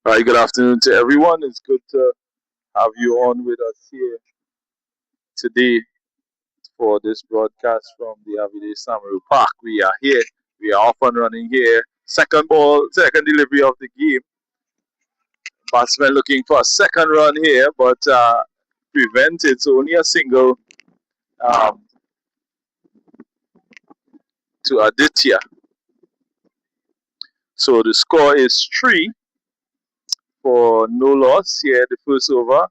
Hi, good afternoon to everyone. It's good to have you on with us here today for this broadcast from the Avidesh Samaroo Park. We are here. We are off and running here. Second ball, second delivery of the game. Batsman looking for a second run here, but prevented. It's only a single um, to Aditya. So the score is 3 for no loss here, the first over.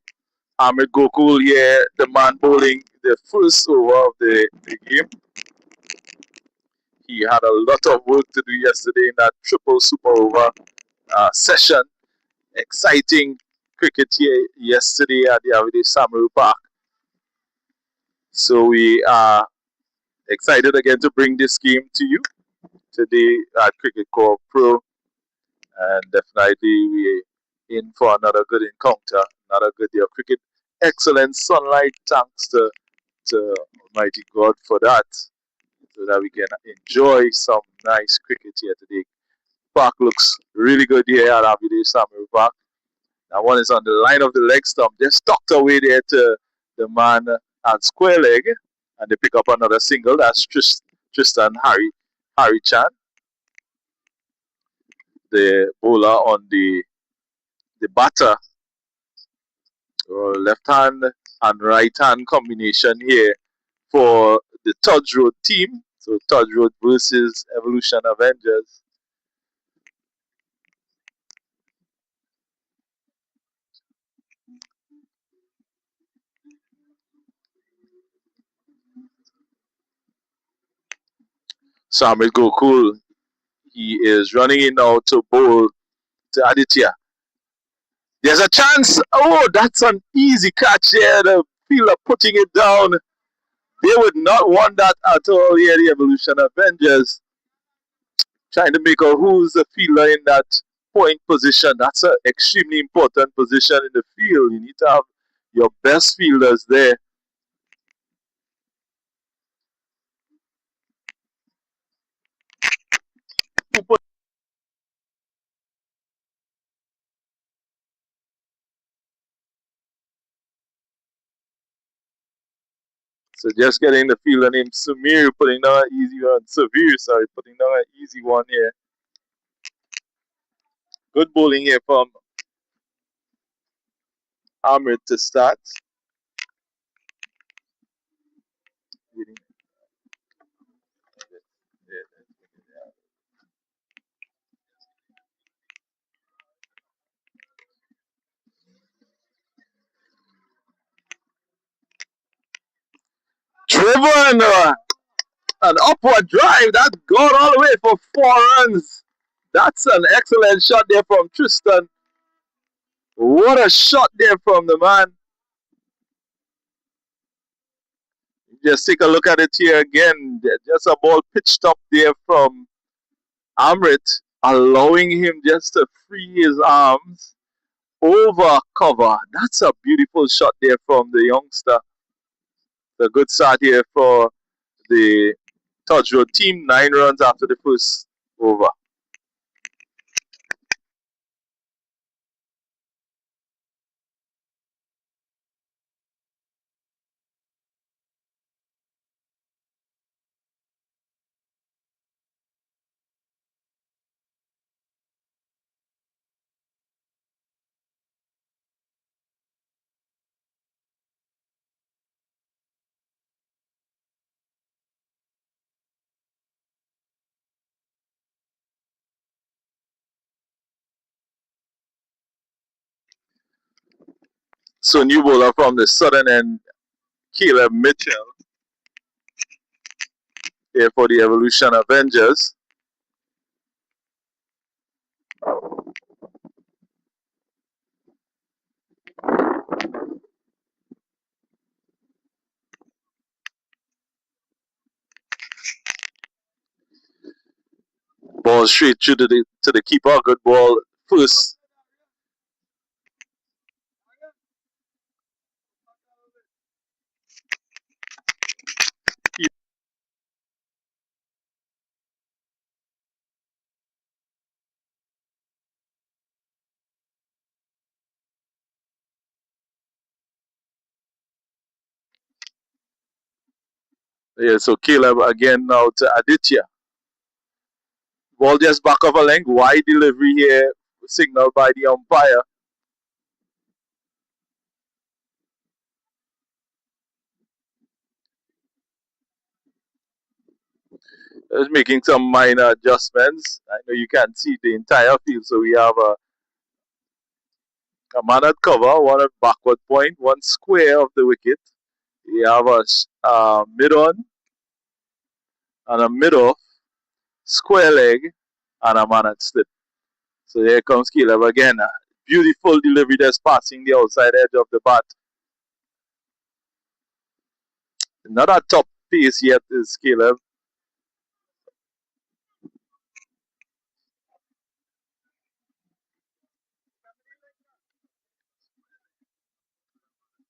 Ahmed Gokul here, the man bowling the first over of the game. He had a lot of work to do yesterday in that triple super over session. Exciting cricket here yesterday at the Avidesh Samaroo Park. So we are excited again to bring this game to you today at Cricket Core Pro. And definitely we are in for another good encounter, another good day of cricket. Excellent sunlight, thanks to Almighty God for that, so that we can enjoy some nice cricket here today. Park looks really good here at Avidesh Samaroo Park. That one is on the line of the leg stump, just tucked away there to the man at square leg, and they pick up another single. That's Tristan Harry Chan, the bowler on the batter, left hand and right hand combination here for the Todds Road team. So Todds Road versus Evolution Avengers. Samir Gokul, he is running in now to bowl to Aditya. There's a chance. Oh, that's an easy catch there. The fielder putting it down. They would not want that at all here, the Evolution Avengers. Trying to make out who's the fielder in that point position. That's an extremely important position in the field. You need to have your best fielders there. So just getting the fielder named Samir, putting down an easy one. Savir, sorry, putting down an easy one here. Good bowling here from Amrit to start. Driven an upward drive that gone all the way for 4 runs. That's an excellent shot there from Tristan. What a shot there from the man. Just take a look at it here again. Just a ball pitched up there from Amrit, allowing him just to free his arms over cover. That's a beautiful shot there from the youngster. A good start here for the Todds Road team. 9 runs after the first over. So new bowler from the southern end, Caleb Mitchell, here for the Evolution Avengers. Ball straight through to the keeper. Good ball. First Yeah, so Caleb again now to Aditya. Ball just back of a length. Wide delivery here, signaled by the umpire. Just making some minor adjustments. I know you can't see the entire field, so we have a man at cover, one at backward point, one square of the wicket. We have a mid on and a mid off, square leg, and a man at slip. So here comes Caleb again. Beautiful delivery that's passing the outside edge of the bat. Not at top pace yet is Caleb.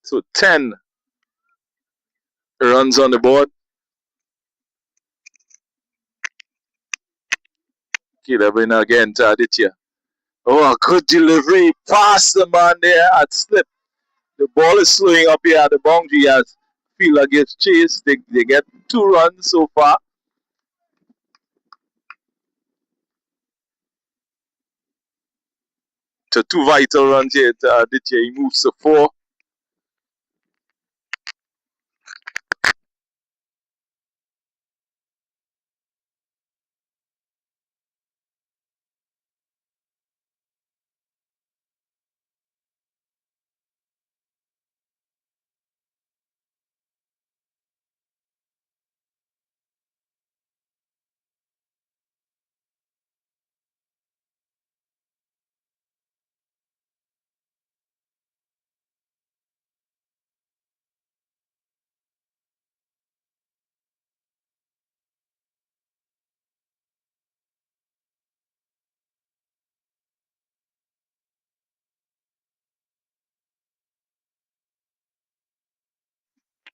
So 10 runs on the board. Caleb in again to Aditya. Oh, a good delivery. Past the man there at slip. The ball is slowing up here at the boundary as fielder gets chased. They get 2 runs so far. So 2 vital runs here to Aditya. He moves to 4.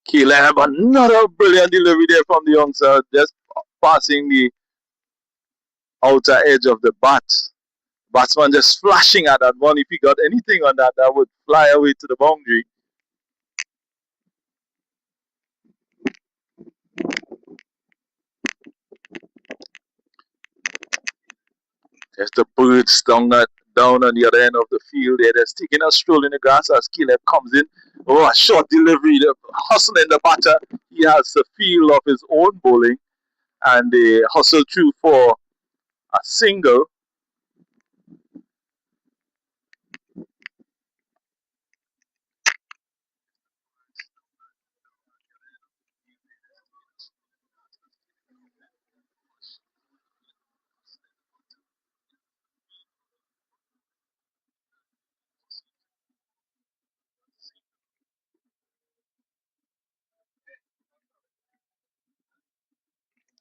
Caleb, another brilliant delivery there from the youngster, just passing the outer edge of the bat. Batsman just flashing at that one. If he got anything on that, that would fly away to the boundary. There's the birds down on the other end of the field there. They're taking a stroll in the grass as Caleb comes in. Oh, a short delivery. Hustling the batter. He has the feel of his own bowling. And they hustle through for a single.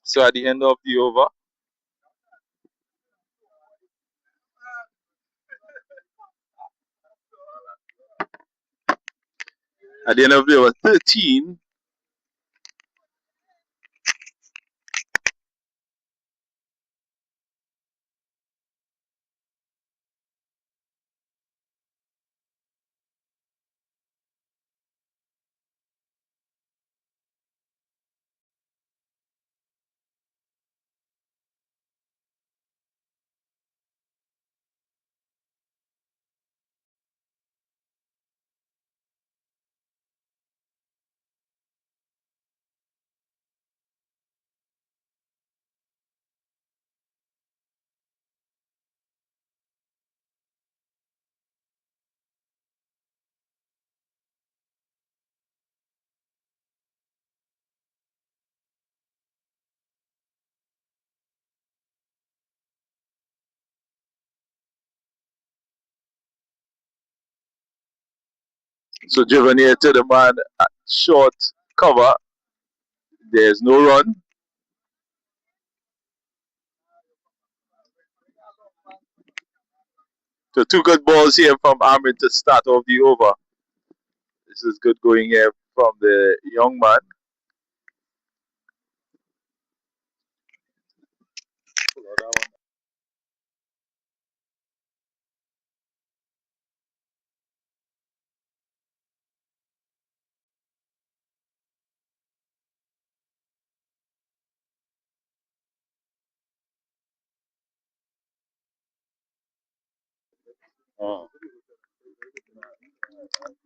So at the end of the over, at the end of the over, 13. So Giovanni to the man at short cover. There's no run. So 2 good balls here from Amrin to start off the over. This is good going here from the young man.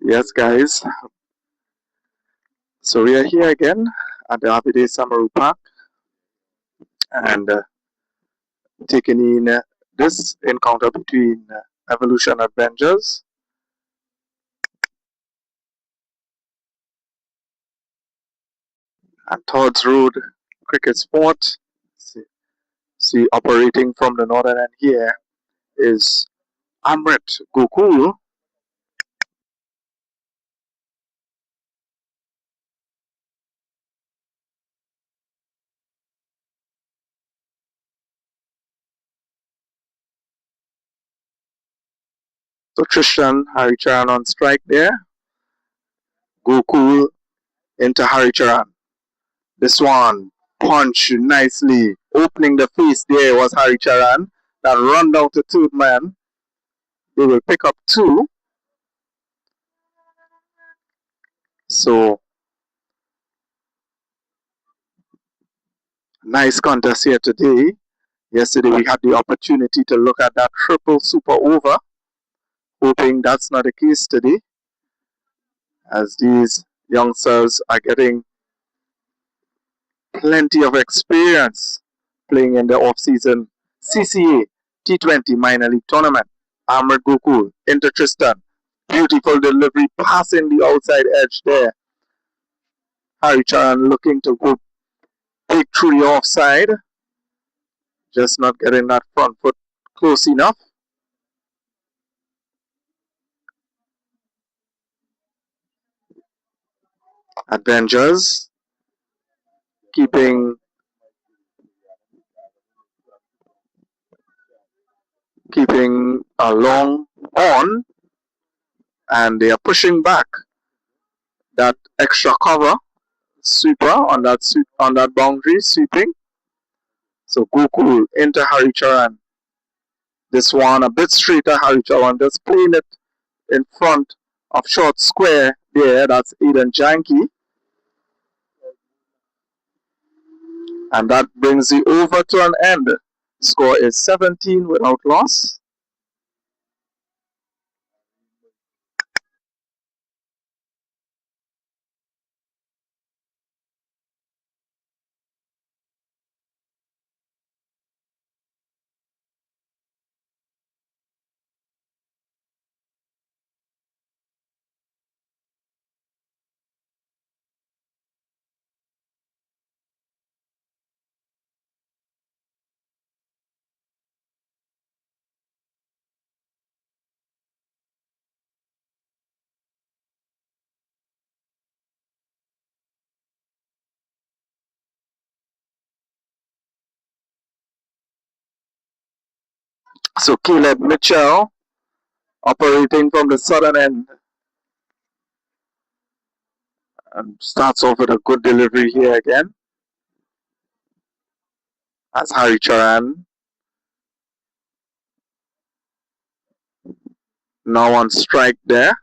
Yes, guys. So we are here again at the Avidesh Samaroo Park and taking in this encounter between Evolution Avengers and Todds Road Cricket Sport. See, operating from the northern end here is Amrit Gokul. So Trishan Haricharan on strike there. Gokul into Haricharan. This one punch nicely. Opening the face there was Haricharan. That run down to third man. They will pick up two. So nice contest here today. Yesterday we had the opportunity to look at that triple super over. Hoping that's not the case today, as these youngsters are getting plenty of experience playing in the off-season CCA T20 minor league tournament. Ahmed Gokul into Tristan. Beautiful delivery, passing the outside edge there. Haricharan looking to go big through the offside. Just not getting that front foot close enough. Avengers keeping a long on, and they are pushing back that extra cover sweeper on that boundary sweeping. So Gokul into Haricharan. This one a bit straighter. Haricharan just playing it in front of short square there. That's Aiden Janky. And that brings the over to an end. Score is 17 without loss. So Caleb Mitchell operating from the southern end and starts off with a good delivery here again. As Haricharan now on strike there.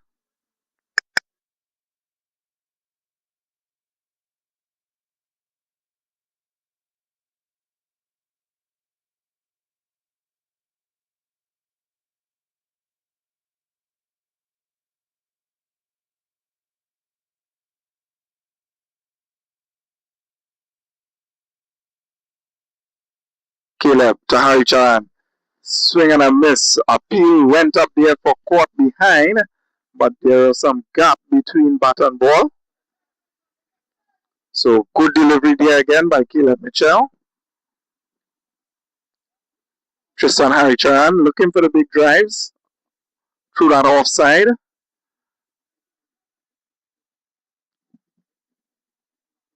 Caleb to Haricharan. Swing and a miss. Appeal went up there for caught behind, but there was some gap between bat and ball. So good delivery there again by Caleb Mitchell. Tristan Haricharan looking for the big drives through that offside.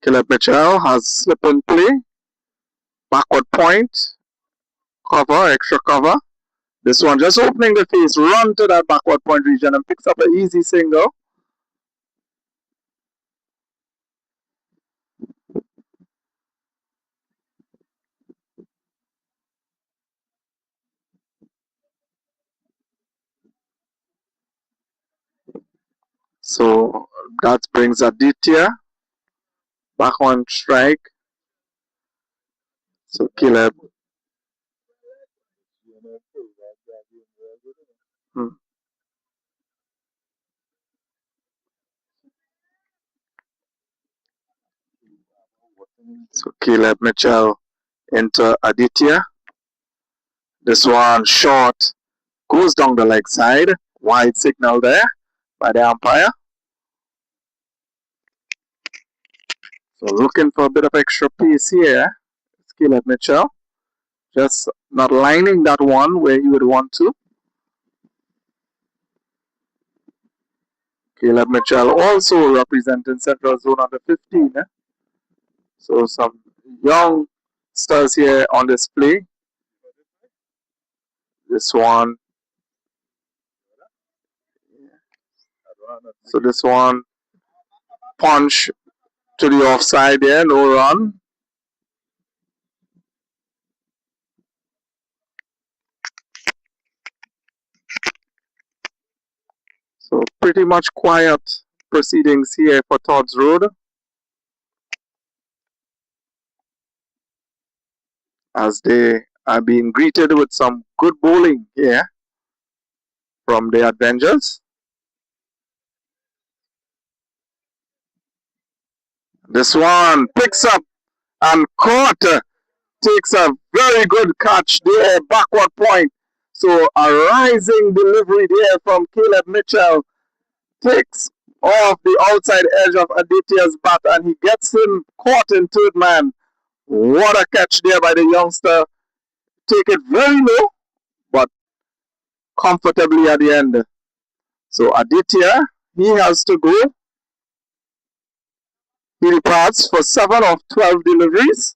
Caleb Mitchell has slip and play. Backward point. Cover, extra cover. This one just opening the face, run to that backward point region and picks up an easy single. So that brings Aditya back on strike. So Caleb. So Caleb Mitchell into Aditya. This one short goes down the leg side. Wide signal there by the umpire. So looking for a bit of extra pace here. It's Caleb Mitchell. Just not lining that one where he would want to. Caleb Mitchell also representing Central Zone under 15. So some young stars here on display. This one. So this one punch to the offside there, no run. So pretty much quiet proceedings here for Todds Road, as they are being greeted with some good bowling here from the Avengers. This one picks up and caught, takes a very good catch there, backward point. So a rising delivery there from Caleb Mitchell, takes off the outside edge of Aditya's bat and he gets him caught in third man. What a catch there by the youngster. Take it very low, but comfortably at the end. So Aditya, he has to go. He departs for 7 of 12 deliveries.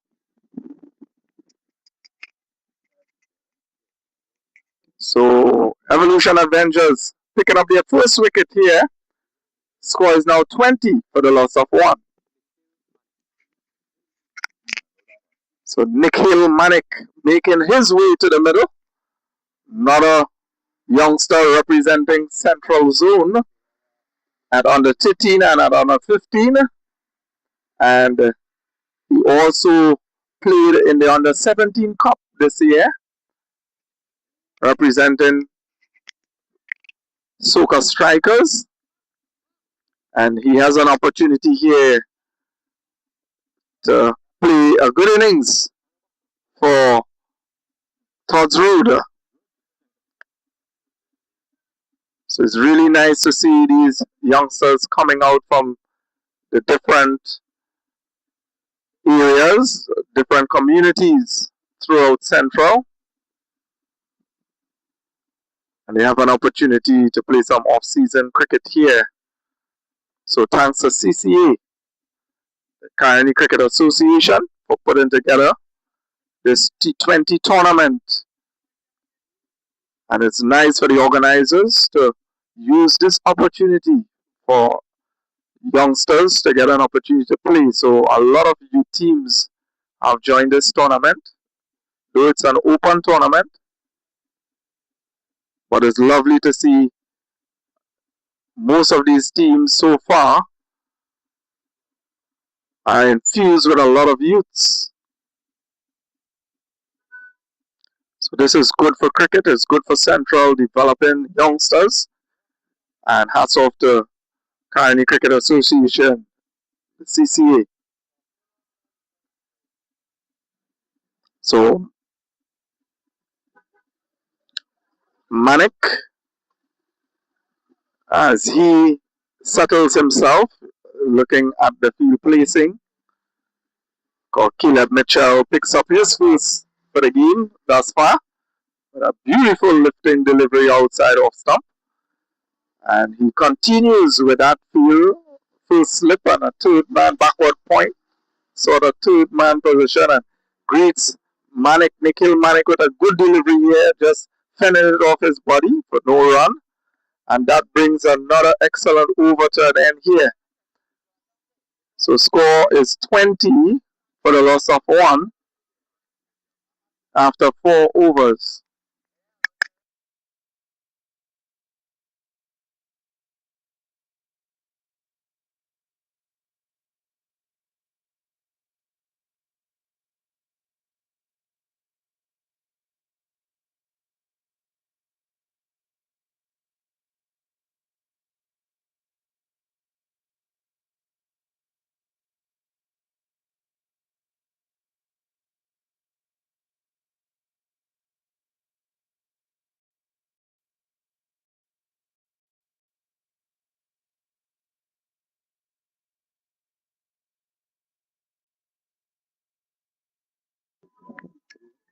So Evolution Avengers picking up their first wicket here. Score is now 20 for the loss of 1. So Nikhil Manik making his way to the middle. Another youngster representing Central Zone at under 13 and at under 15. And he also played in the under 17 Cup this year, representing Soca Strikers. And he has an opportunity here to play a good innings for Todds Road. So it's really nice to see these youngsters coming out from the different areas, different communities throughout Central. And they have an opportunity to play some off-season cricket here. So thanks to CCA, the Caroni Cricket Association, for putting together this T20 tournament. And it's nice for the organizers to use this opportunity for youngsters to get an opportunity to play. So a lot of youth teams have joined this tournament, though it's an open tournament. But it's lovely to see most of these teams so far are infused with a lot of youths. So this is good for cricket, it's good for Central developing youngsters. And hats off to Caroni Cricket Association, the CCA. So Manik, as he settles himself, looking at the field placing, Caleb Mitchell picks up his first for the game thus far, with a beautiful lifting delivery outside off stump. And he continues with that field, first slip and a third man backward point, sort of third man position, and greets Manik, Nikhil Manik, with a good delivery here, just fending it off his body for no run. And that brings another excellent over to an end here. So score is 20 for the loss of 1 after 4 overs.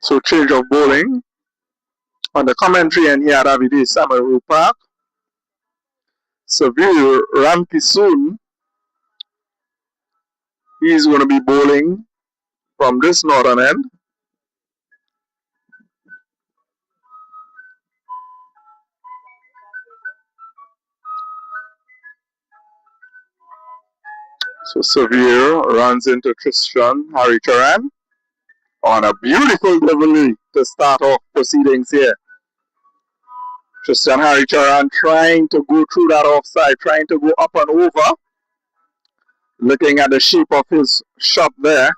So change of bowling on the commentary and here at Avidesh Samaroo Park. Severe Ramki soon. He's going to be bowling from this northern end. So Severe runs into Tristan Haricharan on a beautiful delivery to start off proceedings here. Tristan Haricharan trying to go through that offside, trying to go up and over. Looking at the shape of his shot there.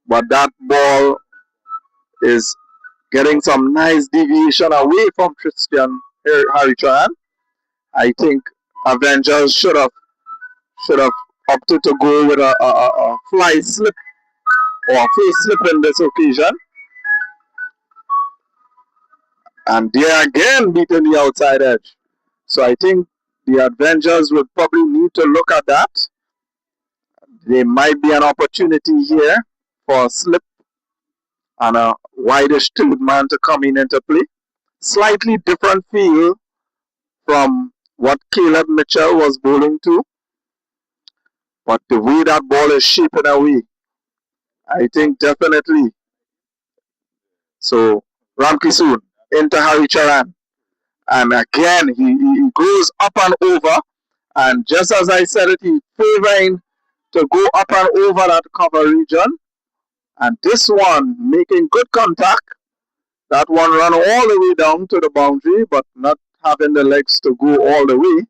But that ball is getting some nice deviation away from Tristan Haricharan. I think Avengers should have opted to go with a fly slip or a full slip in this occasion. And they are again beating the outside edge. So I think the Avengers would probably need to look at that. There might be an opportunity here for a slip and a wideish tilted man to come in into play. Slightly different feel from what Caleb Mitchell was bowling to. But the way that ball is shaping away, I think definitely. So Ramki soon into Harry Charan. And again, he goes up and over. And just as I said it, he's favoring to go up and over that cover region. And this one making good contact. That one run all the way down to the boundary, but not having the legs to go all the way.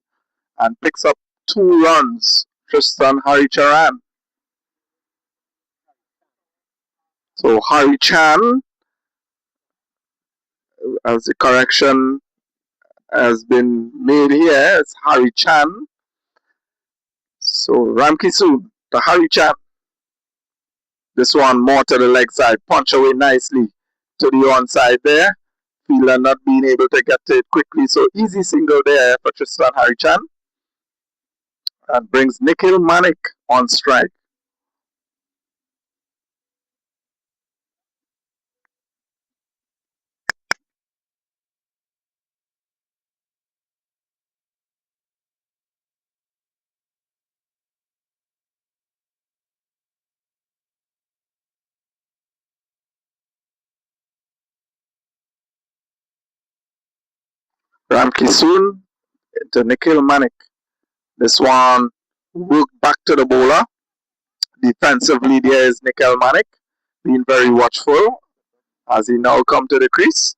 And picks up 2 runs, Tristan Haricharan. So Harichan, as the correction has been made here, it's Harichan. So Ramki soon to Harichan. This one more to the leg side, punch away nicely to the onside there. Fielder not being able to get to it quickly, so easy single there for Tristan Harichan. And brings Nikhil Manik on strike. Ramki soon to Nikhil Manik. This one worked back to the bowler. Defensively, there is Nikhil Manik being very watchful as he now come to the crease.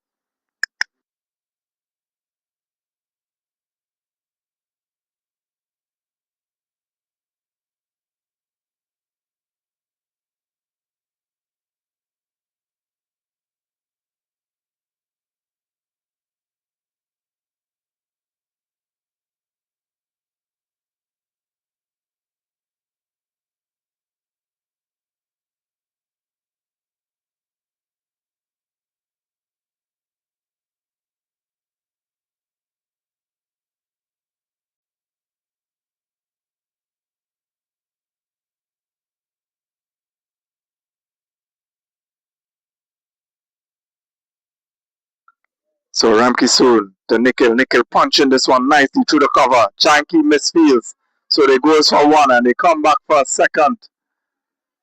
So Ramki soon to Nikhil. Nikhil punching this one nicely through the cover. Janky misfields. So they goes for one and they come back for a second.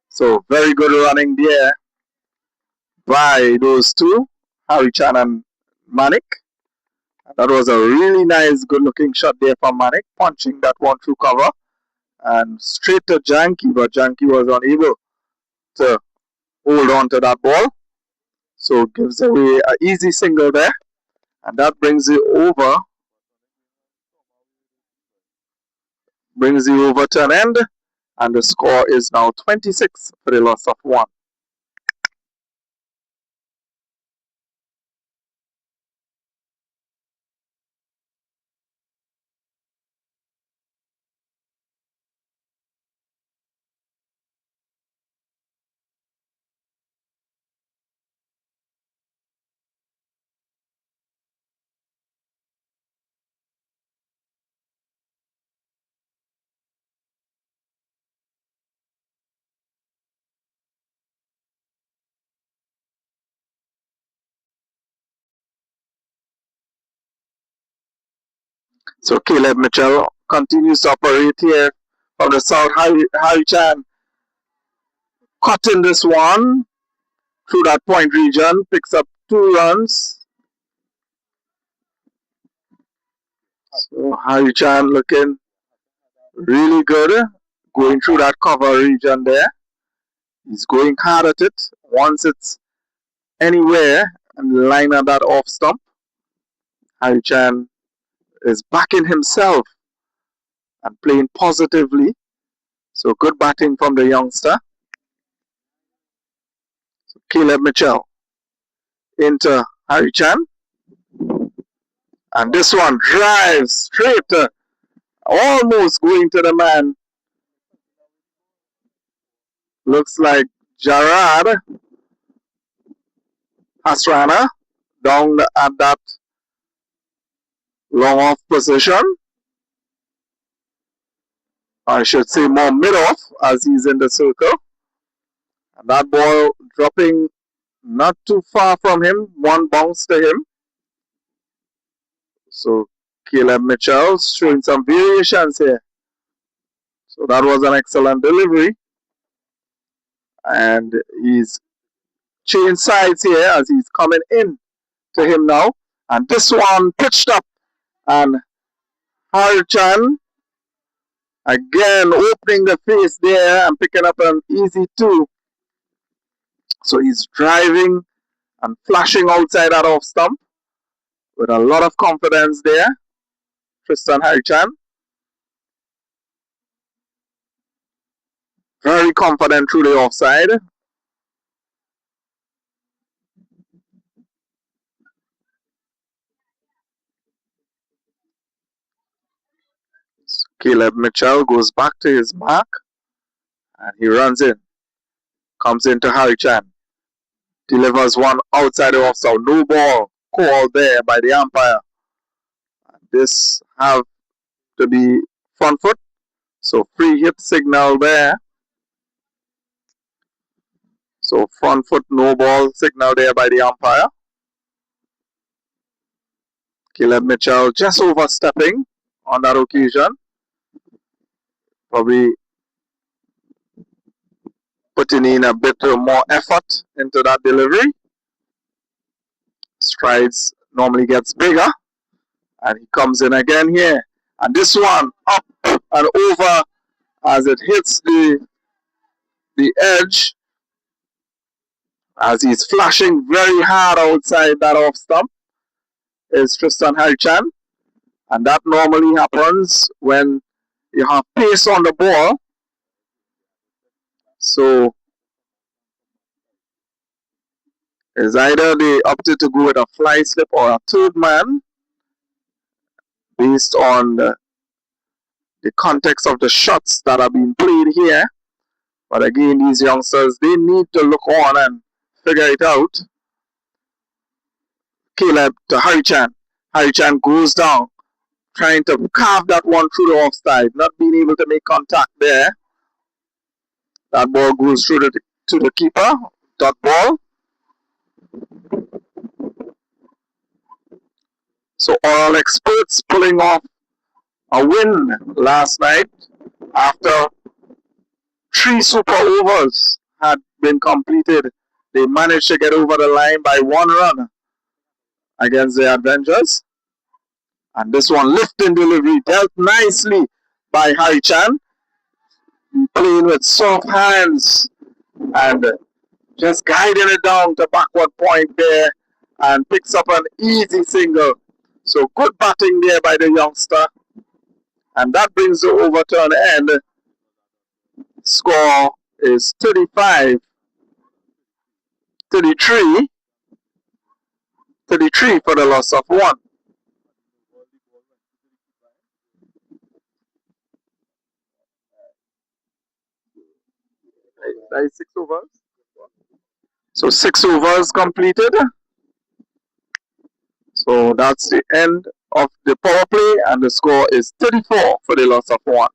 So very good running there by those two, Harichan and Manik. That was a really nice, good looking shot there from Manik, punching that one through cover and straight to Janky, but Janky was unable to hold on to that ball. So gives away an easy single there. And that brings you over to an end, and the score is now 26 for the loss of 1. So Caleb Mitchell continues to operate here from the south. Harry Chan cutting this one through that point region, picks up 2 runs. So Harry Chan looking really good, going through that cover region there. He's going hard at it. Once it's anywhere and the line of that off stump, Harry Chan is backing himself and playing positively. So good batting from the youngster. So Caleb Mitchell into Harry Chan. And this one drives straight, almost going to the man. Looks like Jarrad Hasrana down at that long off position. I should say more mid off as he's in the circle. And that ball dropping not too far from him, one bounce to him. So Caleb Mitchell showing some variations here. So that was an excellent delivery. And he's changed sides here as he's coming in to him now. And this one pitched up. And Harry Chan again opening the face there and picking up an easy 2. So he's driving and flashing outside that off stump with a lot of confidence there. Tristan Harichan. Very confident through the offside. Caleb Mitchell goes back to his mark and he runs in. Comes into Harichan. Delivers one outside the offside. No ball called there by the umpire. This have to be front foot. So free hit signal there. So front foot no ball signal there by the umpire. Caleb Mitchell just overstepping on that occasion. Probably putting in a bit more effort into that delivery. Strides normally gets bigger. And he comes in again here. And this one up and over as it hits the edge. As he's flashing very hard outside that off stump is Tristan Harichan. And that normally happens when you have pace on the ball. So it's either they opted to go with a fly slip or a third man based on the context of the shots that are being played here. But again, these youngsters, they need to look on and figure it out. Caleb to Harichan. Harichan goes down, trying to carve that one through the offside, not being able to make contact there. That ball goes through to the keeper. Dot ball. So all experts pulling off a win last night after 3 super overs had been completed. They managed to get over the line by 1 run against the Avengers. And this one lifting delivery dealt nicely by Harichan. Playing with soft hands and just guiding it down to backward point there and picks up an easy single. So good batting there by the youngster. And that brings the overturn end. Score is 35, 33, 33 for the loss of 1. That is 6 overs. So 6 overs completed. So that's the end of the power play, and the score is 34 for the loss of 1.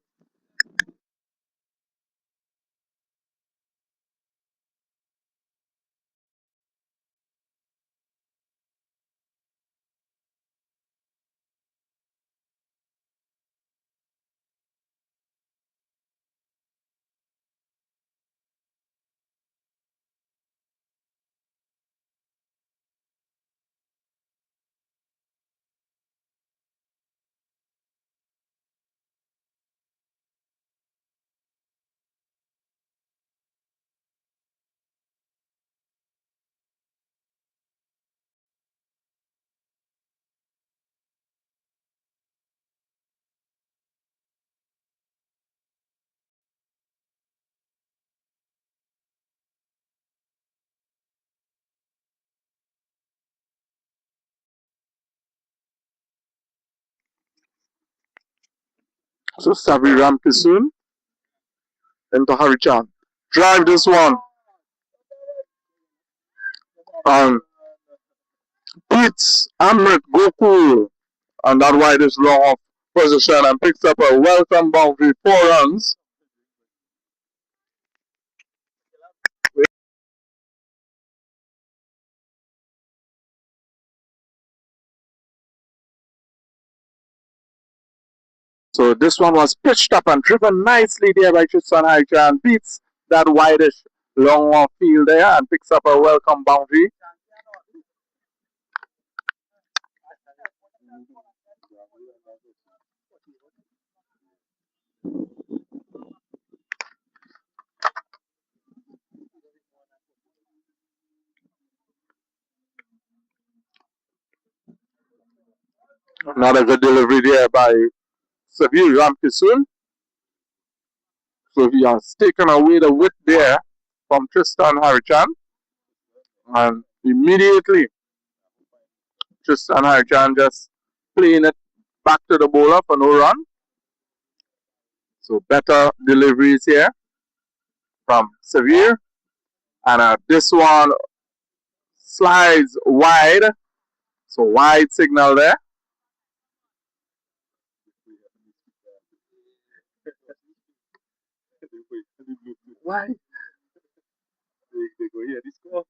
So Savi Ramkisoon into Harichan. Drive this one. Beats Amrit Gokul. And that wide is long off position and picks up a welcome boundary, 4 runs. So this one was pitched up and driven nicely there by Tristan Harichan. Beats that wideish long off field there and picks up a welcome boundary. Not a good delivery there by Savir Ramkisoon. So he has taken away the width there from Tristan Harichan. And immediately Tristan Harichan just playing it back to the bowler for no run. So better deliveries here from Savir. And this one slides wide. So wide signal there. Why? They go here, this score.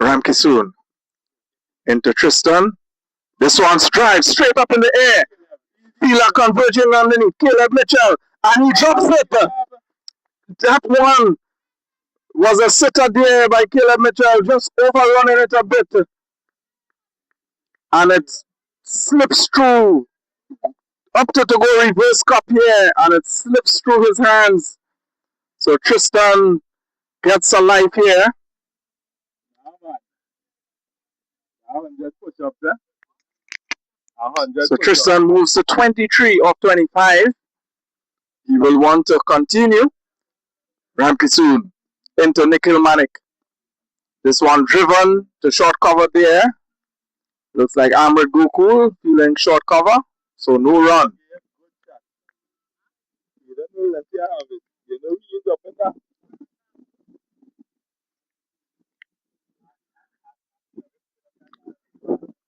Ramkisoon into Tristan. This one's drive straight up in the air. Fielder converging underneath Caleb Mitchell. And he drops it. That one was a sitter there by Caleb Mitchell, just overrunning it a bit. And it slips through up to go reverse cup here. And it slips through his hands. So Tristan gets a life here. So Tristan moves to 23 of 25. He will want to continue. Ramkisoon into Nikhil Manik. This one driven to short cover there. Looks like Amrit Gokul feeling short cover. So no run.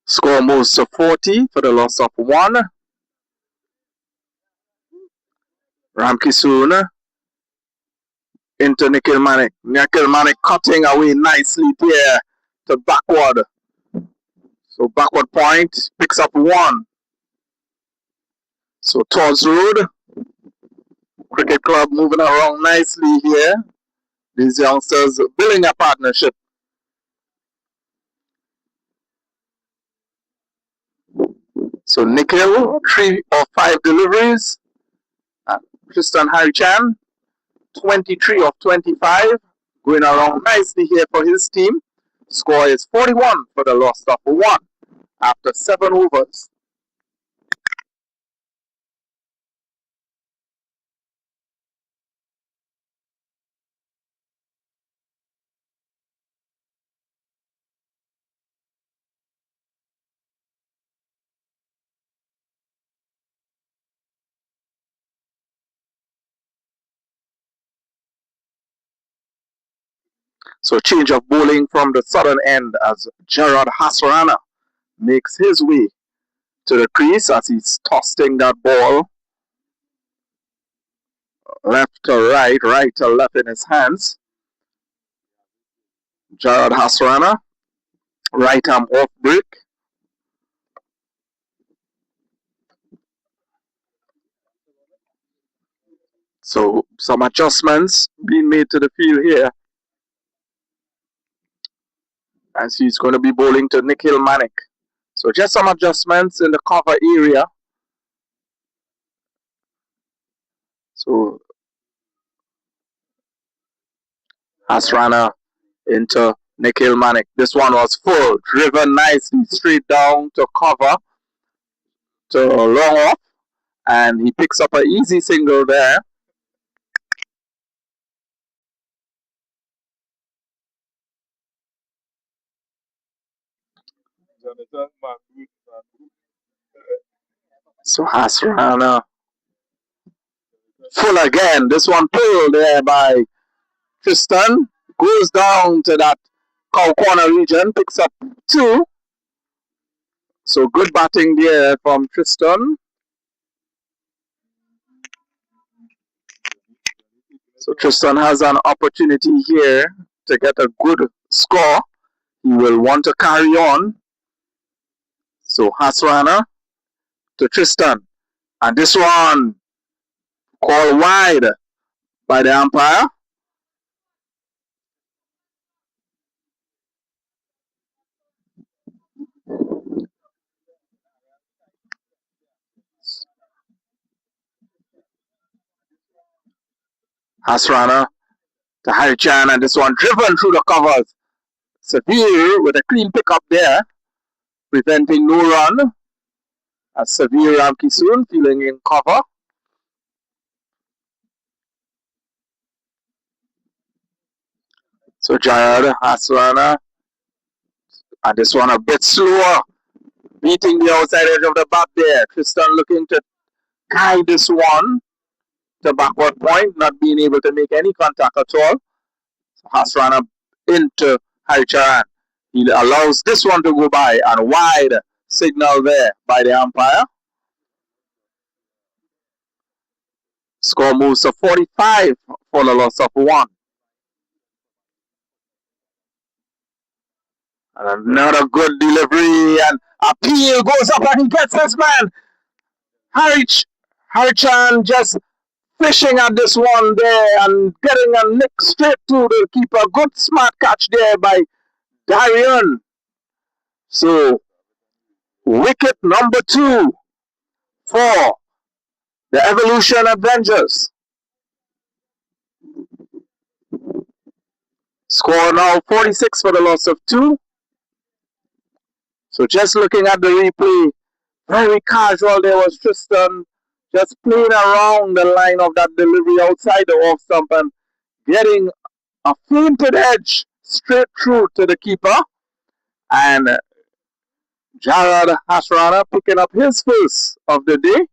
Score moves to 40 for the loss of 1. Ramkisoon into Nikhil Manik. Nikhil Manik cutting away nicely there to backward. So backward point picks up 1. So Todds Road Cricket Club moving around nicely here. These youngsters building a partnership. So Nikhil, 3 of 5 deliveries. Tristan Harichan, 23 of 25. Going around nicely here for his team. Score is 41 for the loss of 1 after 7 overs. So change of bowling from the southern end as Gerard Hasrana makes his way to the crease as he's tossing that ball left to right, right to left in his hands. Gerard Hasrana, right arm off break. So some adjustments being made to the field here as he's going to be bowling to Nikhil Manik. So just some adjustments in the cover area. So Hasrana into Nikhil Manik. This one was full, driven nicely straight down to cover to long off, and he picks up an easy single there. So Hasrana full again. This one pulled there by Tristan. Goes down to that cow corner region. Picks up 2. So good batting there from Tristan. So Tristan has an opportunity here to get a good score. He will want to carry on. So Hasrana to Tristan. And this one called wide by the umpire. Hasrana to Harichan, and this one driven through the covers. Severe with a clean pickup there, preventing no run. As Severe Ramkisoon feeling in cover. So Jayad Hasrana, and this one a bit slower, beating the outside edge of the bat there. Tristan looking to guide this one to backward point, not being able to make any contact at all. So Hasrana into Haricharan. He allows this one to go by, and wide signal there by the umpire. Score moves to 45 for the loss of 1. And another good delivery, and appeal goes up and he gets this man. Harichan just fishing at this one there and getting a nick straight to the keeper. Good smart catch there by Darian. So wicket number 2 for the Evolution Avengers. Score now 46 for the loss of 2. So just looking at the replay, very casual. There was Tristan just playing around the line of that delivery outside the off stump and getting a fainted edge straight through to the keeper. And Jarrad Hasrana picking up his first of the day.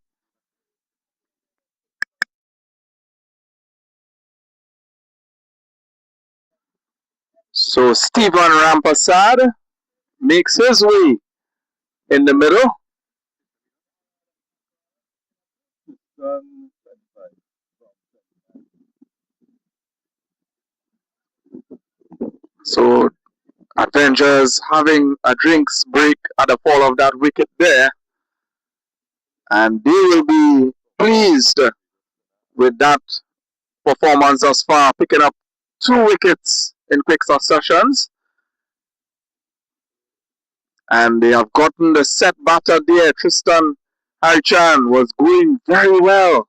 So Stephen Rampasad makes his way in the middle. So Avengers having a drinks break at the fall of that wicket there. And they will be pleased with that performance thus far, picking up 2 wickets in quick successions. And they have gotten the set batter there. Tristan Harichan was going very well.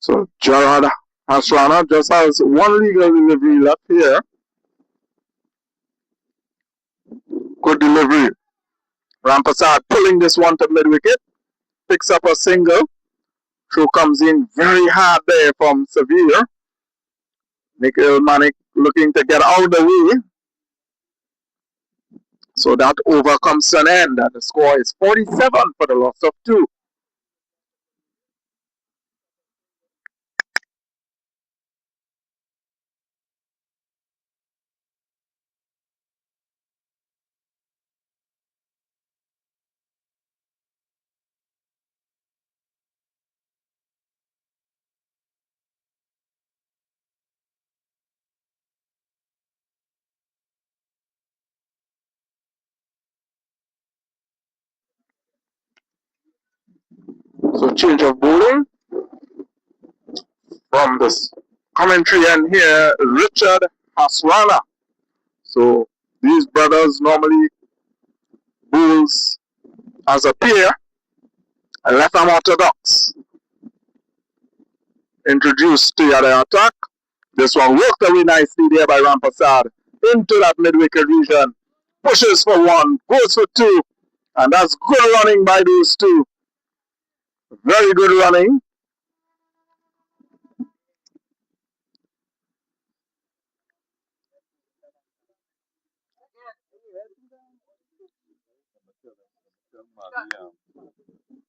So Jarrad Hasrana just has 1 legal delivery left here. Good delivery. Rampasad pulling this one to mid wicket. Picks up a single. Throw comes in very hard there from Severe. Nikhil Manik looking to get out of the way. So that over comes to an end, and the score is 47 for the loss of 2. So change of bowling from this commentary end here. Richard Hasrana. So these brothers normally bowls as a pair, and left arm orthodox. Introduced to the attack. This one worked away nicely there by Rampasad into that mid-wicket region. Pushes for one, goes for two, and that's good running by those two. Very good running.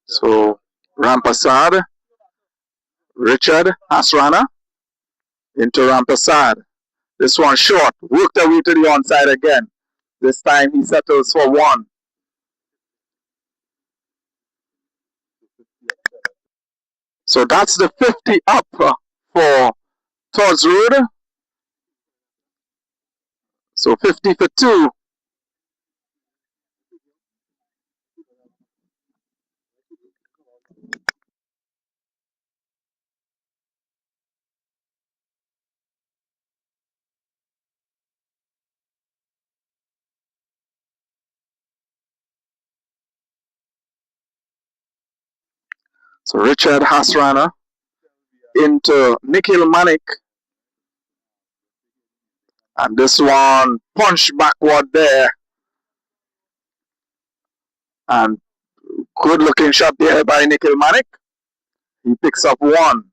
So Rampasad, Richard Hasrana into Rampasad. This one short, worked away to the onside again. This time he settles for one. So that's the 50 up for Todds Road. So 50 for two. So Richard Hasrana into Nikhil Manik. And this one punched backward there. And good looking shot there by Nikhil Manik. He picks up one.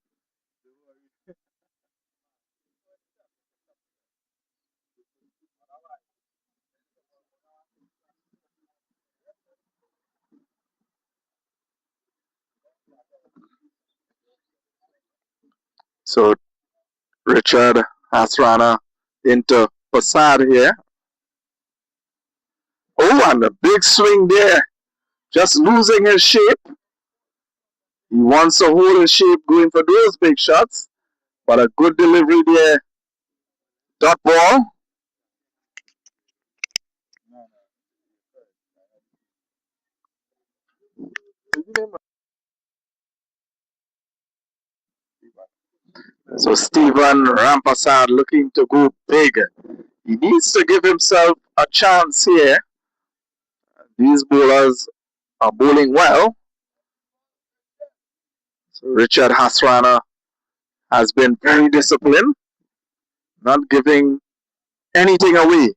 So Richard Hasrana into Fasad here. Oh, and a big swing there. Just losing his shape. He wants to hold his shape going for those big shots. But a good delivery there. Dot ball. So Stephen Rampasad looking to go big. He needs to give himself a chance here. These bowlers are bowling well. So Richard Hasrana has been very disciplined, not giving anything away.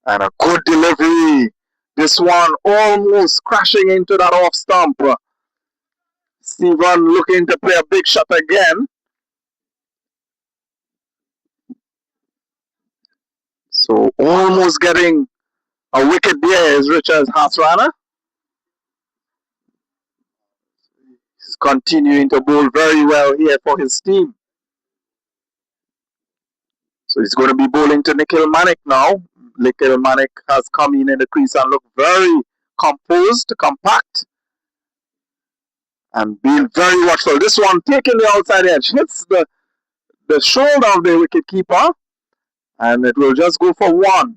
And a good delivery. This one almost crashing into that off stump. Stephen looking to play a big shot again. So almost getting a wicket there is Richard Hasrana. He's continuing to bowl very well here for his team. So he's going to be bowling to Nikhil Manik now. Nikhil Manik has come in the crease and looked very composed, compact, and being very watchful. This one taking the outside edge, hits the shoulder of the wicket keeper, and it will just go for one.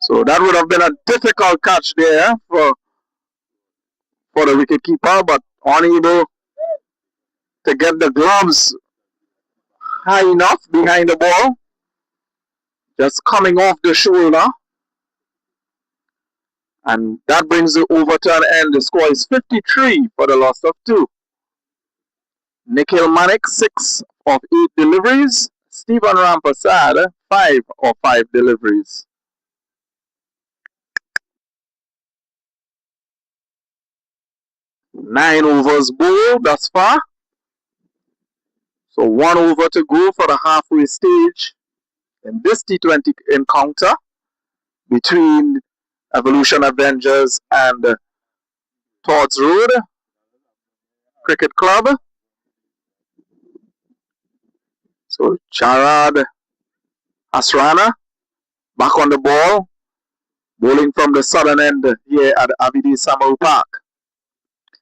So that would have been a difficult catch there for the wicket keeper, but unable to get the gloves high enough behind the ball. Just coming off the shoulder. And that brings the over to an end. The score is 53 for the loss of 2. Nikhil Manik, 6 of 8 deliveries. Stephen Rampasad, 5 of 5 deliveries. Nine overs bowled thus far. So 1 over to go for the halfway stage in this T20 encounter between Evolution Avengers and Todds Road Cricket Club. So Charad Hasrana back on the ball, bowling from the southern end here at Avidesh Samaroo Park.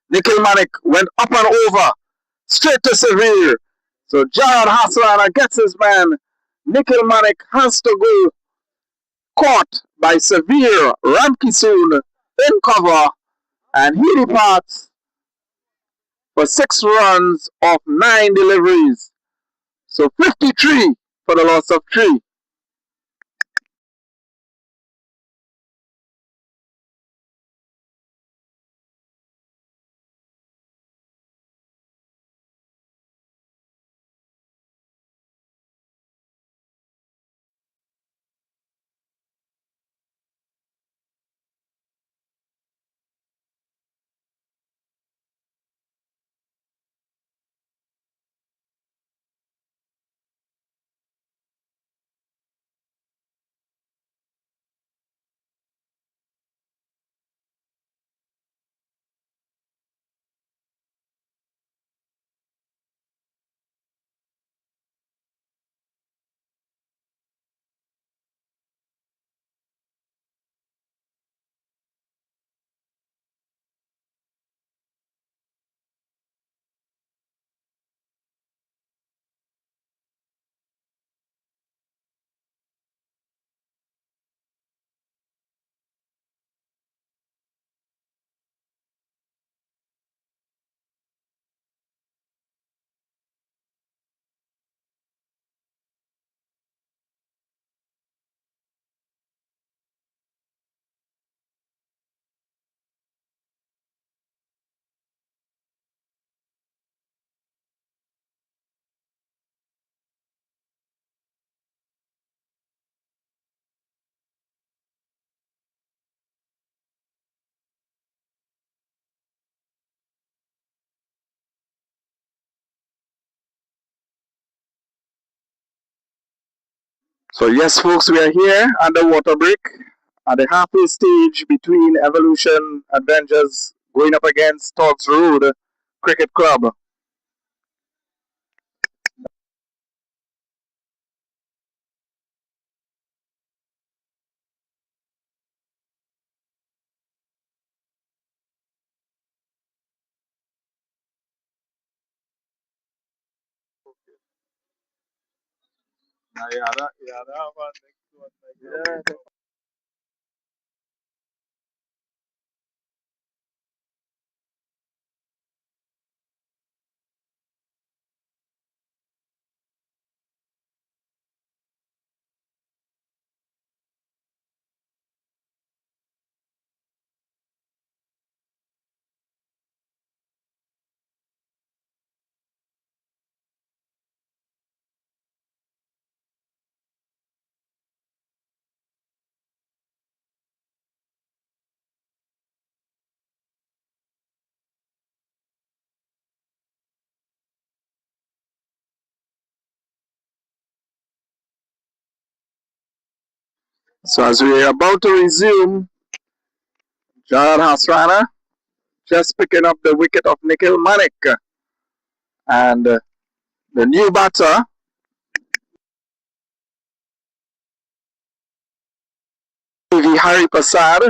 Nikhil Manik went up and over, straight to Severe. So Charad Hasrana gets his man. Nikhil Manik has to go, caught by Severe Ramkisoon in cover, and he departs for 6 runs of 9 deliveries. So 53 for the loss of 3. So yes, folks, we are here at the water break at the halfway stage between Evolution Avengers going up against Todds Road Cricket Club. So as we are about to resume, Jared Hasrana just picking up the wicket of Nikhil Manik. And the new batter, Hari Prasad.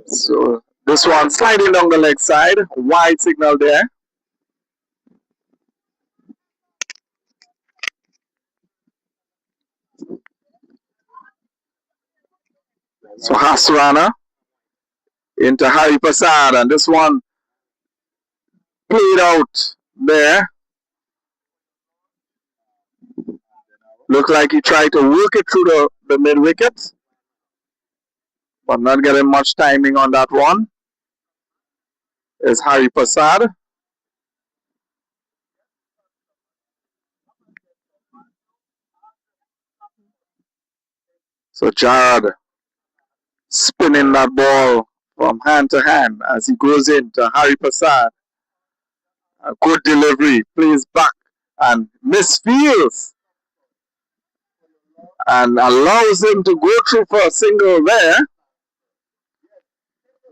So this one sliding down the leg side, wide signal there. So Hasrana into Hari Prasad, and this one played out there. Looked like he tried to work it through the mid wicket, but not getting much timing on that one. Is Hari Prasad. So Jared spinning that ball from hand to hand as he goes into Hari Prasad. A good delivery, plays back and misfields and allows him to go through for a single there.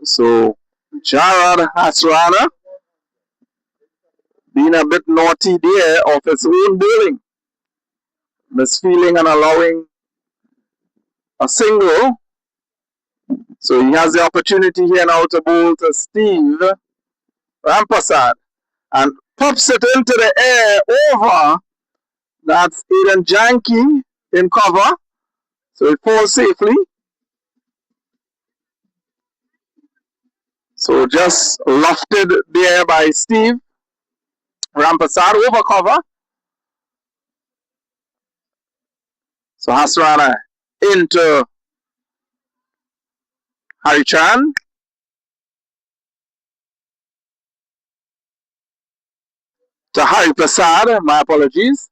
So Jared Hasrana being a bit naughty there of his own bowling, misfeeling and allowing a single. So he has the opportunity here now to bowl to Steve Rampasad and pops it into the air over. That's Aiden Janki in cover. So it falls safely. So just lofted there by Steve. Rampasad over cover. So Hasrana into Harichan. To Hari Prasad, my apologies.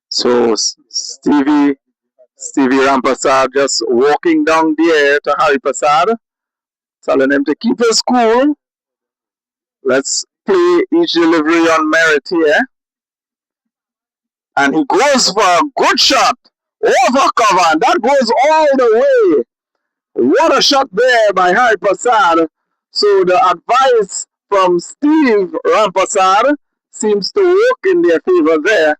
So Stevie Rampasad just walking down there to Hari Prasad, telling him to keep his cool. Let's play each delivery on merit here. And he goes for a good shot over cover, and that goes all the way. What a shot there by Hari Prasad. So the advice from Steve Rampasad seems to work in their favor there.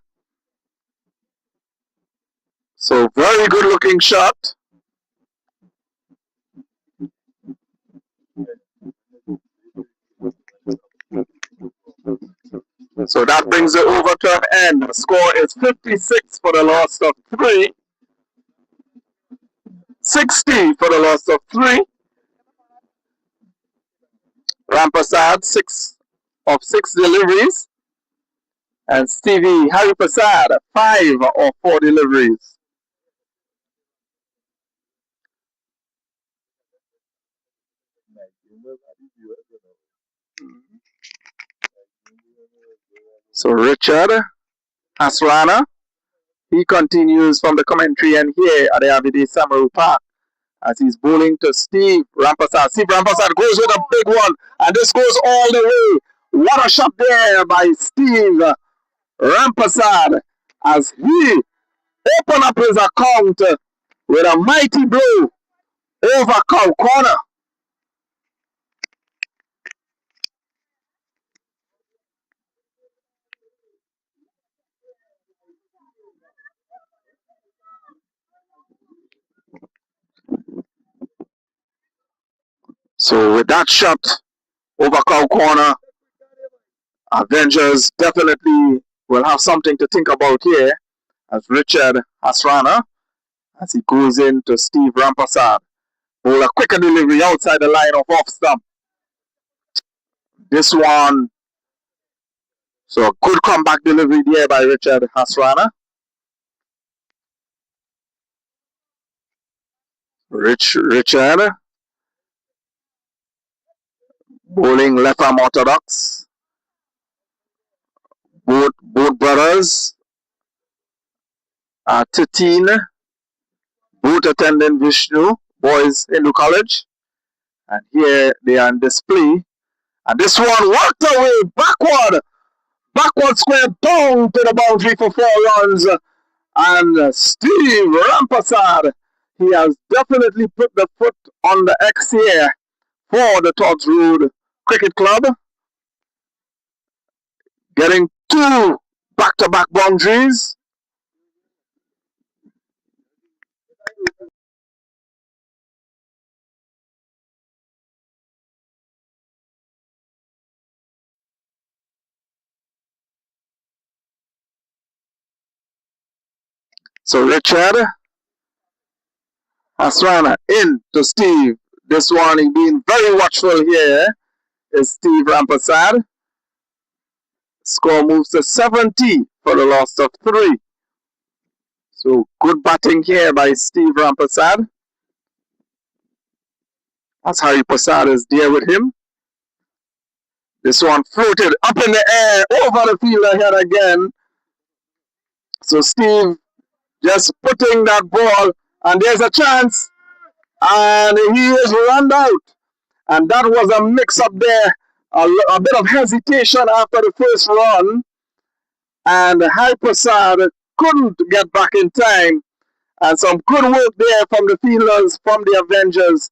So very good looking shot. So that brings it over to an end. The score is 56 for the loss of 3. 60 for the loss of 3. Rampasad 6 of 6 deliveries. And Stevie Haripasad 5 of 4 deliveries. So Richard Hasrana, he continues from the commentary and here at the Avidesh Samaroo Park as he's bowling to Steve Rampasad. Steve Rampasad goes with a big one, and this goes all the way. What a shot there by Steve Rampasad as he opened up his account with a mighty blow over cow corner. So with that shot over cow corner, Avengers definitely will have something to think about here as Richard Hasrana, as he goes into Steve Rampasad. Bowl a quicker delivery outside the line of off stump. This one, so a good comeback delivery there by Richard Hasrana. Richard bowling left arm orthodox. Both brothers are 13, both attending Vishnu Boys Hindu College. And here they are on display. And this one worked away backward square down to the boundary for 4 runs. And Steve Rampasad, he has definitely put the foot on the X here for the Todds Road Cricket Club. Getting 2 back-to-back boundaries. So Richard Hasrana in to Steve. This one he being very watchful here is Steve Rampasad. Score moves to 70 for the loss of 3. So good batting here by Steve Rampasad. As Hari Prasad is there with him. This one floated up in the air over the fielder head again. So Steve just putting that ball, and there's a chance, and he is run out. And that was a mix-up there, a bit of hesitation after the first run, and Hari Prasad couldn't get back in time. And some good work there from the fielders, from the Avengers.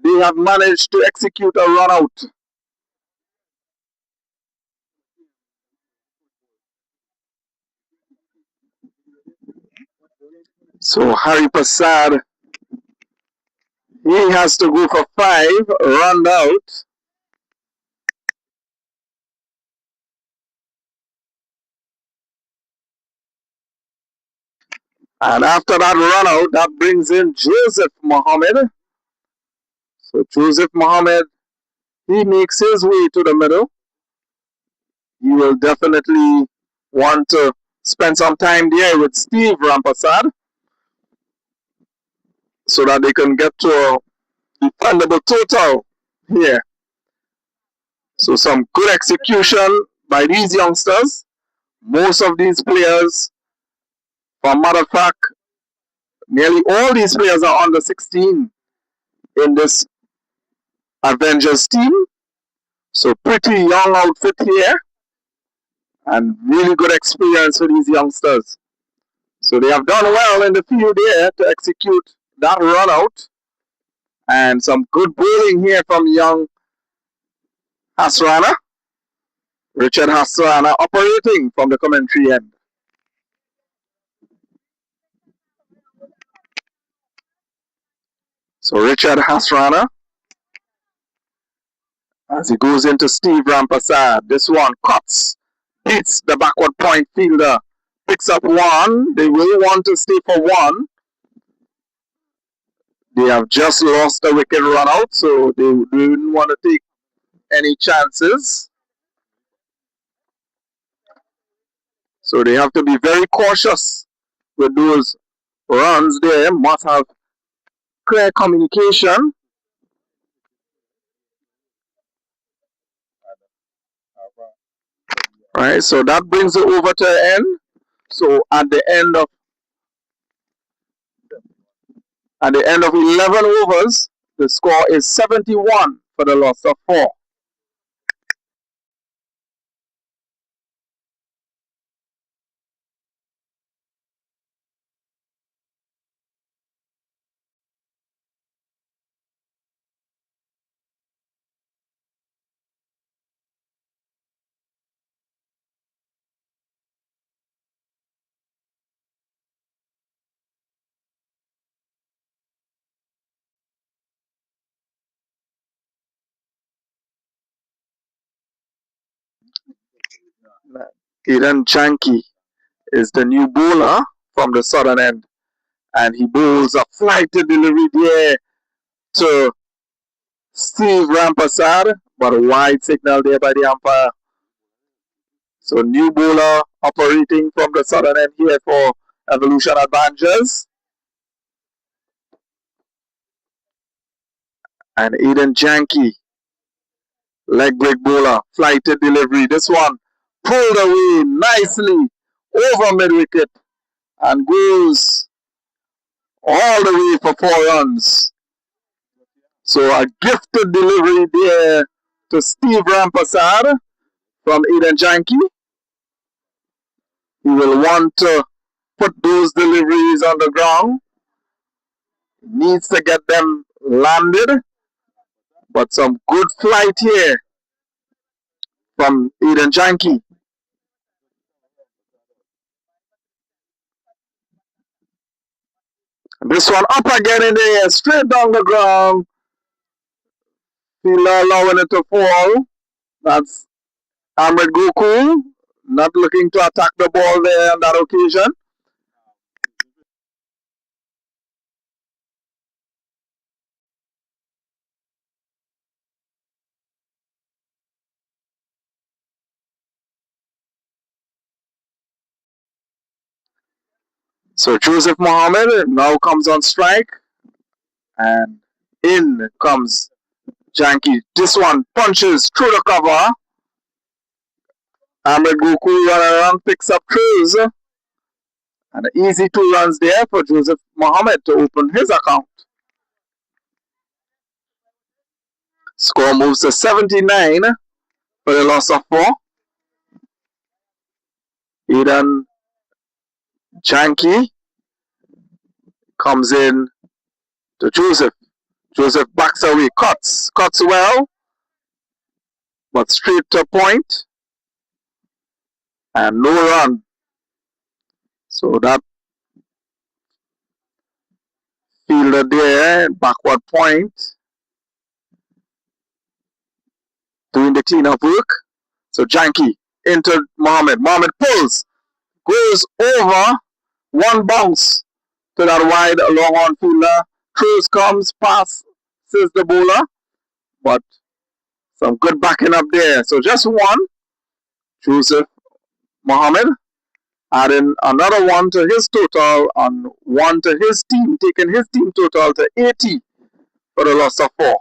They have managed to execute a run out. So Hari Prasad, he has to go for 5, run out. And after that run out, that brings in Joseph Mohammed. So Joseph Mohammed, he makes his way to the middle. He will definitely want to spend some time there with Steve Rampasad so that they can get to a dependable total here. So some good execution by these youngsters. Most of these players, for a matter of fact, nearly all these players are under 16 in this Avengers team. So pretty young outfit here and really good experience for these youngsters. So they have done well in the field here to execute that run out. And some good bowling here from young Hasrana. Richard Hasrana operating from the commentary end. So Richard Hasrana, as he goes into Steve Rampasad, this one cuts, hits the backward point fielder, picks up one. They will want to stay for one. They have just lost the wicket run out, so they didn't want to take any chances. So they have to be very cautious with those runs there. Must have clear communication. Right, so that brings it over to the end. So at the end of 11 overs, the score is 71 for the loss of 4. Aidan Janki is the new bowler from the southern end, and he bowls a flighted delivery there to Steve Rampasad, but a wide signal there by the umpire. So new bowler operating from the southern end here for Evolution Avengers. And Aidan Janki, leg break bowler, flighted delivery. This one pulled away nicely over mid wicket and goes all the way for 4 runs. So a gifted delivery there to Steve Rampasad from Aidan Janki. He will want to put those deliveries on the ground. Needs to get them landed. But some good flight here from Aidan Janki. This one up again in the air, straight down the ground. Fielder allowing it to fall. That's Ahmed Gokul, not looking to attack the ball there on that occasion. So Joseph Mohammed now comes on strike. And in comes Janki. This one punches through the cover. Ahmed Gokul running around, picks up trails. And an easy 2 runs there for Joseph Mohammed to open his account. Score moves to 79 for the loss of 4. Aidan Janki comes in to Joseph. Joseph backs away, cuts well, but straight to point. And no run. So that fielder there, backward point, doing the cleanup work. So Janki into Mohammed. Mohammed pulls, goes over, one bounce to that wide long on fielder. Cruz comes past says the bowler. But some good backing up there. So just one. Joseph Mohammed adding another one to his total and one to his team, taking his team total to 80 for the loss of 4.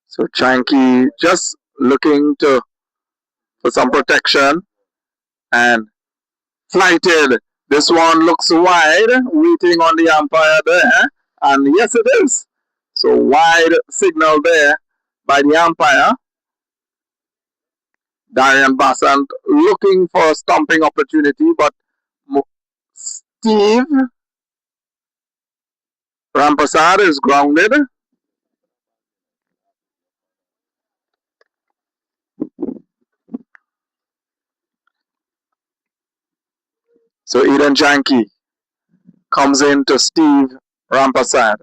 So Chanky just looking for some protection and flighted. This one looks wide, waiting on the umpire there. And yes, it is. So wide signal there by the umpire. Darian Bassant looking for a stomping opportunity, but Steve Rampasad is grounded. So Eden Janki comes in to Steve Rampasad.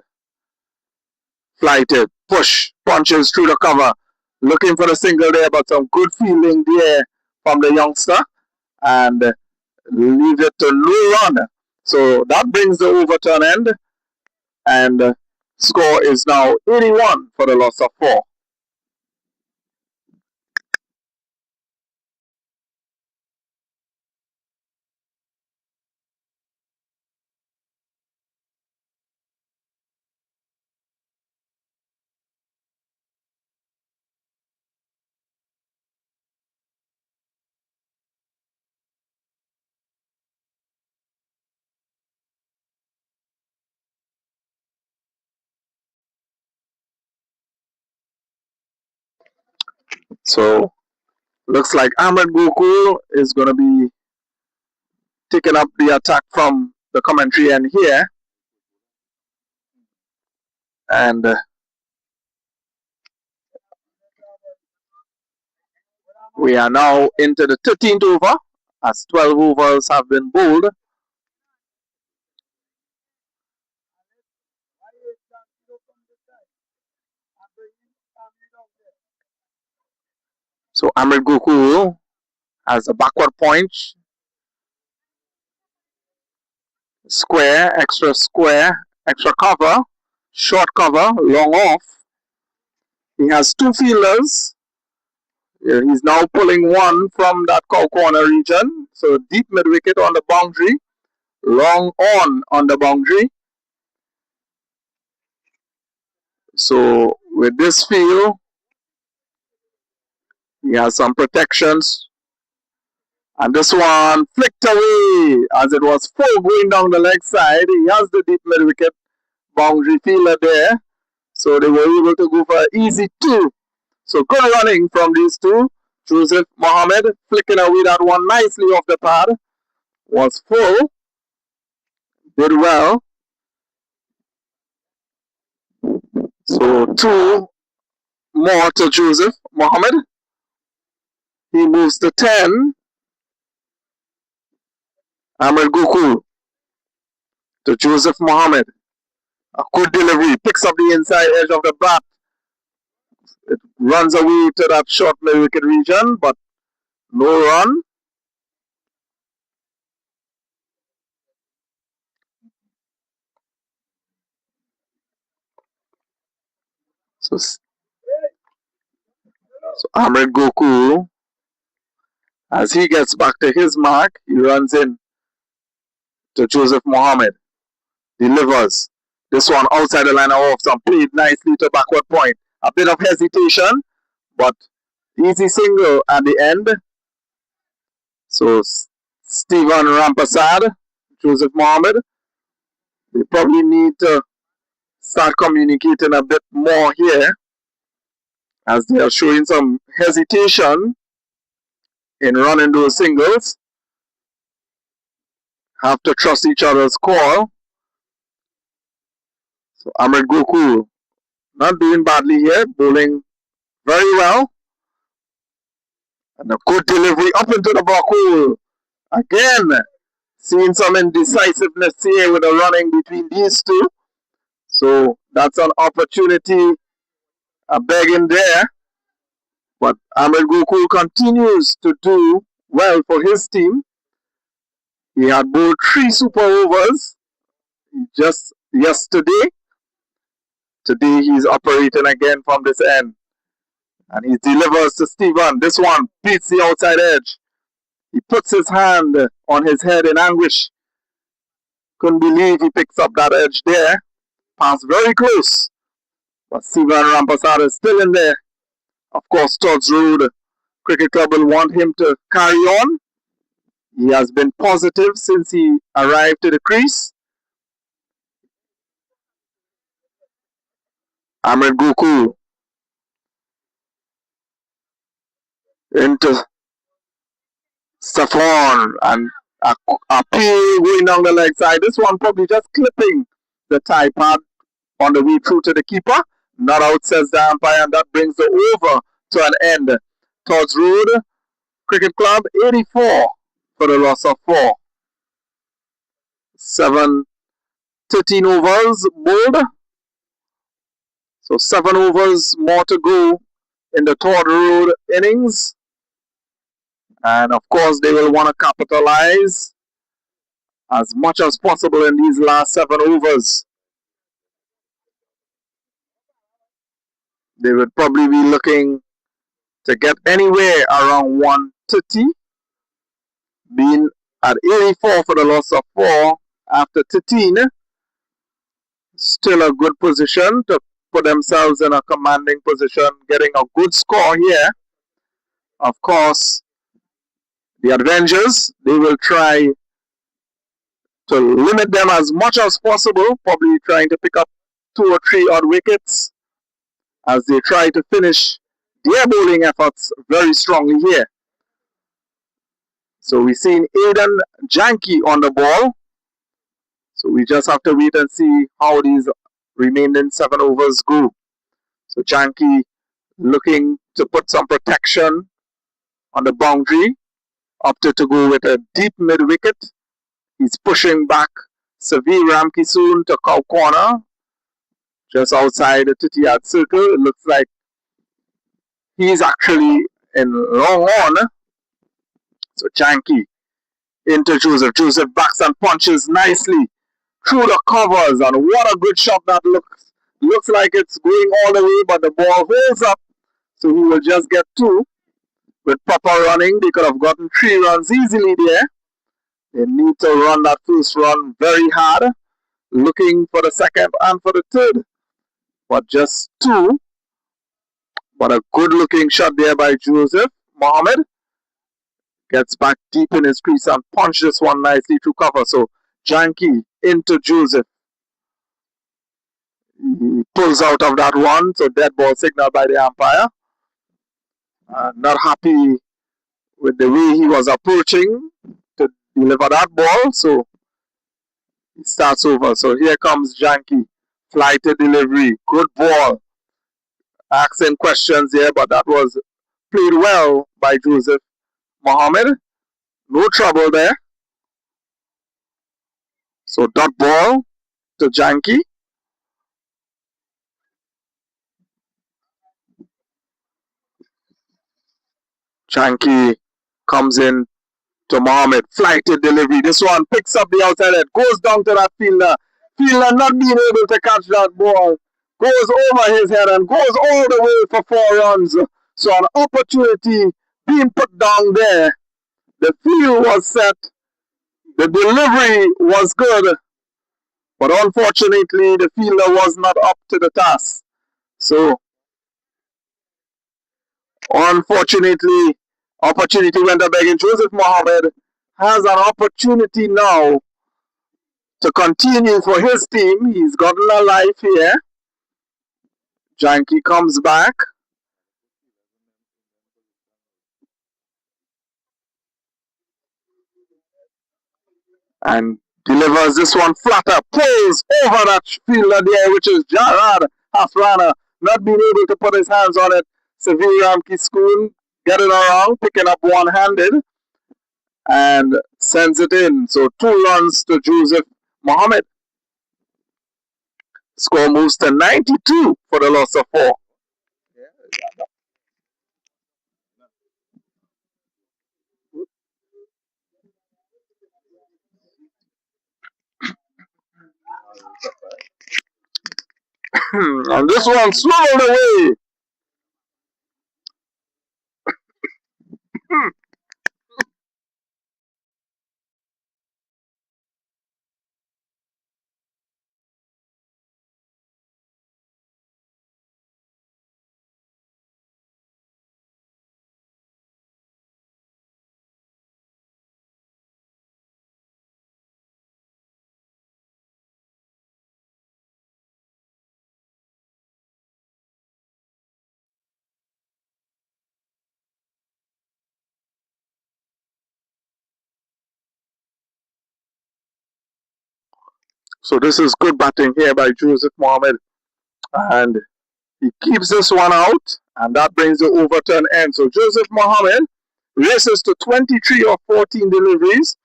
Flighted, push, punches through the cover. Looking for the single there, but some good fielding there from the youngster. And leave it to no run. So that brings the overturn end. And score is now 81 for the loss of 4. So looks like Ahmed Gokul is going to be taking up the attack from the commentary end here. And we are now into the 13th over as 12 overs have been bowled. So Ahmed Gokul has a backward point. Square, extra cover, short cover, long off. He has 2 fielders. He's now pulling one from that cow corner region. So deep mid wicket on the boundary, long on the boundary. So with this field, he has some protections. And this one flicked away as it was full going down the leg side. He has the deep mid wicket boundary fielder there. So they were able to go for an easy 2. So good running from these two. Joseph Mohammed flicking away that one nicely off the pad. Was full. Did well. So 2 more to Joseph Mohammed. He moves to 10. Ahmed Gokul to Joseph Mohammed. A good delivery. Picks up the inside edge of the bat. It runs away to that short mid wicket region, but no run. So Ahmed Gokul, as he gets back to his mark, he runs in to Joseph Mohammed. Delivers. This one outside the line of off. Some played nicely to backward point. A bit of hesitation, but easy single at the end. So Stephen Rampasad, Joseph Mohammed, they probably need to start communicating a bit more here as they are showing some hesitation in running those singles. Have to trust each other's call. So Ahmed Gokul not doing badly here, bowling very well. And a good delivery up into the back hole. Again, seeing some indecisiveness here with the running between these two. So that's an opportunity begging there. But Ahmed Gokul continues to do well for his team. He had bowled 3 super overs just yesterday. Today he's operating again from this end. And he delivers to Stephen. This one beats the outside edge. He puts his hand on his head in anguish. Couldn't believe he picks up that edge there. Pass very close. But Stephen Rampasad is still in there. Of course, Todds Road Cricket Club will want him to carry on. He has been positive since he arrived to the crease. Amrit Goku into Saffron and a peel going down the leg side. This one probably just clipping the tie pad on the way through to the keeper. Not out, says the umpire, and that brings the over to an end. Todds Road Cricket Club 84 for the loss of 4. 13 overs bowled. So 7 overs more to go in the Todds Road innings. And of course, they will want to capitalize as much as possible in these last 7 overs. They would probably be looking to get anywhere around 130, being at 84 for the loss of 4 after 13. Still a good position to put themselves in a commanding position, getting a good score here. Of course, the Avengers, they will try to limit them as much as possible, probably trying to pick up 2 or 3 odd wickets as they try to finish their bowling efforts very strongly here. So we've seen Aiden Janky on the ball. So we just have to wait and see how these remaining 7 overs go. So Janky looking to put some protection on the boundary, opted to go with a deep mid wicket. He's pushing back Savir Ramkisoon to cow corner, just outside the 50-yard circle. It looks like he's actually in long on. So Janky into Joseph. Joseph backs and punches nicely through the covers, and what a good shot that looks. Looks like it's going all the way, but the ball holds up, so he will just get 2. With proper running, they could have gotten 3 runs easily there. They need to run that first run very hard, looking for the second and for the third, but just 2. But a good-looking shot there by Joseph Mohammed. Gets back deep in his crease and punches this one nicely through cover. So Janky into Joseph. He pulls out of that one, so dead ball signal by the umpire. Not happy with the way he was approaching to deliver that ball, so he starts over. So here comes Janky. Flighted delivery. Good ball. Asking questions here, but that was played well by Joseph Mohammed. No trouble there. So dot ball to Janky. Janky comes in to Mohammed. Flighted delivery. This one picks up the outside head. Goes down to that fielder. Fielder not being able to catch that ball. Goes over his head and goes all the way for 4 runs. So an opportunity being put down there. The field was set. The delivery was good. But unfortunately, the fielder was not up to the task. So, unfortunately, opportunity went up again. Joseph Mohammed has an opportunity now to continue for his team. He's gotten a life here. Janky comes back. And delivers this one flatter. Pulls over that fielder there, which is Jarrad Hafrana. Not being able to put his hands on it. Savir Ramkisoon getting around, picking up one-handed. And sends it in. So 2 runs to Joseph Mohammed. Score moves to 92 for the loss of 4. And this one swiveled away. So this is good batting here by Joseph Mohammed. And he keeps this one out. And that brings the over to an end. So Joseph Mohammed races to 23 or 14 deliveries.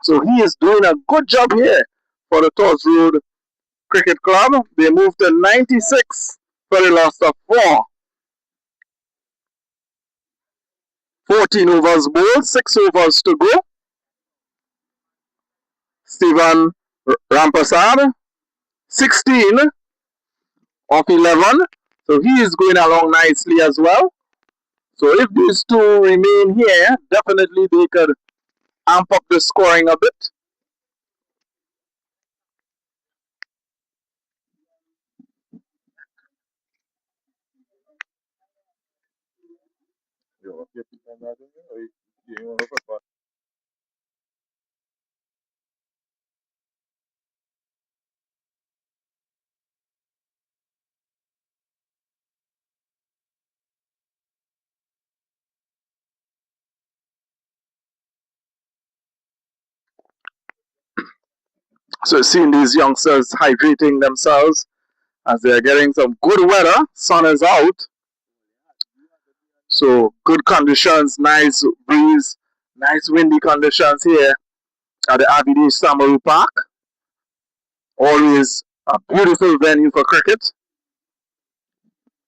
So he is doing a good job here for the Todds Road Cricket Club. They moved to 96 for the loss of 4. 14 overs bowled, 6 overs to go. Stephen Rampasad, 16 of 11. So he is going along nicely as well. So if these two remain here, definitely they could amp up the scoring a bit. So seeing these youngsters hydrating themselves as they're getting some good weather. Sun is out. So good conditions, nice breeze, nice windy conditions here at the Avidesh Samaroo Park. Always a beautiful venue for cricket.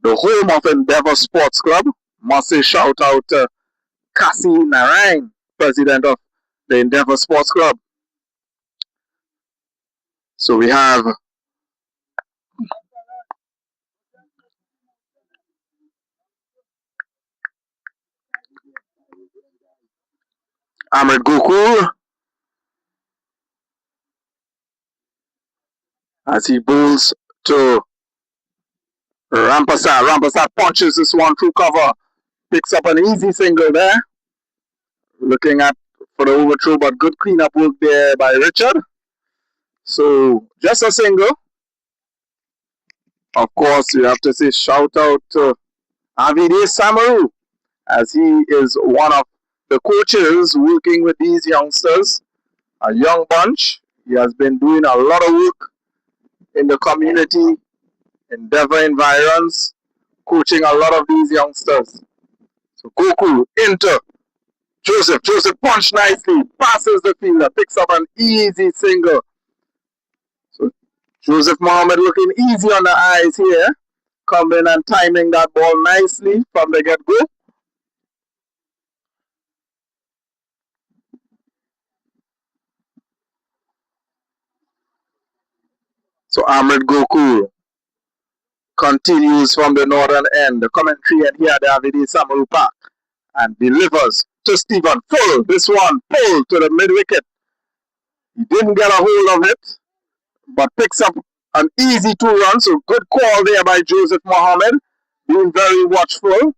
The home of Endeavour Sports Club. Must say shout out to Kasi Narayan, president of the Endeavour Sports Club. So we have Ahmed Gokul as he bowls to Rampasad. Rampasad punches this one through cover. Picks up an easy single there. Looking at for the overthrow, but good cleanup work there by Richard. So just a single. Of course, you have to say shout out to Avidesh Samaroo, as he is one of the coaches working with these youngsters. A young bunch. He has been doing a lot of work in the community, Endeavour environs, coaching a lot of these youngsters. So Goku into Joseph. Joseph punch nicely, passes the fielder, picks up an easy single. So Joseph Mohammed looking easy on the eyes here, coming and timing that ball nicely from the get-go. So Ahmed Goku continues from the northern end, the commentary end here at the Avidesh Samaroo Park, and delivers to Stephen. Full, this one, pulled to the mid-wicket. He didn't get a hold of it, but picks up an easy 2 runs. So good call there by Joseph Mohammed, being very watchful.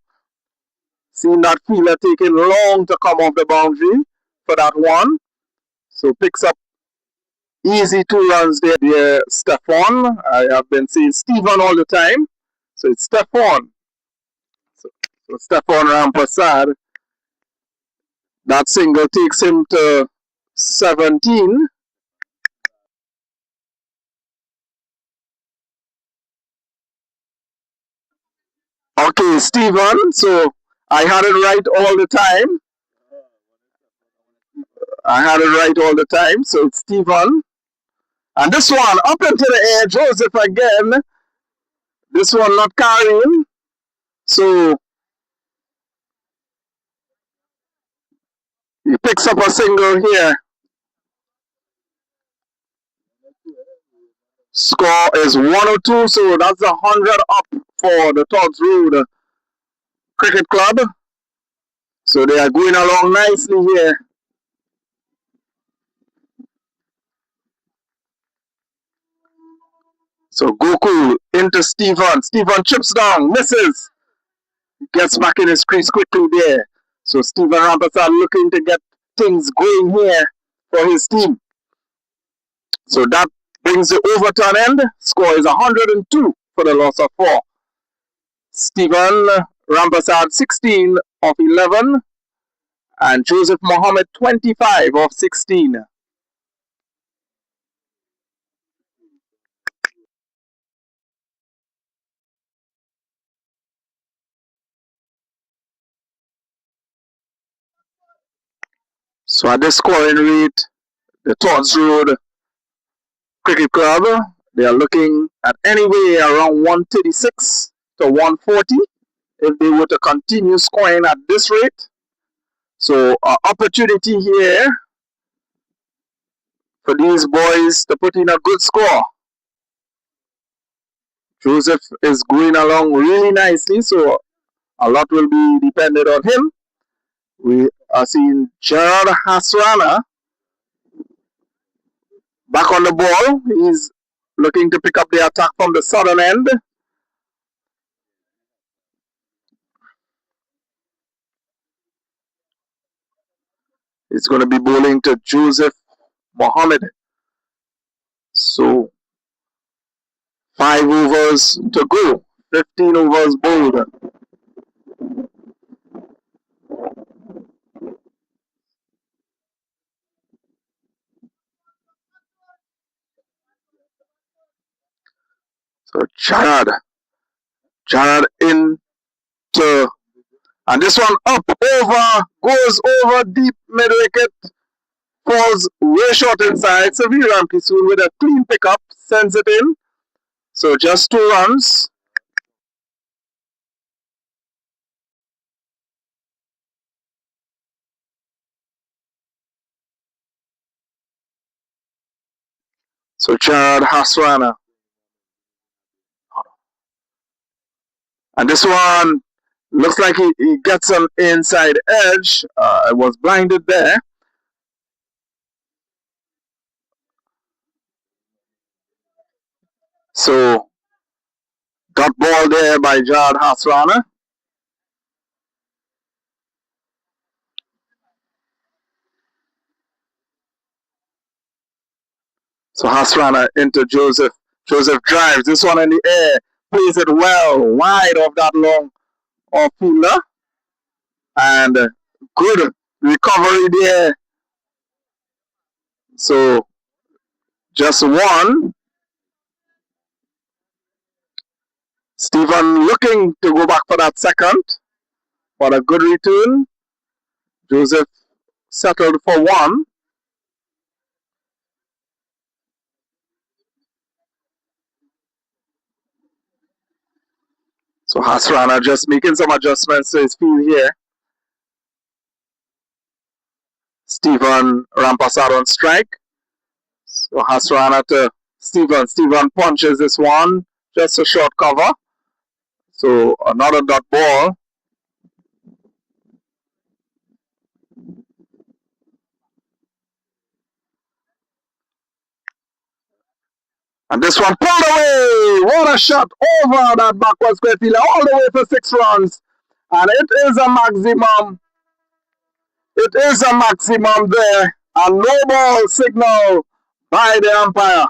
Seeing that fielder taking long to come off the boundary for that one. So picks up easy 2 runs there. Dear Stefan. I have been saying Stephen all the time. So it's Stefan. So Stefan Rampasad. That single takes him to 17. Okay, Stephen. So I had it right all the time. I had it right all the time. So it's Stephen. And this one up into the air. Joseph again. This one not carrying. So he picks up a single here. Score is 102, so that's 100 up for the Todds Road Cricket Club. So they are going along nicely here. So Goku into Stephen. Stephen chips down, misses. Gets back in his crease quickly there. So Stephen Rampersad looking to get things going here for his team. So that brings the over to an end. Score is 102 for the loss of 4. Stephen Rampersad 16 of 11 and Joseph Mohammed 25 of 16. So at this scoring rate, the Todds Road Cricket Club, they are looking at anywhere around 136 to 140 if they were to continue scoring at this rate. So opportunity here for these boys to put in a good score. Joseph is going along really nicely, so a lot will be dependent on him. We are seeing Gerard Hasrana back on the ball. He's looking to pick up the attack from the southern end. He's going to be bowling to Joseph Mohammed. So 5 overs to go. 15 overs bowled. So Gerard into, and this one up, over, goes over deep mid wicket, falls way short inside. So Viram Kisoon with a clean pickup sends it in. So just 2 runs. So Gerard Hasrana. And this one looks like he gets an inside edge. I was blinded there. So got ball there by Gerard Hasrana. So Hasrana into Joseph. Joseph drives this one in the air, plays it well, wide of that long off fielder. And good recovery there. So just 1. Stephen looking to go back for that second. For a good return. Joseph settled for 1. So Hasrana just making some adjustments to his field here. Stephen Rampersad on strike. So Hasrana to Stephen. Stephen punches this one. Just a short cover. So another dot ball. And this one pulled away. What a shot over that backward square fielder all the way for 6 runs. And it is a maximum. It is a maximum there. A no ball signal by the umpire.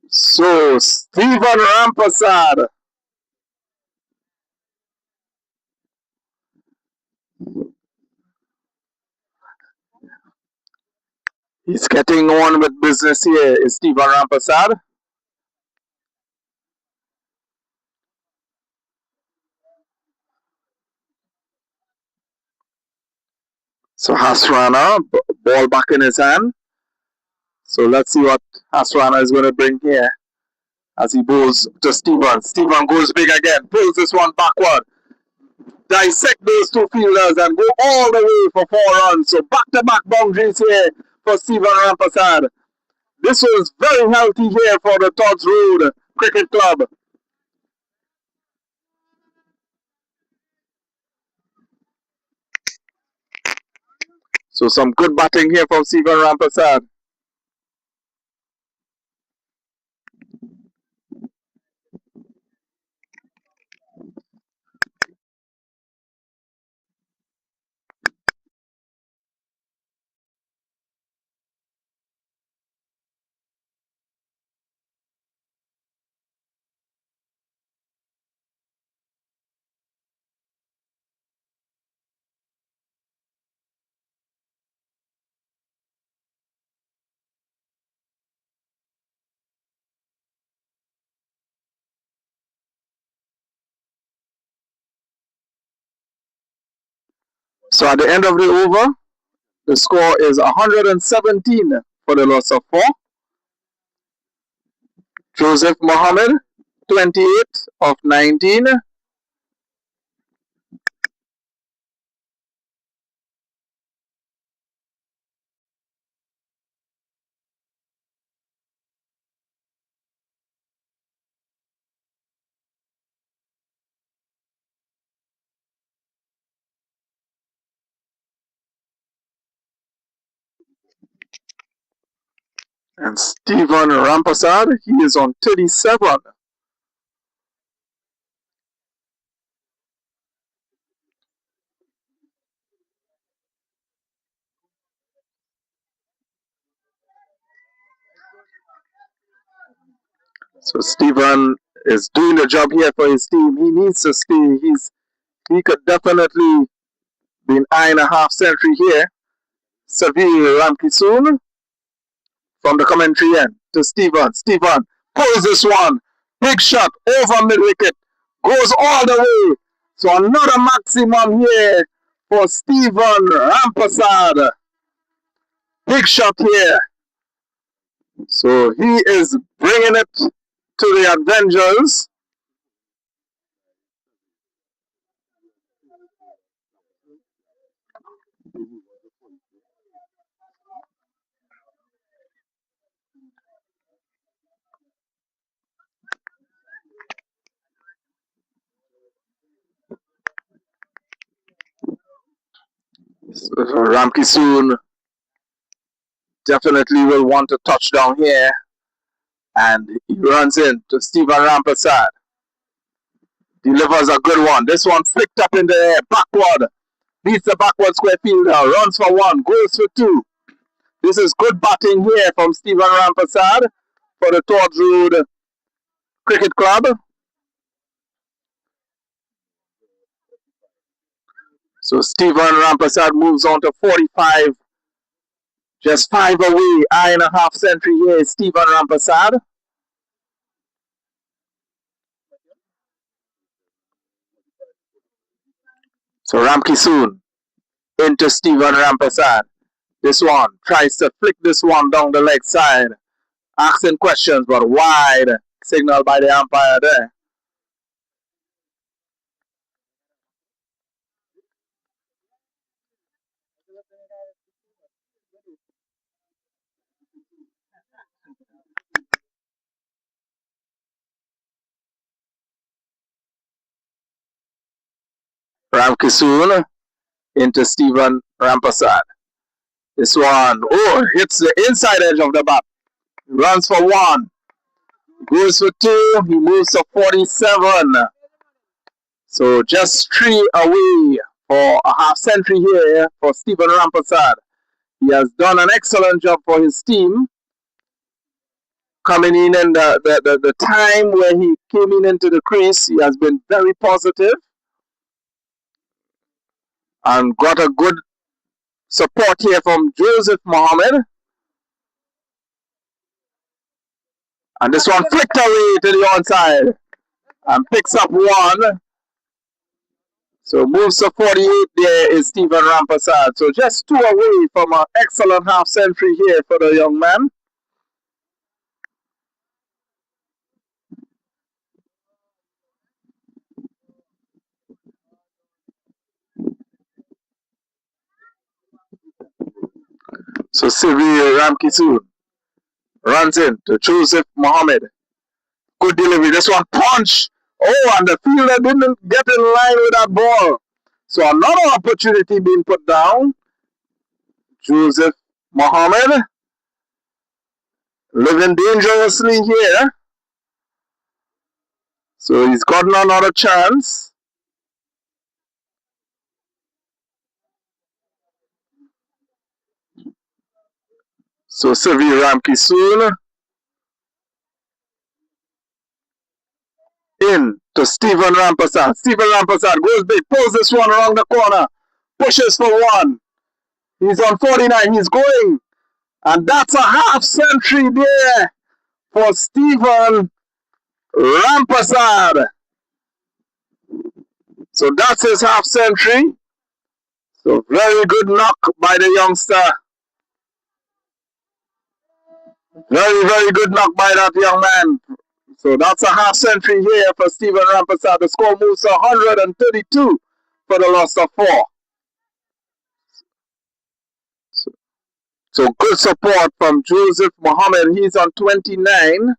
So Stephen Rampersad he's getting on with business here. Is Stephen Rampersad. So Hasrana, ball back in his hand. So let's see what Hasrana is going to bring here as he bowls to Stephen. Stephen goes big again, pulls this one backward, dissect those 2 fielders and go all the way for 4 runs. So back-to-back boundaries here for Stephen Rampersad. This was very healthy here for the Todds Road Cricket Club. So some good batting here from Stephen Rampasad. So at the end of the over, the score is 117 for the loss of 4. Joseph Mohammed, 28 of 19. And Stephen Rampasad, he is on 37. So Stephen is doing the job here for his team. He needs to stay. He could definitely be an eye and a half century here. Savir Ramkisoon from the commentary end to Stephen. Stephen pulls this one. Big shot over mid wicket. Goes all the way. So another maximum here for Stephen Rampasad. Big shot here. So he is bringing it to the Avengers. So Ramkisoon definitely will want to touch down here. And he runs in to Stephen Rampasad. Delivers a good one. This one flicked up in the air, backward. Beats the backward square fielder. Runs for 1, goes for 2. This is good batting here from Stephen Rampasad for the Todds Road Cricket Club. So Stephen Rampasad moves on to 45. Just 5 away. Eye and a half century here. Stephen Rampasad. So Ramkisoon into Stephen Rampasad. This one tries to flick this one down the leg side. Asking questions, but wide. Signal by the umpire there. Ramkisoon into Stephen Rampasad. This one, hits the inside edge of the bat. Runs for 1. Goes for 2. He moves to 47. So just 3 away for a half century here for Stephen Rampasad. He has done an excellent job for his team. Coming in the time where he came into the crease, he has been very positive and got a good support here from Joseph Mohammed. And this one flicked away to the onside and picks up 1. So moves to 48 there is Stephen Rampasad. So just 2 away from an excellent half century here for the young man. So Sivir Ramkisoon Runs in to Joseph Mohammed. Good delivery. This one punch. Oh, and the fielder didn't get in line with that ball. So another opportunity being put down. Joseph Mohammed living dangerously here. So he's gotten another chance. So Sivi Ramki soon. In to Stephen Rampasad. Stephen Rampasad goes big, pulls this one around the corner, pushes for one. He's on 49, he's going. And that's a half century there for Stephen Rampasad. So that's his half century. So very good knock by the youngster. Very, very good knock by that young man. So that's a half century here for Stephen Rampasad. The score moves to 132 for the loss of 4. So good support from Joseph Mohammed. He's on 29.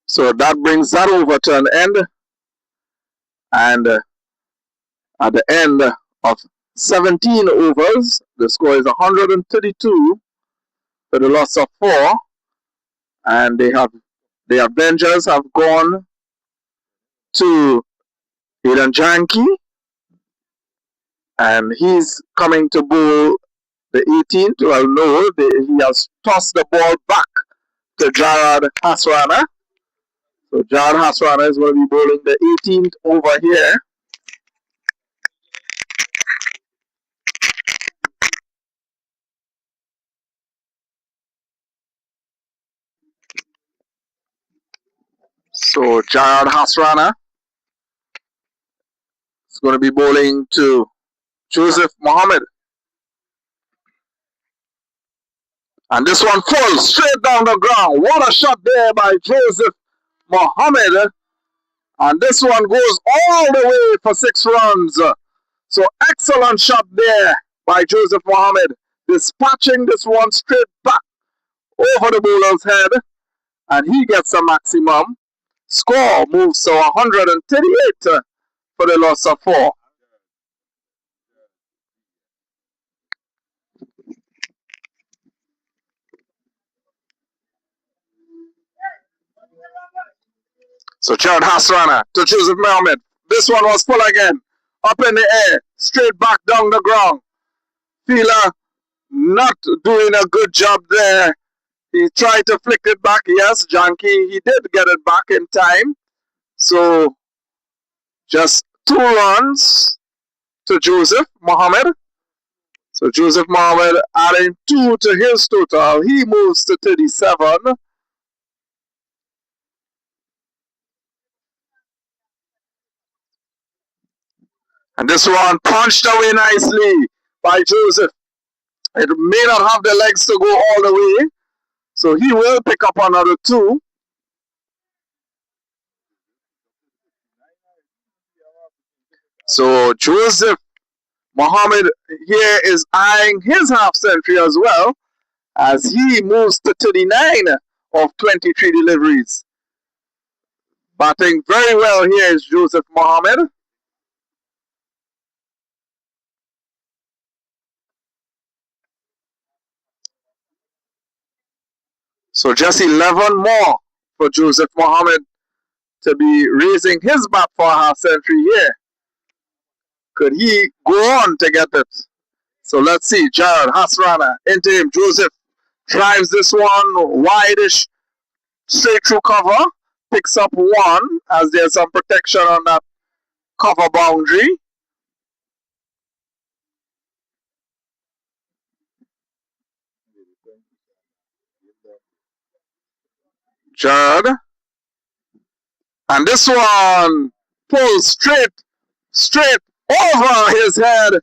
So that brings that over to an end. And at the end of 17 overs, the score is 132 for the loss of 4. And the Avengers have gone to Aidan Janke. And he's coming to bowl the 18th. Well, no, he has tossed the ball back to Jarrad Hasrana. So Jarrad Hasrana is going to be bowling the 18th over here. So Jarrad Hasrana is going to be bowling to Joseph Mohammed. And this one falls straight down the ground. What a shot there by Joseph Mohammed. And this one goes all the way for 6 runs. So excellent shot there by Joseph Mohammed. Dispatching this one straight back over the bowler's head. And he gets a maximum. Score moves to 138 for the loss of 4. So Jarrad Hasrana to Joseph Mohammed. This one was full again. Up in the air. Straight back down the ground. Fielder not doing a good job there. He tried to flick it back. Yes, Janke, he did get it back in time. So just 2 runs to Joseph Mohammed. So Joseph Mohammed adding 2 to his total. He moves to 37. And this one punched away nicely by Joseph. It may not have the legs to go all the way. So he will pick up another 2. So Joseph Mohammed here is eyeing his half century as well as he moves to 39 of 23 deliveries. Batting very well here is Joseph Mohammed. So just 11 more for Joseph Mohammed to be raising his bat for a half century here. Could he go on to get it? So let's see. Jarrad Hasrana into him. Joseph drives this one wide-ish straight through cover. Picks up 1 as there's some protection on that cover boundary. Jarrad. And this one pulls straight over his head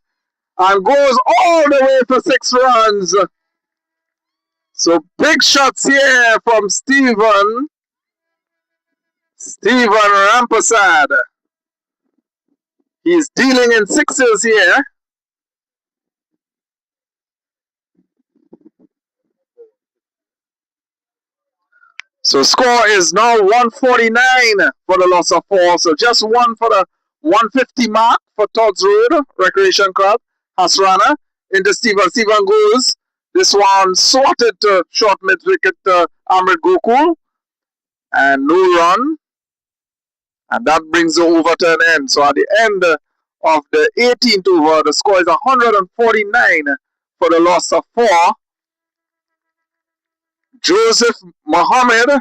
and goes all the way for 6 runs. So big shots here from Stephen Rampasad. He's dealing in sixes here. So score is now 149 for the loss of 4. So just one for the 150 mark for Todds Road Recreation Club. Hasrana into Stephen. Stephen goes. This one swatted to short mid wicket to Amrit Gokul. And no run. And that brings the over to an end. So at the end of the 18th over, the score is 149 for the loss of 4. Joseph Mohammed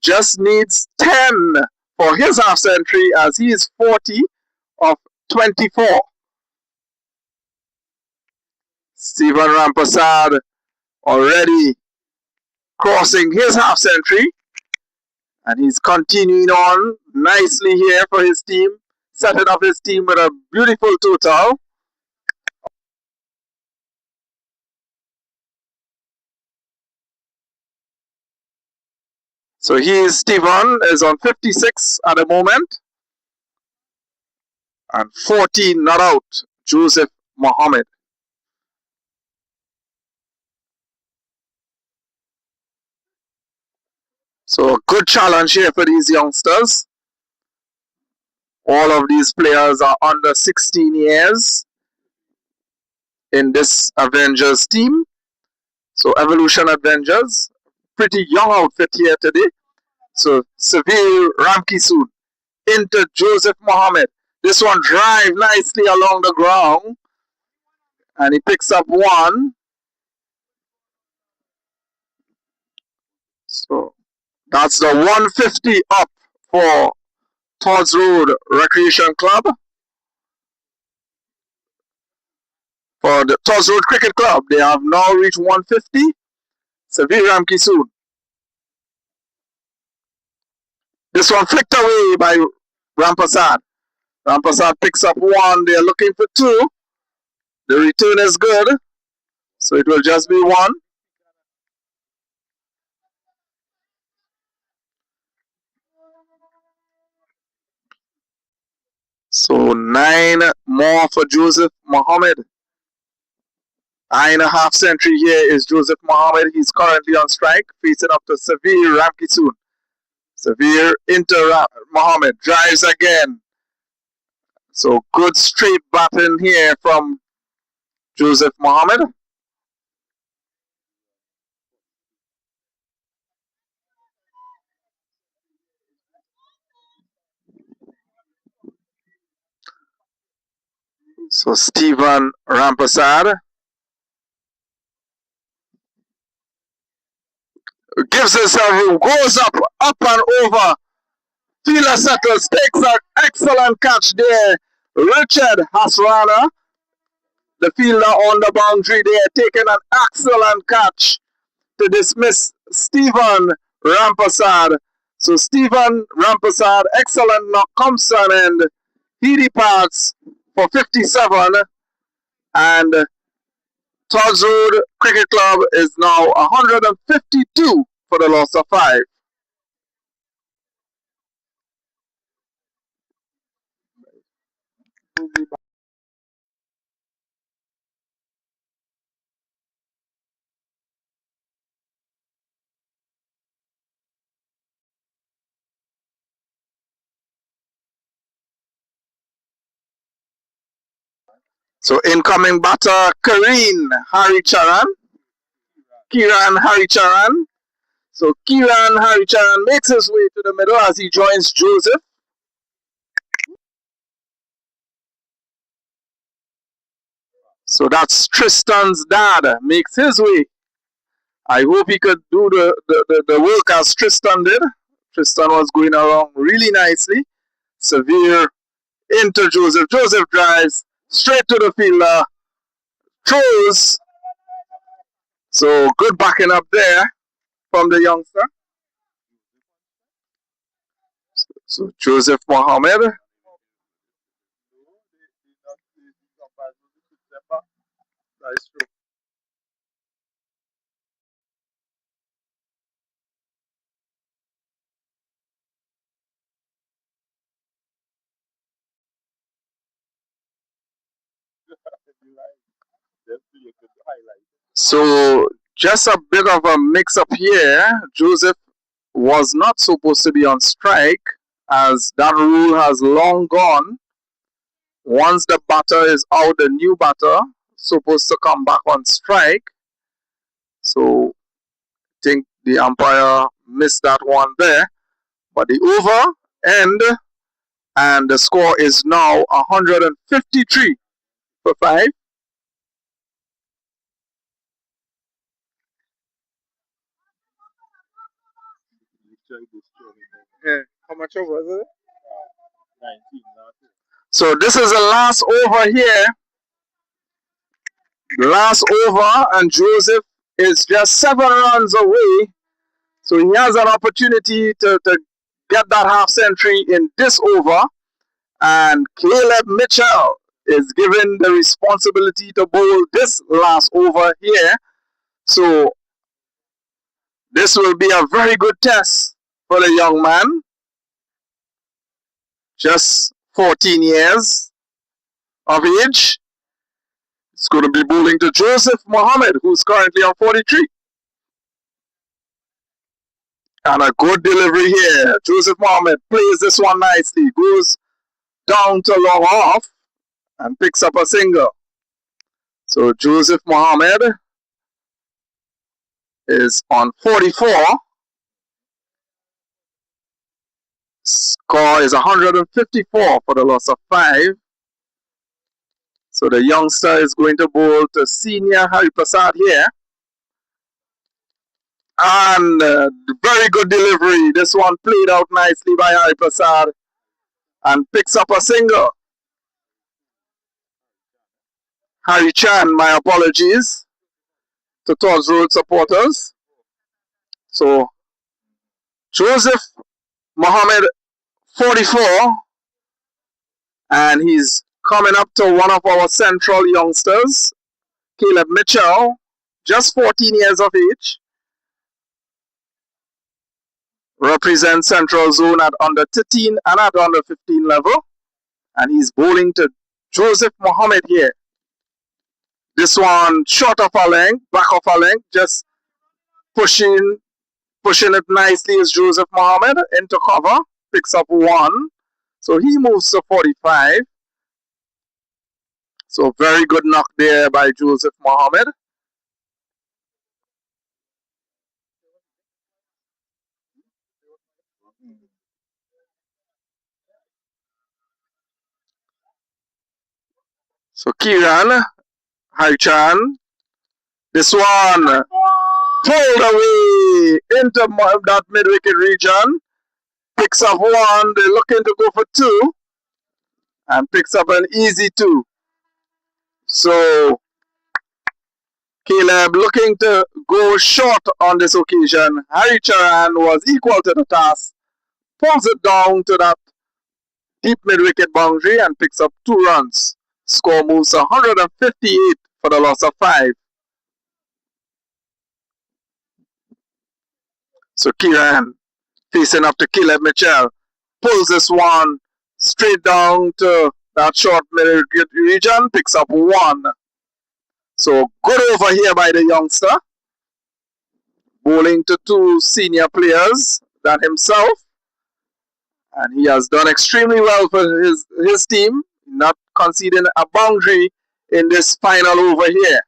just needs 10 for his half century as he is 40 of 24. Stephen Rampasad already crossing his half century, and he's continuing on nicely here for his team, setting up his team with a beautiful total. So Stephen is on 56 at the moment, and 14 not out, Joseph Mohammed. So a good challenge here for these youngsters. All of these players are under 16 years in this Avengers team. So Evolution Avengers, pretty young outfit here today. So Severe Ramkisoon into Joseph Mohammed. This one drive nicely along the ground, and he picks up one. So that's the 150 up for Todds Road Recreation Club. For the Todds Road Cricket Club, they have now reached 150. Severe Ramkisoon. This one flicked away by Rampasad. Rampasad picks up one. They're looking for two. The return is good. So it will just be one. So 9 more for Joseph Mohammed. 9.5 century here is Joseph Mohammed. He's currently on strike, facing up to Severe Ramkisoon. Severe into Mohammed. Drives again. So good straight batting here from Joseph Mohammed. So Stephen Rampasad gives himself room, goes up and over. Fielder settles, takes an excellent catch there. Richard Hasrana, the fielder on the boundary there, taking an excellent catch to dismiss Stephen Rampasad. So Stephen Rampasad, excellent knock, comes to an end. He departs for 57, and Todds Road Cricket Club is now 152 for the loss of 5. So incoming batter, Kiran Haricharan. So Kiran Haricharan makes his way to the middle as he joins Joseph. So that's Tristan's dad makes his way. I hope he could do the work as Tristan did. Tristan was going along really nicely. Severe into Joseph. Joseph drives straight to the fielder. Throws. So good backing up there from the youngster. So Joseph Mohammed. So just a bit of a mix-up here. Joseph was not supposed to be on strike, as that rule has long gone. Once the batter is out, the new batter supposed to come back on strike. So I think the umpire missed that one there. But the over end, and the score is now 153 for 5. Yeah, how much over is it? 19. So this is the last over here. Last over, and Joseph is just 7 runs away. So he has an opportunity to get that half century in this over. And Caleb Mitchell is given the responsibility to bowl this last over here. So this will be a very good test for the young man. Just 14 years of age. It's going to be bowling to Joseph Mohammed, who's currently on 43. And a good delivery here. Joseph Mohammed plays this one nicely. Goes down to long off and picks up a single. So Joseph Mohammed is on 44. Score is 154 for the loss of 5. So the youngster is going to bowl to senior Hari Prasad here. And very good delivery. This one played out nicely by Hari Prasad and picks up a single. Harry Chan, my apologies to Todds Road supporters. So Joseph Mohammed, 44, and he's coming up to one of our central youngsters, Caleb Mitchell, just 14 years of age. Represents Central Zone at under 13 and at under 15 level. And he's bowling to Joseph Mohammed here. This one short of a length, back of a length, just pushing it nicely is Joseph Mohammed into cover, picks up 1. So he moves to 45. So very good knock there by Joseph Mohammed. So Kiran, Haichan, this one pulled away into that mid-wicket region, picks up 1, they're looking to go for 2, and picks up an easy 2. So Caleb looking to go short on this occasion. Harry Charan was equal to the task, pulls it down to that deep mid-wicket boundary and picks up 2 runs. Score moves 158 for the loss of 5. So Kiran facing up to Caleb Mitchell, pulls this one straight down to that short mid-wicket region, picks up 1. So good over here by the youngster, bowling to 2 senior players than himself. And he has done extremely well for his team, not conceding a boundary in this final over here.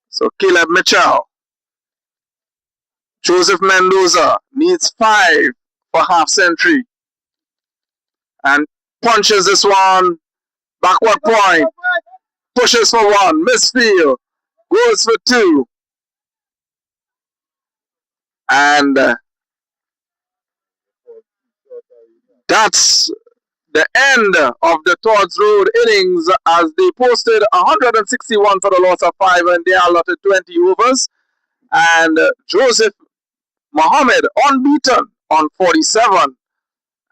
So Caleb Mitchell. Joseph Mendoza needs 5 for half century. And punches this one, backward point, pushes for 1, misfield, goes for 2. And that's the end of the Todds Road innings, as they posted 161 for the loss of 5 and they allotted 20 overs. And Joseph Mohammed unbeaten on 47.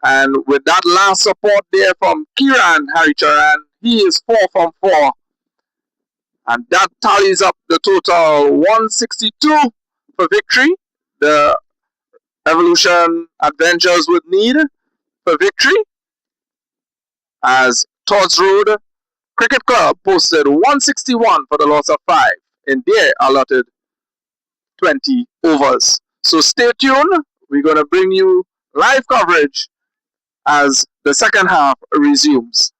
And with that last support there from Kiran Haricharan, he is 4 from 4. And that tallies up the total 162 for victory. The Evolution Avengers would need for victory, as Todds Road Cricket Club posted 161 for the loss of 5 in their allotted 20 overs. So stay tuned. We're going to bring you live coverage as the second half resumes.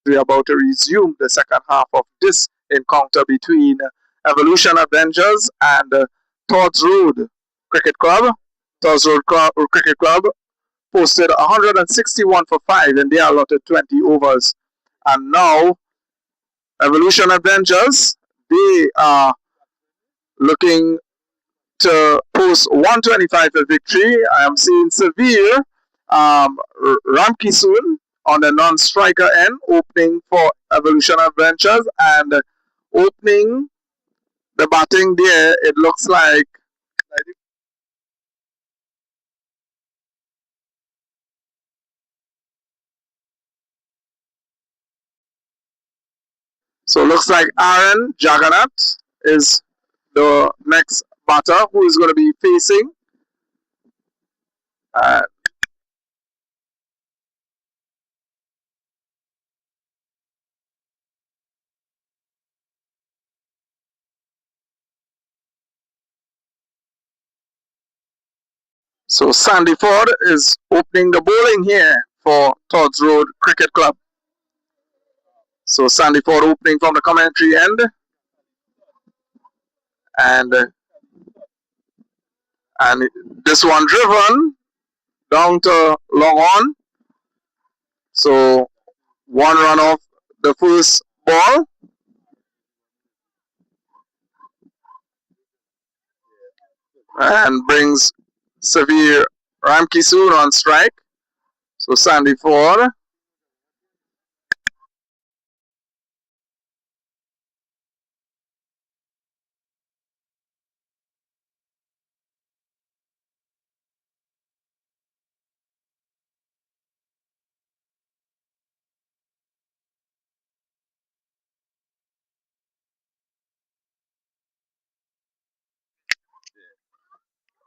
we're about to resume the second half of this encounter between Evolution Avengers and Todds Road Cricket Club. Todds Road Cricket Club posted 161 for 5 in their allotted 20 overs. And now, Evolution Avengers, they are looking to post 125 for victory. I am seeing Severe Ramki soon on the non-striker end, opening for Evolution Adventures, and opening the batting there, it looks like so looks like Aaron Jagannath is the next batter who is going to be facing. Uh, so Sandy Ford is opening the bowling here for Todds Road Cricket Club. So Sandy Ford opening from the commentary end, and this one driven down to long on. So one run off the first ball, and brings Severe Ramki soon on strike. So Sandy Ford.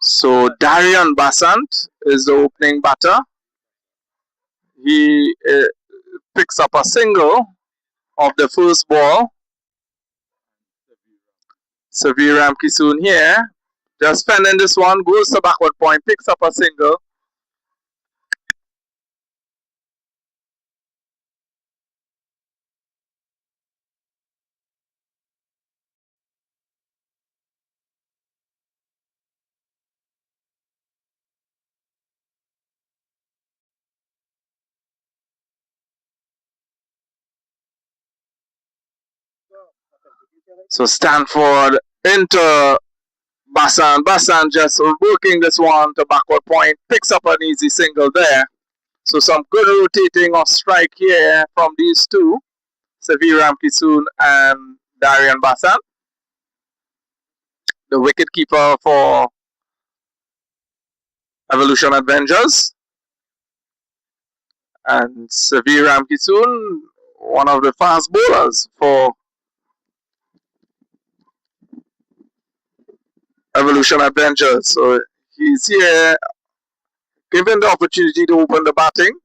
So Darian Basant is the opening batter. He picks up a single of the first ball. Severe Ramki soon here. Just fending this one, goes to backward point, picks up a single. So Stanford into Bassan. Bassan just working this one to backward point, picks up an easy single there. So some good rotating of strike here from these two, Severe Ramkisoon and Darian Bassan, the wicket keeper for Evolution Avengers. And Severe Ramkisoon, one of the fast bowlers for Evolution Avengers. So he's here given the opportunity to open the batting,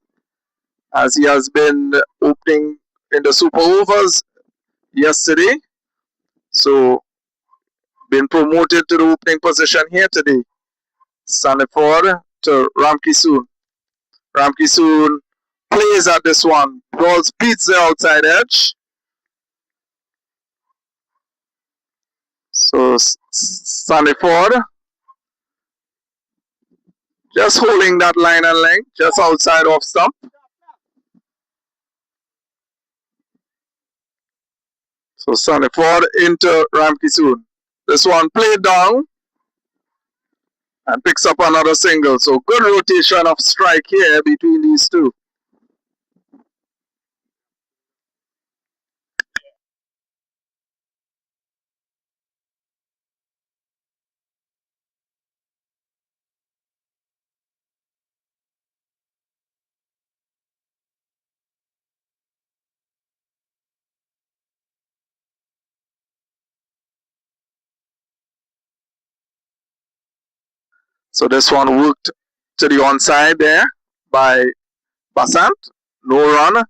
as he has been opening in the Super Overs yesterday. So been promoted to the opening position here today. Sanford to Ramkisoon. Ramkisoon plays at this one. Ball beats the outside edge. So Sanford just holding that line and length, just outside off stump. So Sanford into Ramkisoon. This one played down and picks up another single. So good rotation of strike here between these two. So this one worked to the onside there by Basant. No run.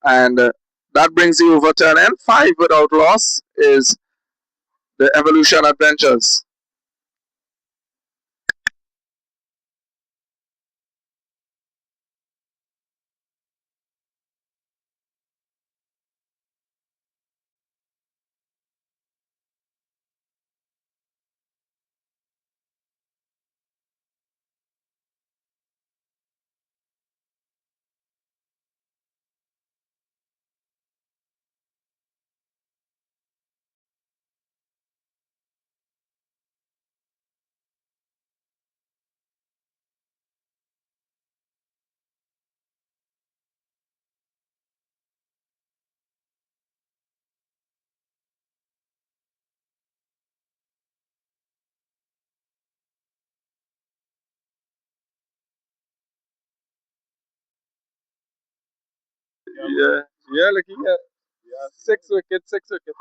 And that brings the overturn, and 5 without loss is the Evolution Adventures. Yeah, yeah, look here. Yeah, 6 wickets, 6 wickets.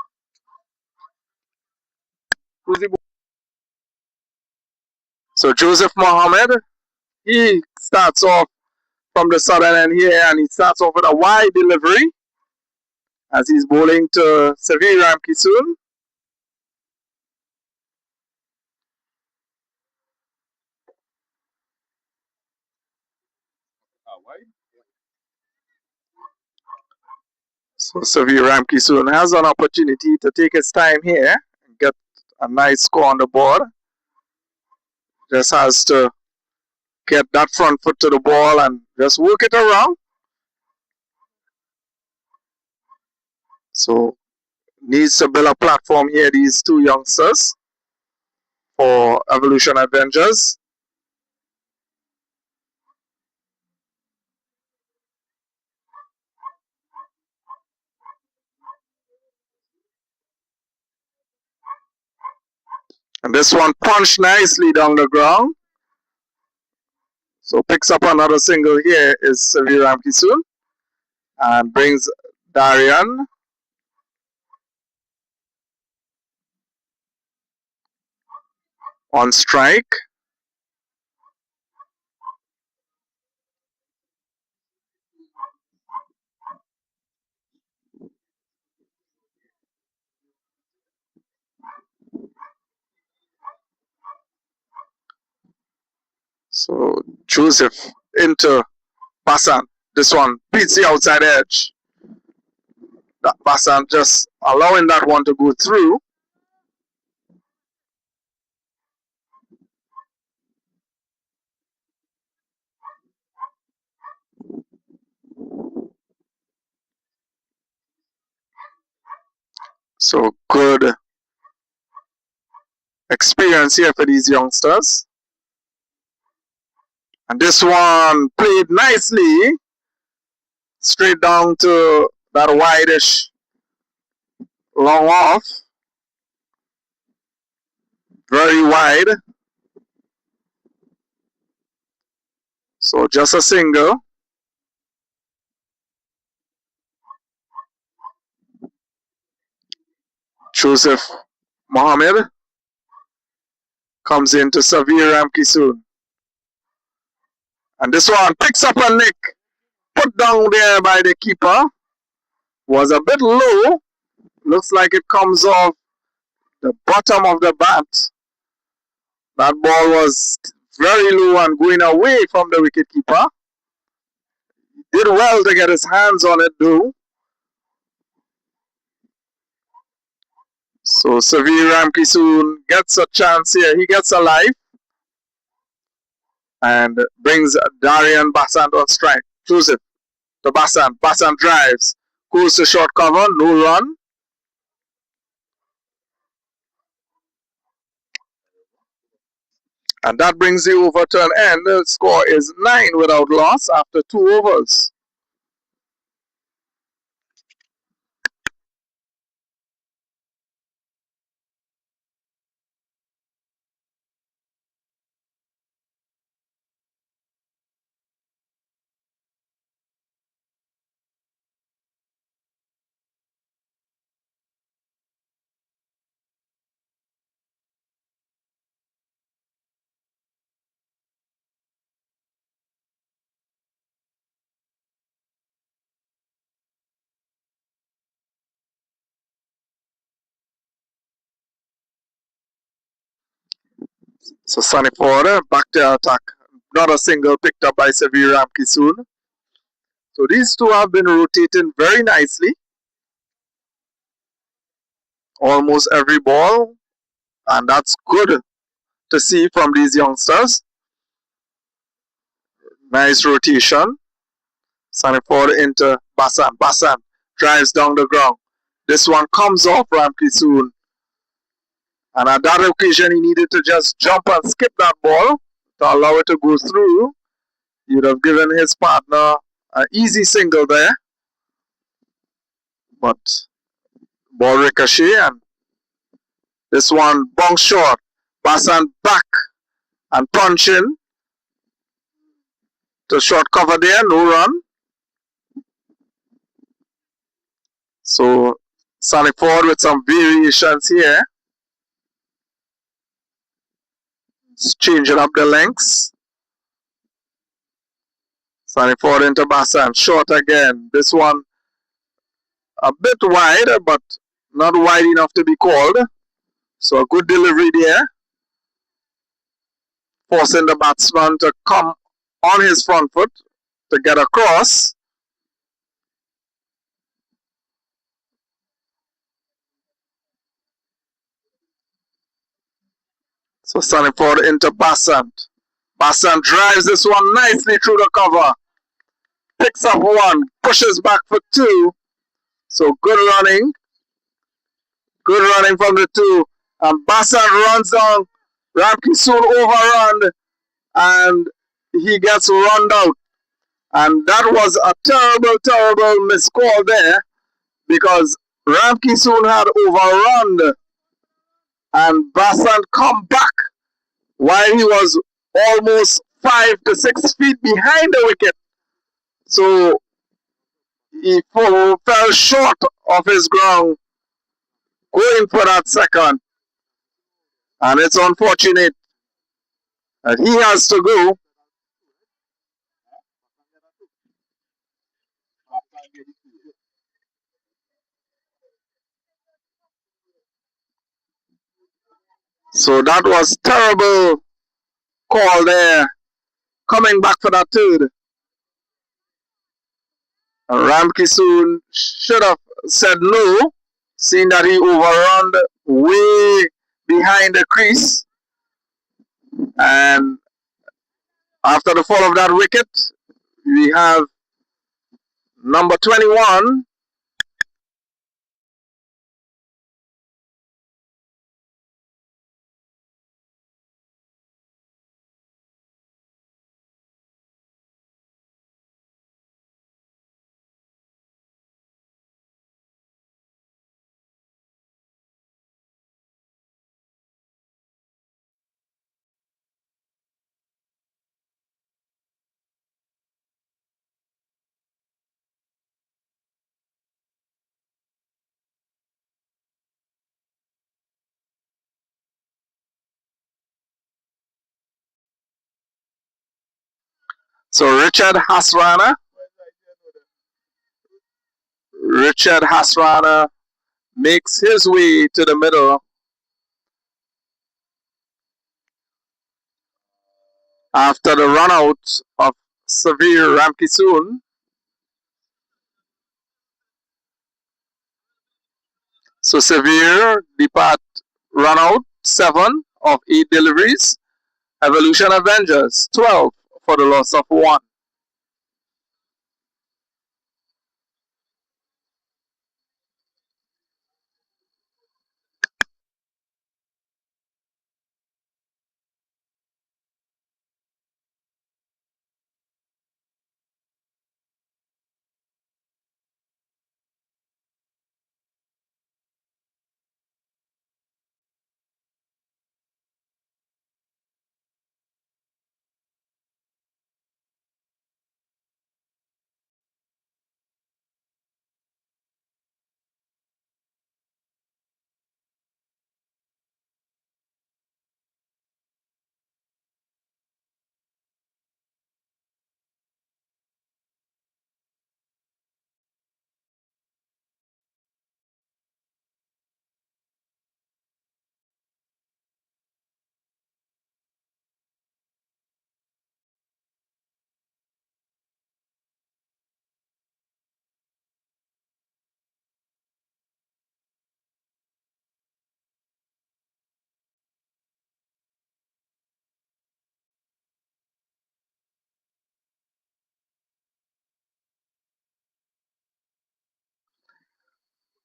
Who's the So Joseph Mohammed, he starts off from the southern end here, and he starts off with a wide delivery as he's bowling to Severe Ramkisoon. So Severe Ramkisoon has an opportunity to take his time here and get a nice score on the board. Just has to get that front foot to the ball and just work it around. So needs to build a platform here, these two youngsters, for Evolution Avengers. And this one punched nicely down the ground. So picks up another single here is Severe Ramkisoon and brings Darian on strike. So Joseph into Basan. This one beats the outside edge. That Basan just allowing that one to go through. So good experience here for these youngsters. And this one played nicely straight down to that wideish long off. Very wide. So just a single. Joseph Mohammed comes into Severe Ramkisoon. And this one picks up a nick. Put down there by the keeper. Was a bit low. Looks like it comes off the bottom of the bat. That ball was very low and going away from the wicketkeeper. Did well to get his hands on it though. So Severe Ramkisoon gets a chance here. He gets a life and brings Darian Basan on strike. Joseph to Basan. Basan drives. Goes to short cover. No run. And that brings the over to an end. The score is 9 without loss after 2 overs. So Sunny Ford back to attack. Not a single picked up by Severe Ramkisoon. So these two have been rotating very nicely. Almost every ball. And that's good to see from these youngsters. Nice rotation. Sunny Ford into Basan. Basan drives down the ground. This one comes off Ramkisoon. And at that occasion, he needed to just jump and skip that ball to allow it to go through. He would have given his partner an easy single there. But ball ricochet and this one bounce short. Basan back and punching to short cover there. No run. So Sonny Ford with some variations here. It's changing up the lengths. Sonny Ford into Bassan. Short again. This one a bit wide, but not wide enough to be called. So a good delivery there. Forcing the batsman to come on his front foot to get across. So Sonny Ford into Bassan. Bassan drives this one nicely through the cover. Picks up one, pushes back for two. So good running. Good running from the two. And Bassan runs down. Ramki soon overrun. And he gets run out. And that was a terrible, terrible missed call there. Because Ramki soon had overrun. And Bassan come back while he was almost 5 to 6 feet behind the wicket. So he fell short of his ground going for that second. And it's unfortunate that he has to go. So that was terrible call there. Coming back for that third. Ramki soon should have said no, seeing that he overrun way behind the crease. And after the fall of that wicket, we have number 21. So Richard Hasrana makes his way to the middle after the run out of Savir Ramkisoon. So Savir depart run out 7 of 8 deliveries. Evolution Avengers 12 for the loss of 1.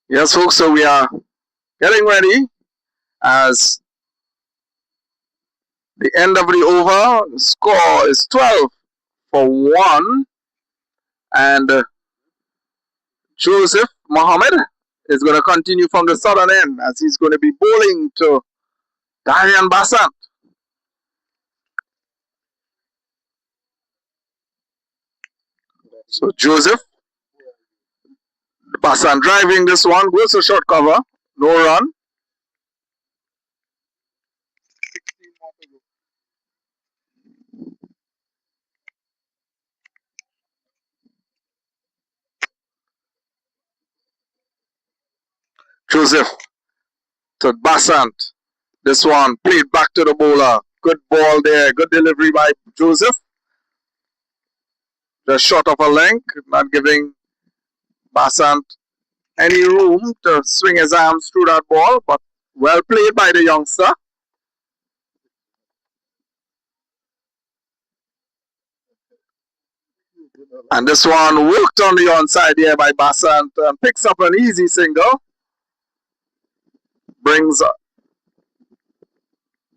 Yes, folks, so we are getting ready as the end of the over. The score is 12 for 1. And Joseph Mohammed is going to continue from the southern end as he's going to be bowling to Darian Bassam. So Joseph Basan driving this one, goes to short cover, no run. Joseph to Basant. This one played back to the bowler. Good ball there. Good delivery by Joseph. Just short of a length, not giving Basant any room to swing his arms through that ball, but well played by the youngster. And this one worked on the onside here by Basant and picks up an easy single. Brings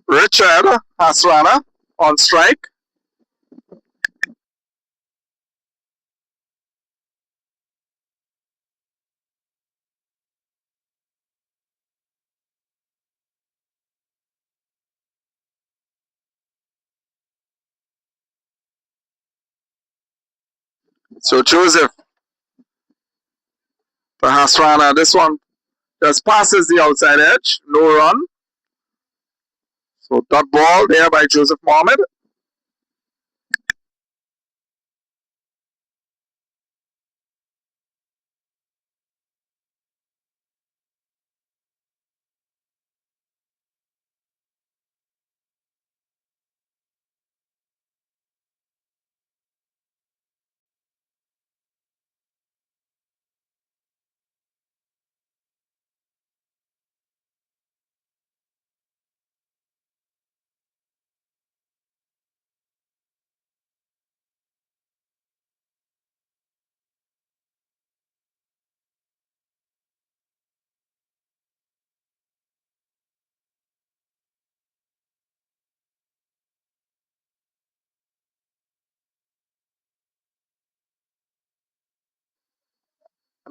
Richard Hasrana on strike. So Joseph for Hasrana. This one just passes the outside edge. No run. So dot ball there by Joseph Mohammed.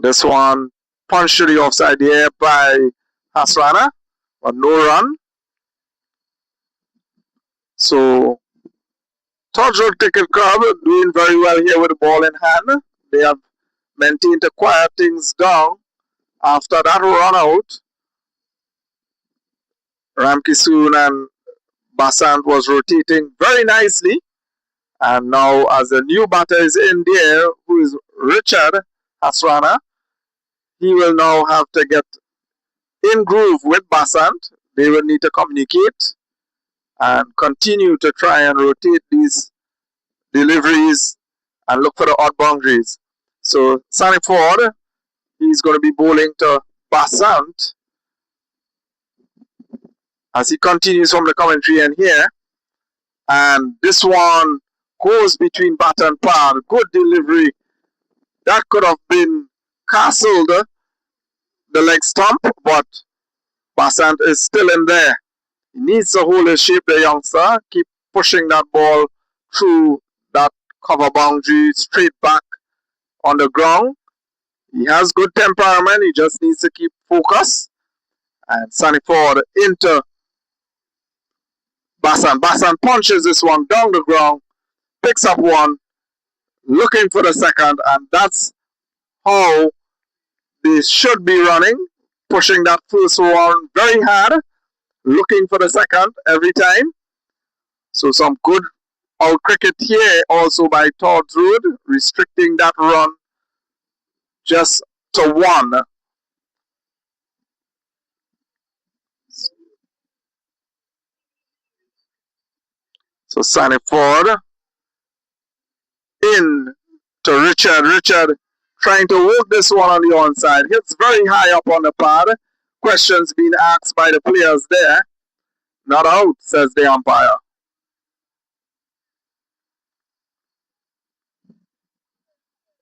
This one punched to the offside here by Hasrana, but no run. So Todds Road Cricket Club doing very well here with the ball in hand. They have maintained to quiet things down after that run out. Ramkisoon and Basant was rotating very nicely. And now as the new batter is in there, who is Richard Hasrana, he will now have to get in groove with Basant. They will need to communicate and continue to try and rotate these deliveries and look for the odd boundaries. So Sonny Ford, he's going to be bowling to Basant as he continues from the commentary and here. And this one goes between bat and pad. Good delivery. That could have been castled the leg stump, but Basant is still in there. He needs to hold his shape, the youngster. Keep pushing that ball through that cover boundary, straight back on the ground. He has good temperament. He just needs to keep focus. And Sonny Ford into Basant. Basant punches this one down the ground, picks up one, looking for the second, and that's how they should be running, pushing that first one very hard, looking for the second every time. So some good out cricket here also by Todds Road, restricting that run just to one. So Sonny Ford in to Richard. Richard trying to work this one on the onside. Hits very high up on the pad. Questions being asked by the players there. Not out, says the umpire.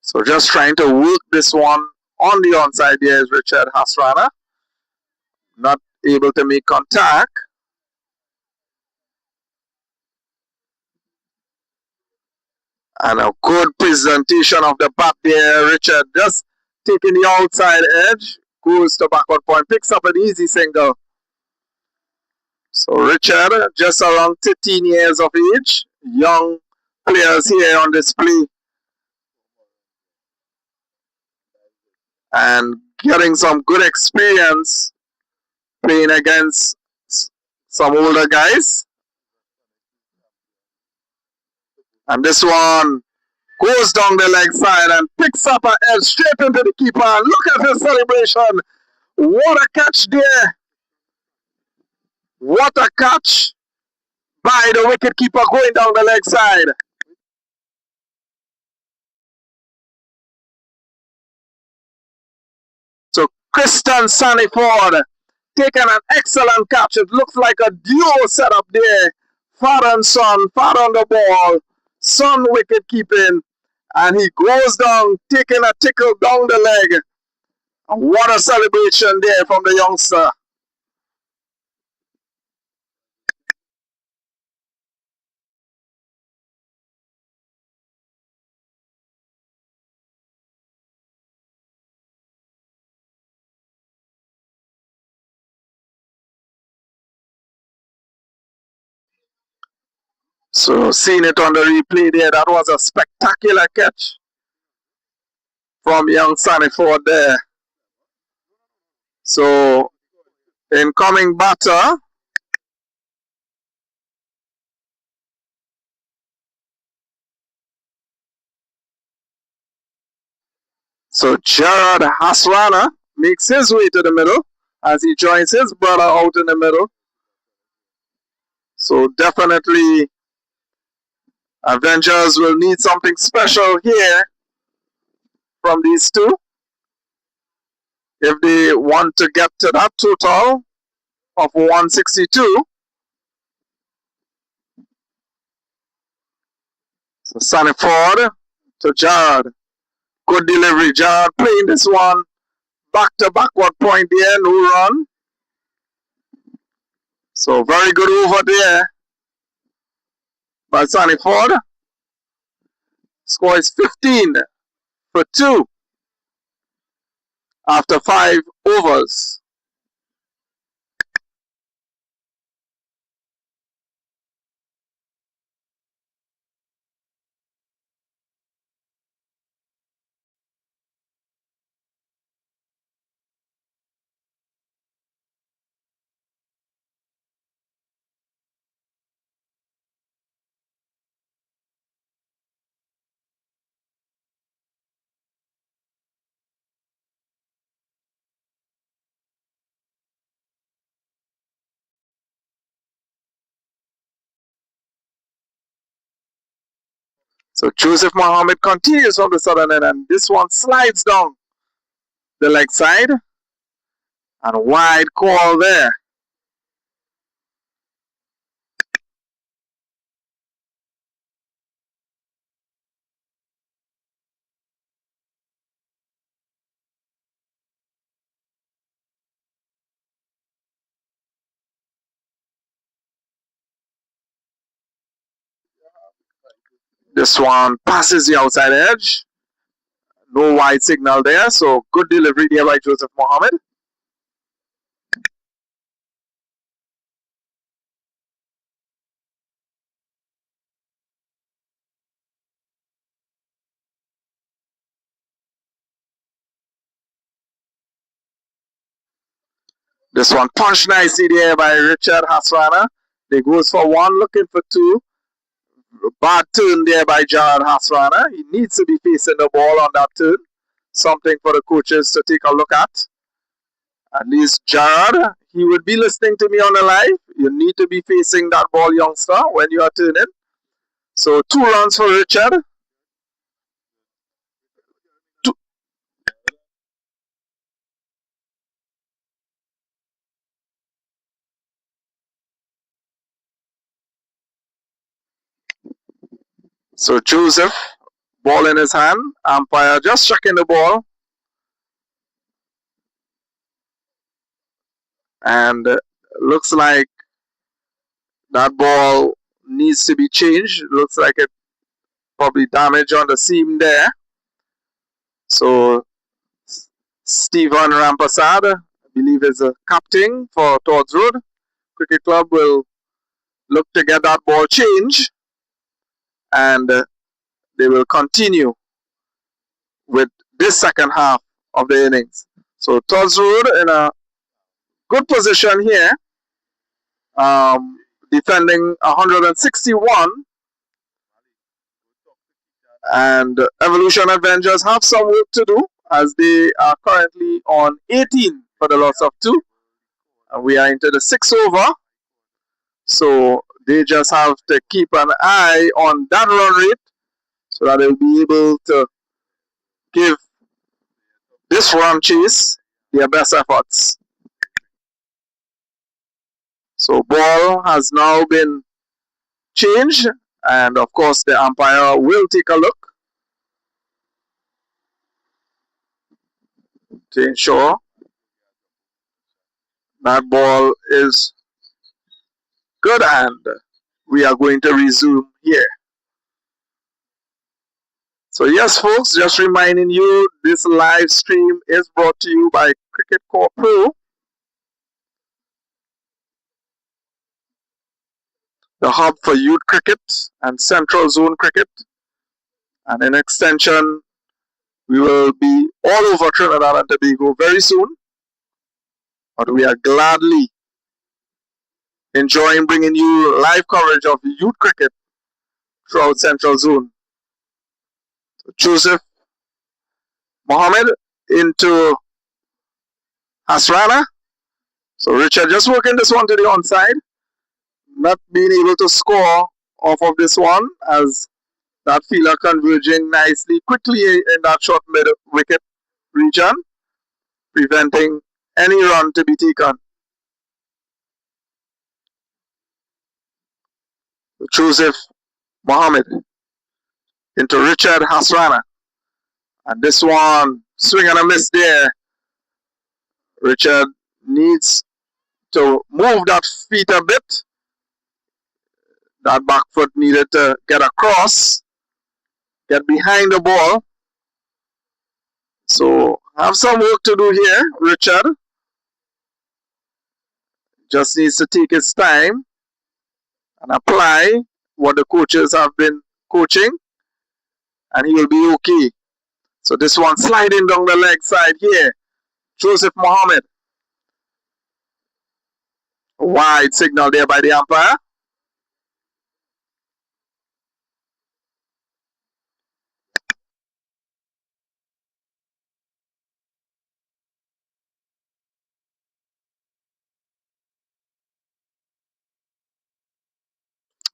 So just trying to work this one on the onside. There is Richard Hasrana. Not able to make contact. And a good presentation of the bat there. Richard just taking the outside edge. Goes to backward point. Picks up an easy single. So Richard, just around 13 years of age. Young players here on display. and getting some good experience playing against some older guys. And this one goes down the leg side and picks up an edge straight into the keeper. And look at his celebration. What a catch there. What a catch by the wicket keeper going down the leg side. So Christian Saniford taking an excellent catch. It looks like a duo setup there. Father and son, father on the ball, son wicket keeping, and he goes down, taking a tickle down the leg. And what a celebration there from the youngster. So seeing it on the replay there, that was a spectacular catch from young Saniford there. So incoming batter. So Gerard Hasrana makes his way to the middle as he joins his brother out in the middle. So definitely Avengers will need something special here from these two if they want to get to that total of 162. So Saniford to Gerard. Good delivery. Gerard playing this one back to backward point there, no run. So very good over there by Saniford. Score is 15 for 2 after 5 overs. So Joseph Mohammed continues from the southern end, and this one slides down the leg side. And a wide call there. This one passes the outside edge. No wide signal there, so good delivery there by Joseph Mohammed. This one punched nicely there by Richard Hasrana. They goes for 1, looking for 2. Bad turn there by Jared Hasrana. He needs to be facing the ball on that turn. Something for the coaches to take a look at. At least Jared, he would be listening to me on the live. You need to be facing that ball, youngster, when you are turning. So 2 runs for Richard. So Joseph, ball in his hand. Umpire just checking the ball. And looks like that ball needs to be changed. Looks like it probably damaged on the seam there. So Stephen Rampasad, I believe is a captain for Todds Road Cricket Club, will look to get that ball changed. And they will continue with this second half of the innings. So Todds Road in a good position here, defending 161. And Evolution Avengers have some work to do as they are currently on 18 for the loss of 2. And we are into the 6th over. So they just have to keep an eye on that run rate so that they'll be able to give this run chase their best efforts. So ball has now been changed, and of course the umpire will take a look to ensure that ball is good, and we are going to resume here. So yes, folks, just reminding you, this live stream is brought to you by Cricket Core Pro, the hub for youth cricket and central zone cricket. And in extension, we will be all over Trinidad and Tobago very soon. But we are gladly enjoying bringing you live coverage of youth cricket throughout central zone. So Joseph Mohammed into Hasrana. So Richard just working this one to the onside. Not being able to score off of this one as that fielder converging nicely quickly in that short mid wicket region, preventing any run to be taken. Joseph Mohammed into Richard Hasrana. And this one, swing and a miss there. Richard needs to move that feet a bit. That back foot needed to get across, get behind the ball. So have some work to do here, Richard. Just needs to take his time and apply what the coaches have been coaching, and he will be okay. So this one sliding down the leg side here. Joseph Mohammed. Wide signal there by the umpire.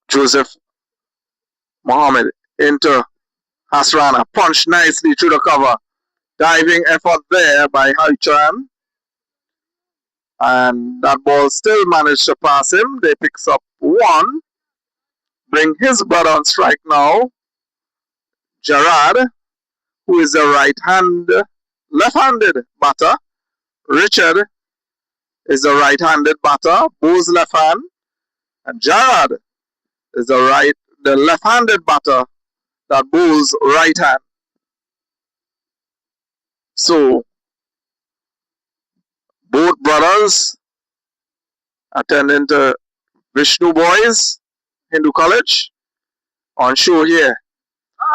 Joseph Mohammed into Hasrana. Punched nicely through the cover. Diving effort there by Haichan. And that ball still managed to pass him. They picks up one. Bring his brother on strike now. Gerard, who is a left-handed batter. Richard is a right-handed batter. Bo's left hand. And Gerard is the left-handed batter that bowls right hand. So both brothers attending to Vishnu Boys, Hindu College, on show here.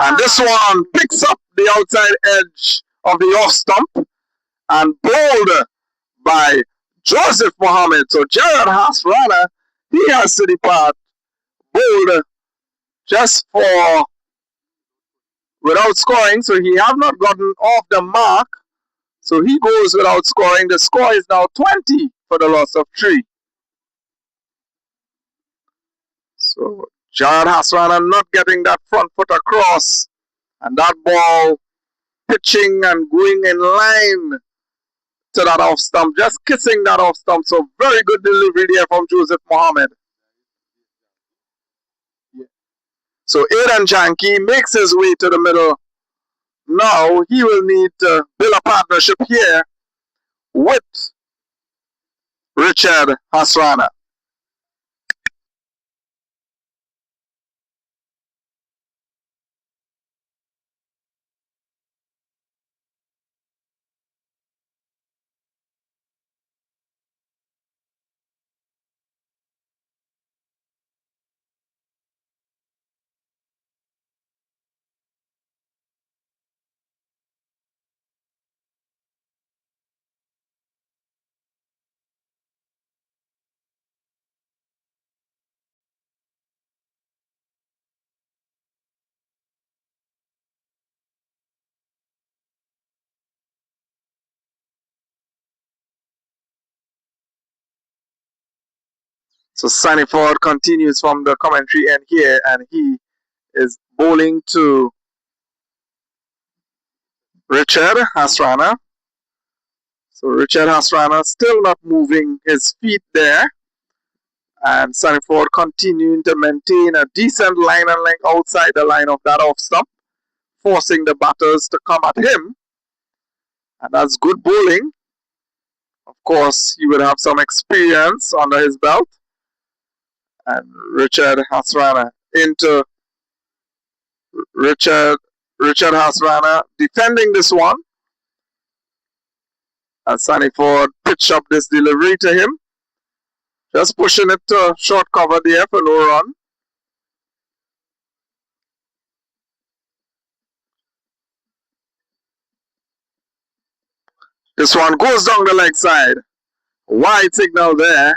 And this one picks up the outside edge of the off stump and bowled by Joseph Mohammed. So Gerard Hasrana, he has to depart. Bowled just for without scoring, so he have not gotten off the mark. So he goes without scoring. The score is now 20 for the loss of 3. So Gerard Hasrana not getting that front foot across. And that ball pitching and going in line to that off stump. Just kissing that off stump. So very good delivery there from Joseph Mohammed. So Aidan Janki makes his way to the middle. Now he will need to build a partnership here with Richard Hasrana. So Sunny Ford continues from the commentary end here, and he is bowling to Richard Hasrana. So Richard Hasrana still not moving his feet there. And Sunny Ford continuing to maintain a decent line and length outside the line of that off stump, forcing the batters to come at him. And that's good bowling. Of course, he would have some experience under his belt. And Richard Hasrana into Richard Hasrana defending this one. And Sunny Ford pitched up this delivery to him. Just pushing it to short cover there for no run. This one goes down the leg side. Wide signal there.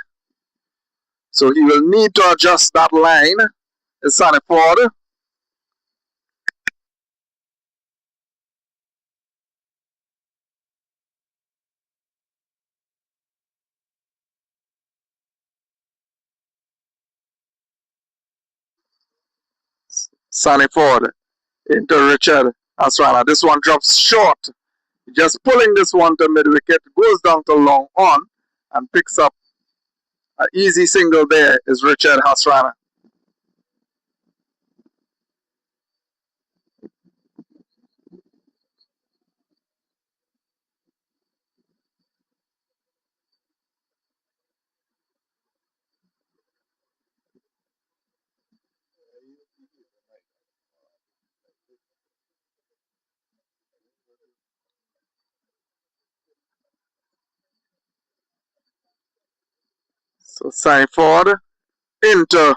So he will need to adjust that line. It's Sunny Ford. Sunny Ford into Richard Hasrana. This one drops short. Just pulling this one to mid wicket, goes down to long on and picks up an easy single there is Richard Hasrana. So Sunny Ford into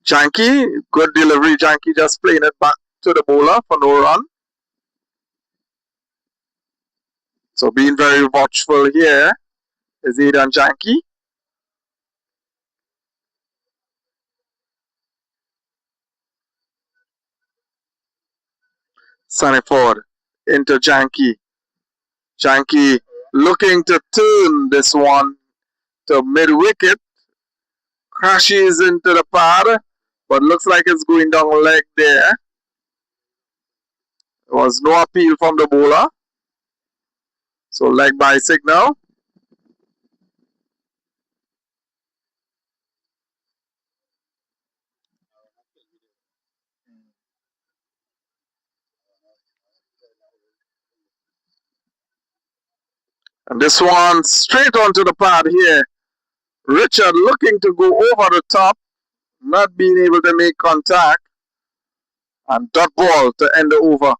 Janky. Good delivery. Janky just playing it back to the bowler for no run. So being very watchful here is Aidan Janky. Sunny Ford into Janky. Janky looking to turn this one to mid wicket. Crashes into the pad, but looks like it's going down leg there. There was no appeal from the bowler. So leg by signal. And this one straight onto the pad here. Richard looking to go over the top, not being able to make contact. And dot ball to end the over.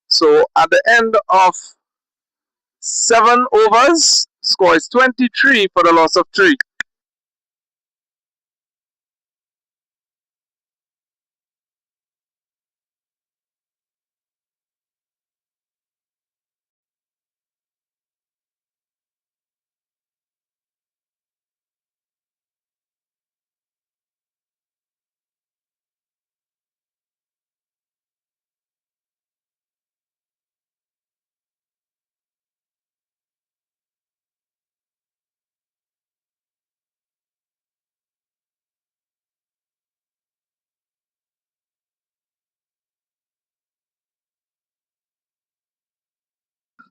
So at the end of 7 overs, score is 23 for the loss of 3.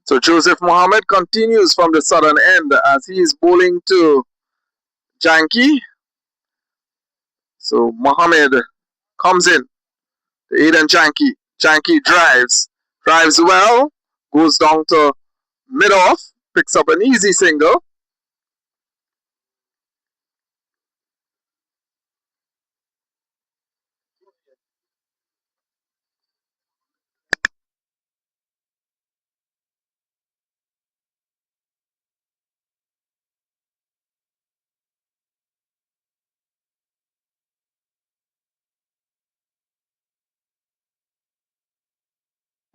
So Joseph Mohammed continues from the southern end as he is bowling to Janky. So Mohammed comes in to Aidan Janky. Janky drives well, goes down to mid off, picks up an easy single.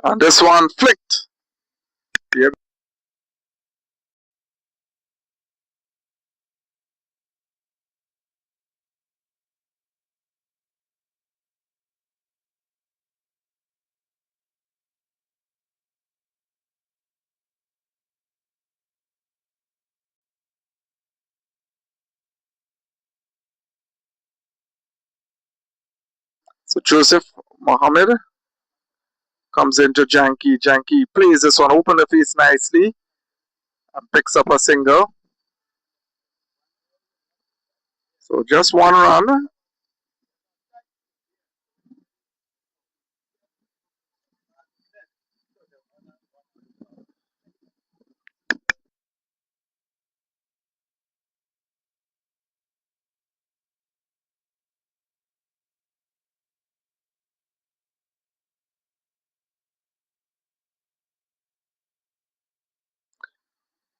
And this one flicked. Yep. So Joseph Mohammed comes into Janky. Janky plays this one, open the face nicely, and picks up a single. So just one run.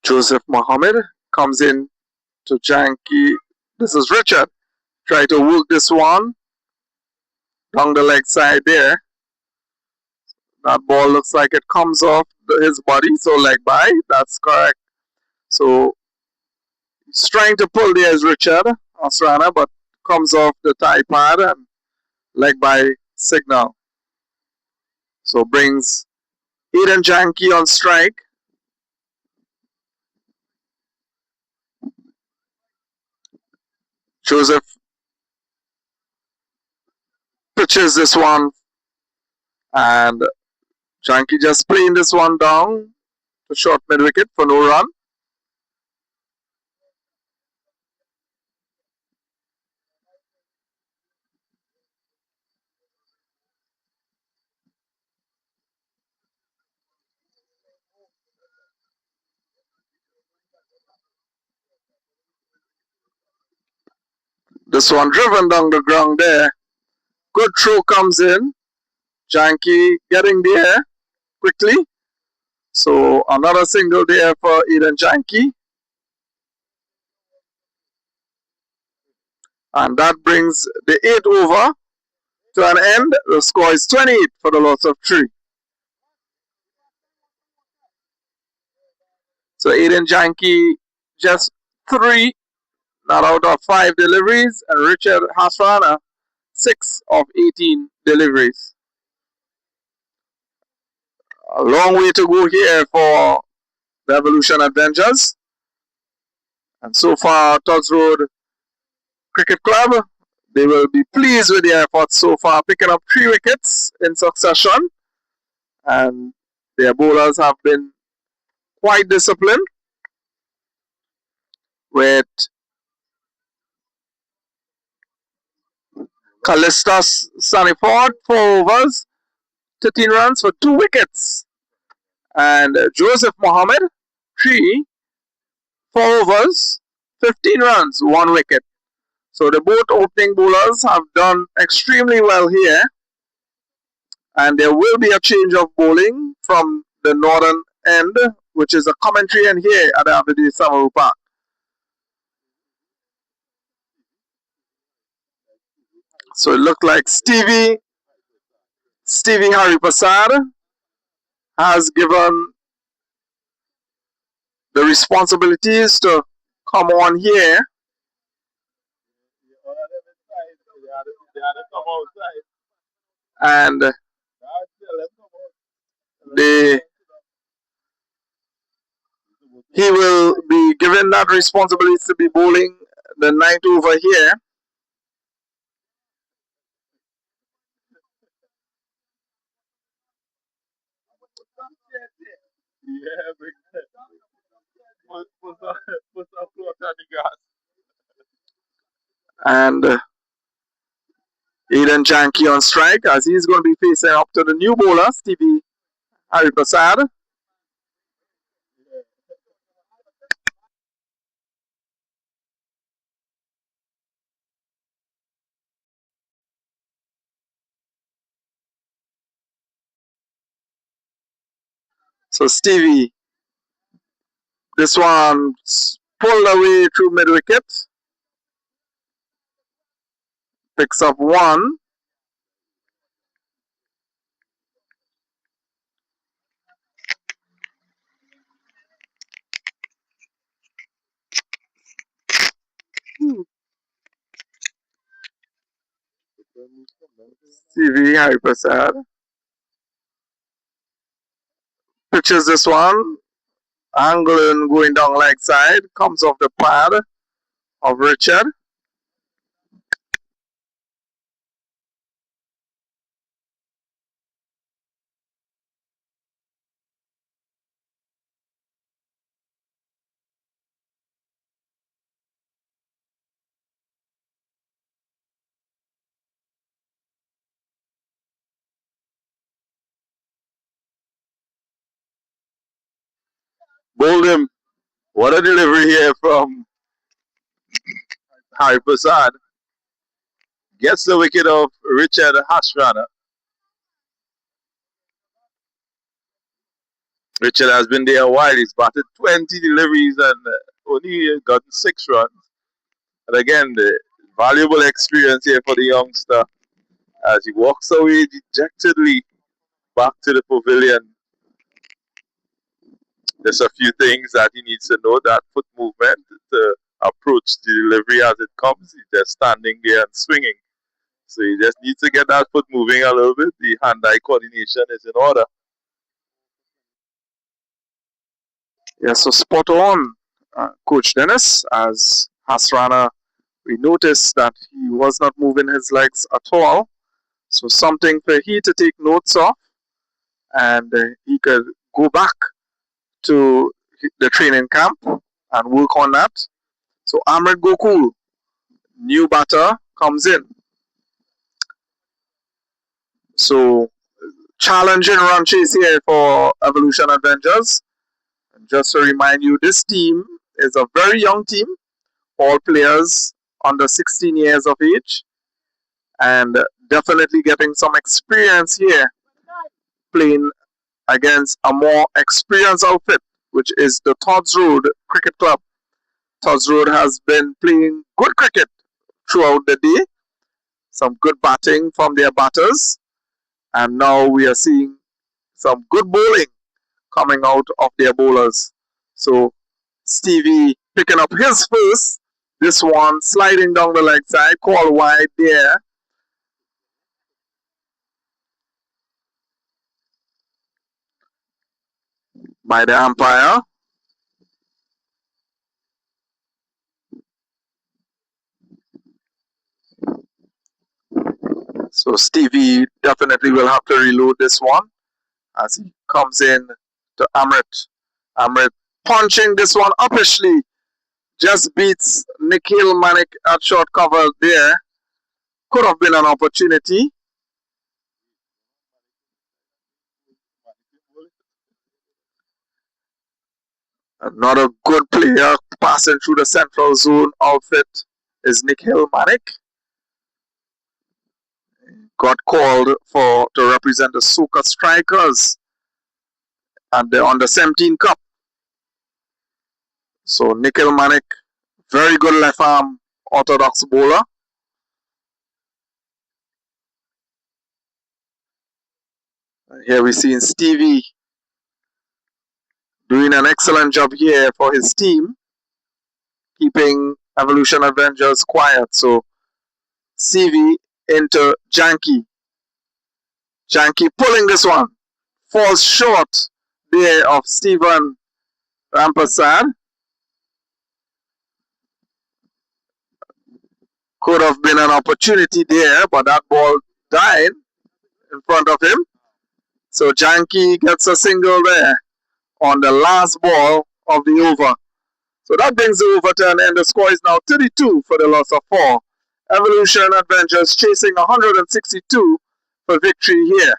Joseph Mohammed comes in to Janky. This is Richard. Try to work this one down the leg side there. That ball looks like it comes off his body, so leg by. That's correct. So he's trying to pull there is Richard Osrana, but comes off the tie pad and leg by signal. So brings Eden Janky on strike. Joseph pitches this one, and Janky just playing this one down to short mid wicket for no run. This one driven down the ground there. Good throw comes in. Janky getting there quickly. So another single there for Eden Janky. And that brings the 8th over to an end. The score is 28 for the loss of 3. So Eden Janky just 3, not out of 5 deliveries, and Richard Hasrana 6 of 18 deliveries. A long way to go here for the Evolution Avengers. And so far, Todds Road Cricket Club, they will be pleased with their efforts so far, picking up 3 wickets in succession. And their bowlers have been quite disciplined, with Callistus Saniford 4 overs, 13 runs for 2 wickets. And Joseph Mohammed 3, 4 overs, 15 runs, 1 wicket. So the both opening bowlers have done extremely well here. And there will be a change of bowling from the northern end, which is a commentary end here at the Avidesh Samaroo Park. So it looked like Stevie Haripasad has given the responsibilities to come on here. And he will be given that responsibility to be bowling the 9th over here. And Eden Janky on strike, as he's going to be facing up to the new bowler, Stevie Haripasad. So Stevie, this one pulled away through mid wicket, picks up 1. Stevie Haripasad pitches this one, angling going down leg side, comes off the pad of Richard. bowled him. What a delivery here from Harry Prasad. Gets the wicket of Richard Hasrana. Richard has been there a while. He's batted 20 deliveries and only gotten 6 runs. And again, the valuable experience here for the youngster as he walks away dejectedly back to the pavilion. There's a few things that he needs to know. That foot movement to approach the delivery as it comes. He's just standing there and swinging. So he just needs to get that foot moving a little bit. The hand-eye coordination is in order. Yeah, so spot on, Coach Dennis. As Hasrana, we noticed that he was not moving his legs at all. So something for he to take notes of, and he could go back to the training camp and work on that. So Amrit Gokul, new batter, comes in. So challenging run chase here for Evolution Avengers. And just to remind you, this team is a very young team. All players under 16 years of age. And definitely getting some experience here playing against a more experienced outfit, which is the Todds Road Cricket Club. Todds Road has been playing good cricket throughout the day. Some good batting from their batters. And now we are seeing some good bowling coming out of their bowlers. So Stevie picking up his first. This one sliding down the leg side, call wide there. By the umpire. So Stevie definitely will have to reload this one as he comes in to Amrit. Amrit punching this one uppishly. Just beats Nikhil Manik at short cover there. Could have been an opportunity. Another good player passing through the central zone outfit is Nikhil Manik. Got called for to represent the Soka Strikers and the Under 17 Cup. So Nikhil Manik, very good left arm orthodox bowler. And here we see Stevie doing an excellent job here for his team, keeping Evolution Avengers quiet. So Stevie into Janki. Janki pulling this one. Falls short there of Stephen Rampasad. Could have been an opportunity there, but that ball died in front of him. So Janki gets a single there on the last ball of the over. So that brings the over to an end. The score is now 32 for the loss of 4. Evolution Adventures chasing 162 for victory here.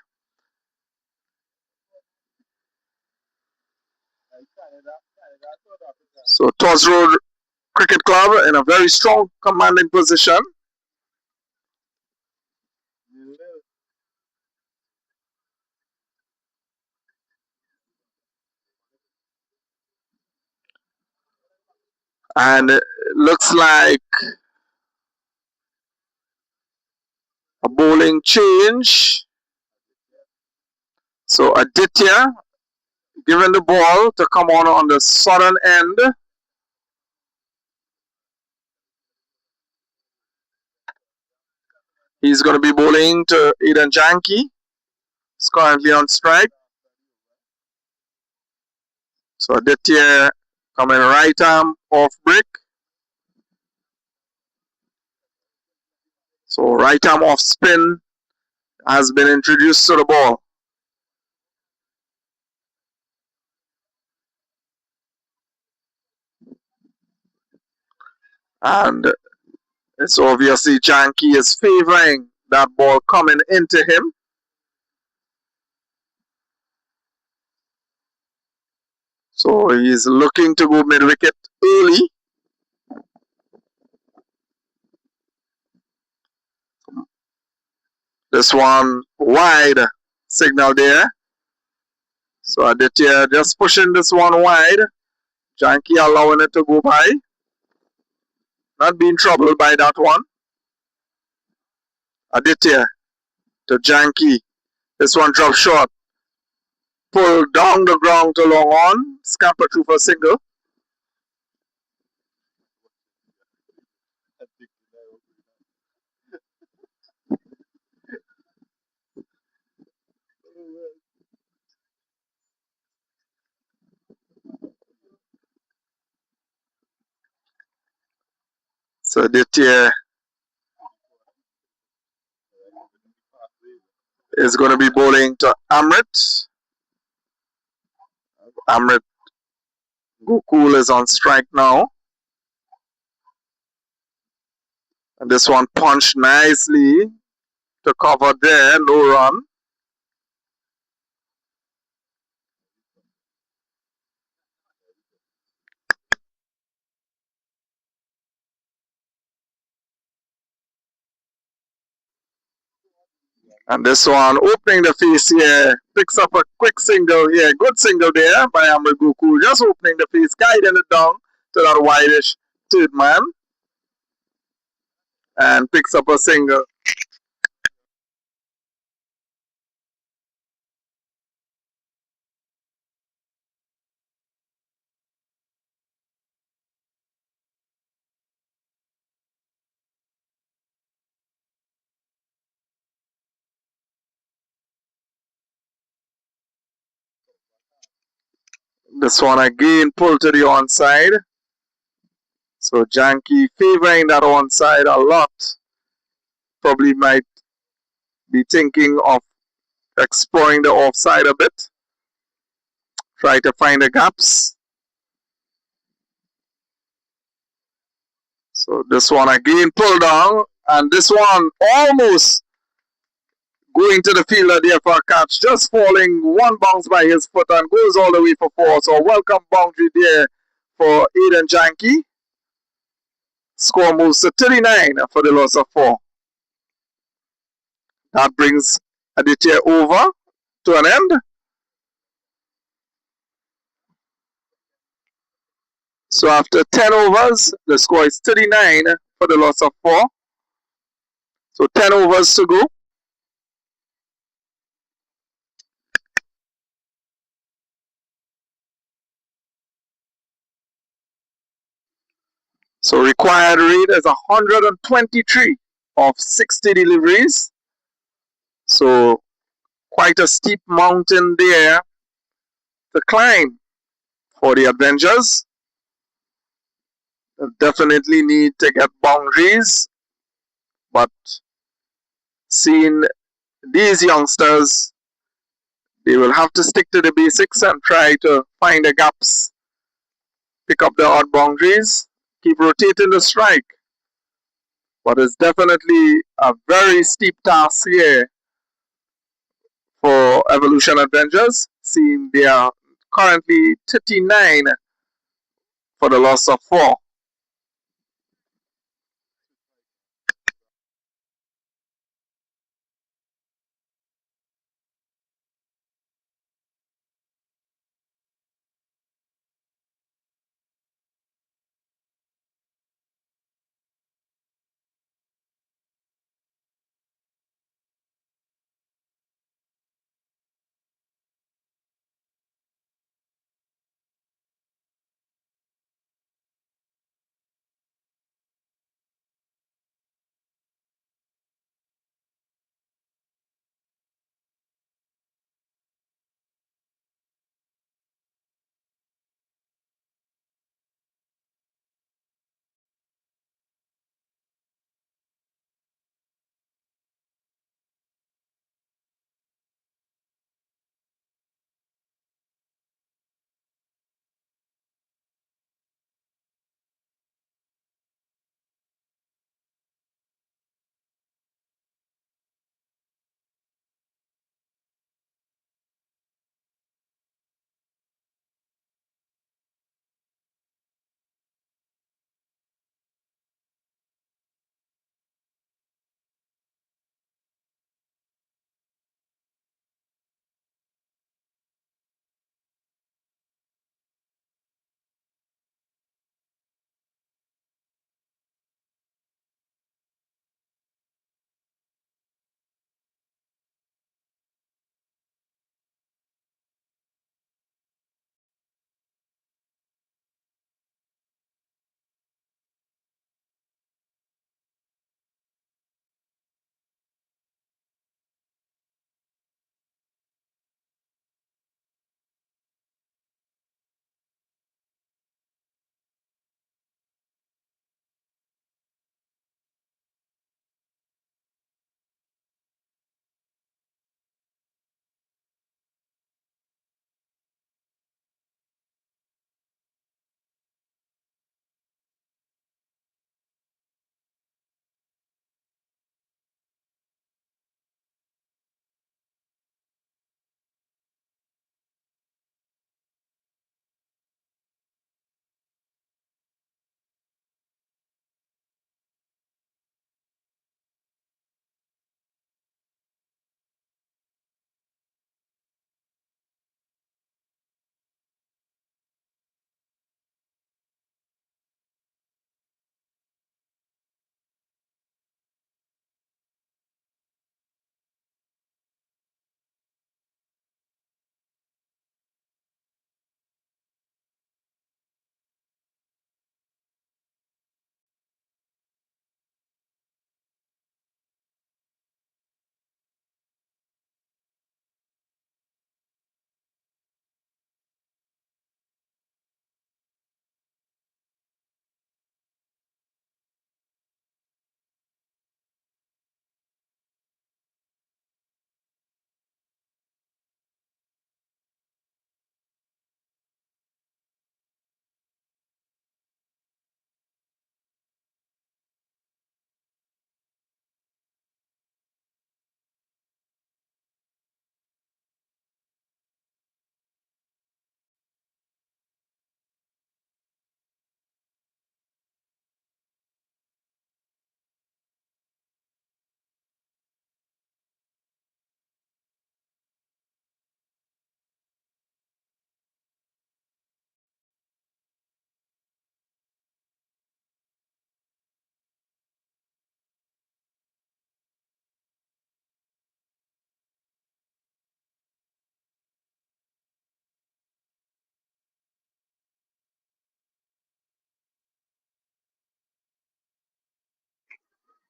So Todds Road Cricket Club in a very strong commanding position. And it looks like a bowling change. So Aditya given the ball to come on the southern end. He's going to be bowling to Eden Janki. He's currently on strike. So Aditya coming right arm off break. So right arm off spin has been introduced to the ball. And it's obviously Janki is favoring that ball coming into him. So he's looking to go mid wicket early. This one wide signal there. So Aditya just pushing this one wide. Janki allowing it to go by. Not being troubled by that one. Aditya to Janki. This one drops short. Pull down the ground to long on. Scamper through for a single. So Aditya is going to be bowling to Amrit. Amrit Gokul is on strike now. And this one punched nicely to cover there. No run. And this one opening the face here. Picks up a quick single here. Good single there by Amrit Gokul. Just opening the face, guiding it down to that wideish third man. And picks up a single. This one again pulled to the onside. So Janki favoring that onside a lot. Probably might be thinking of exploring the offside a bit. Try to find the gaps. So this one again pulled down. And this one almost going to the fielder there for a catch. Just falling one bounce by his foot and goes all the way for four. So welcome boundary there for Aiden Janki. Score moves to 39 for the loss of 4. That brings Aditya over to an end. So after 10 overs, the score is 39 for the loss of 4. So 10 overs to go. So required rate is 123 of 60 deliveries. So quite a steep mountain there to climb for the Avengers. They definitely need to get boundaries. But seeing these youngsters, they will have to stick to the basics and try to find the gaps, pick up the odd boundaries, keep rotating the strike. But it's definitely a very steep task here for Evolution Avengers, seeing they are currently 39 for the loss of 4.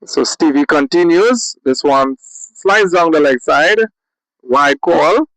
So Stevie continues. This one slides down the leg side. Wide call.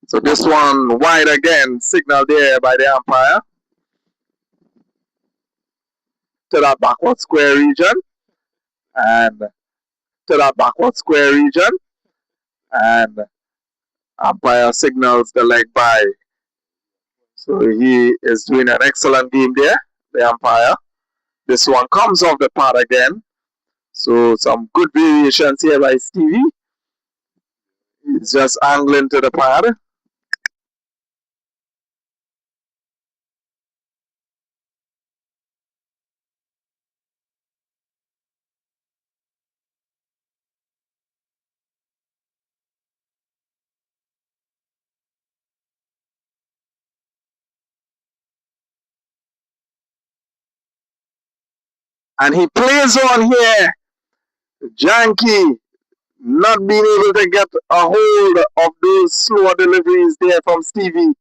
So this one wide again, signal there by the umpire to that backward square region and to that backward square region, and umpire signals the leg by. So he is doing an excellent game there, the umpire. This one comes off the pad again. So some good variations here by Stevie. He's just angling to the pad. And he plays on here. Janky not being able to get a hold of those slower deliveries there from Stevie.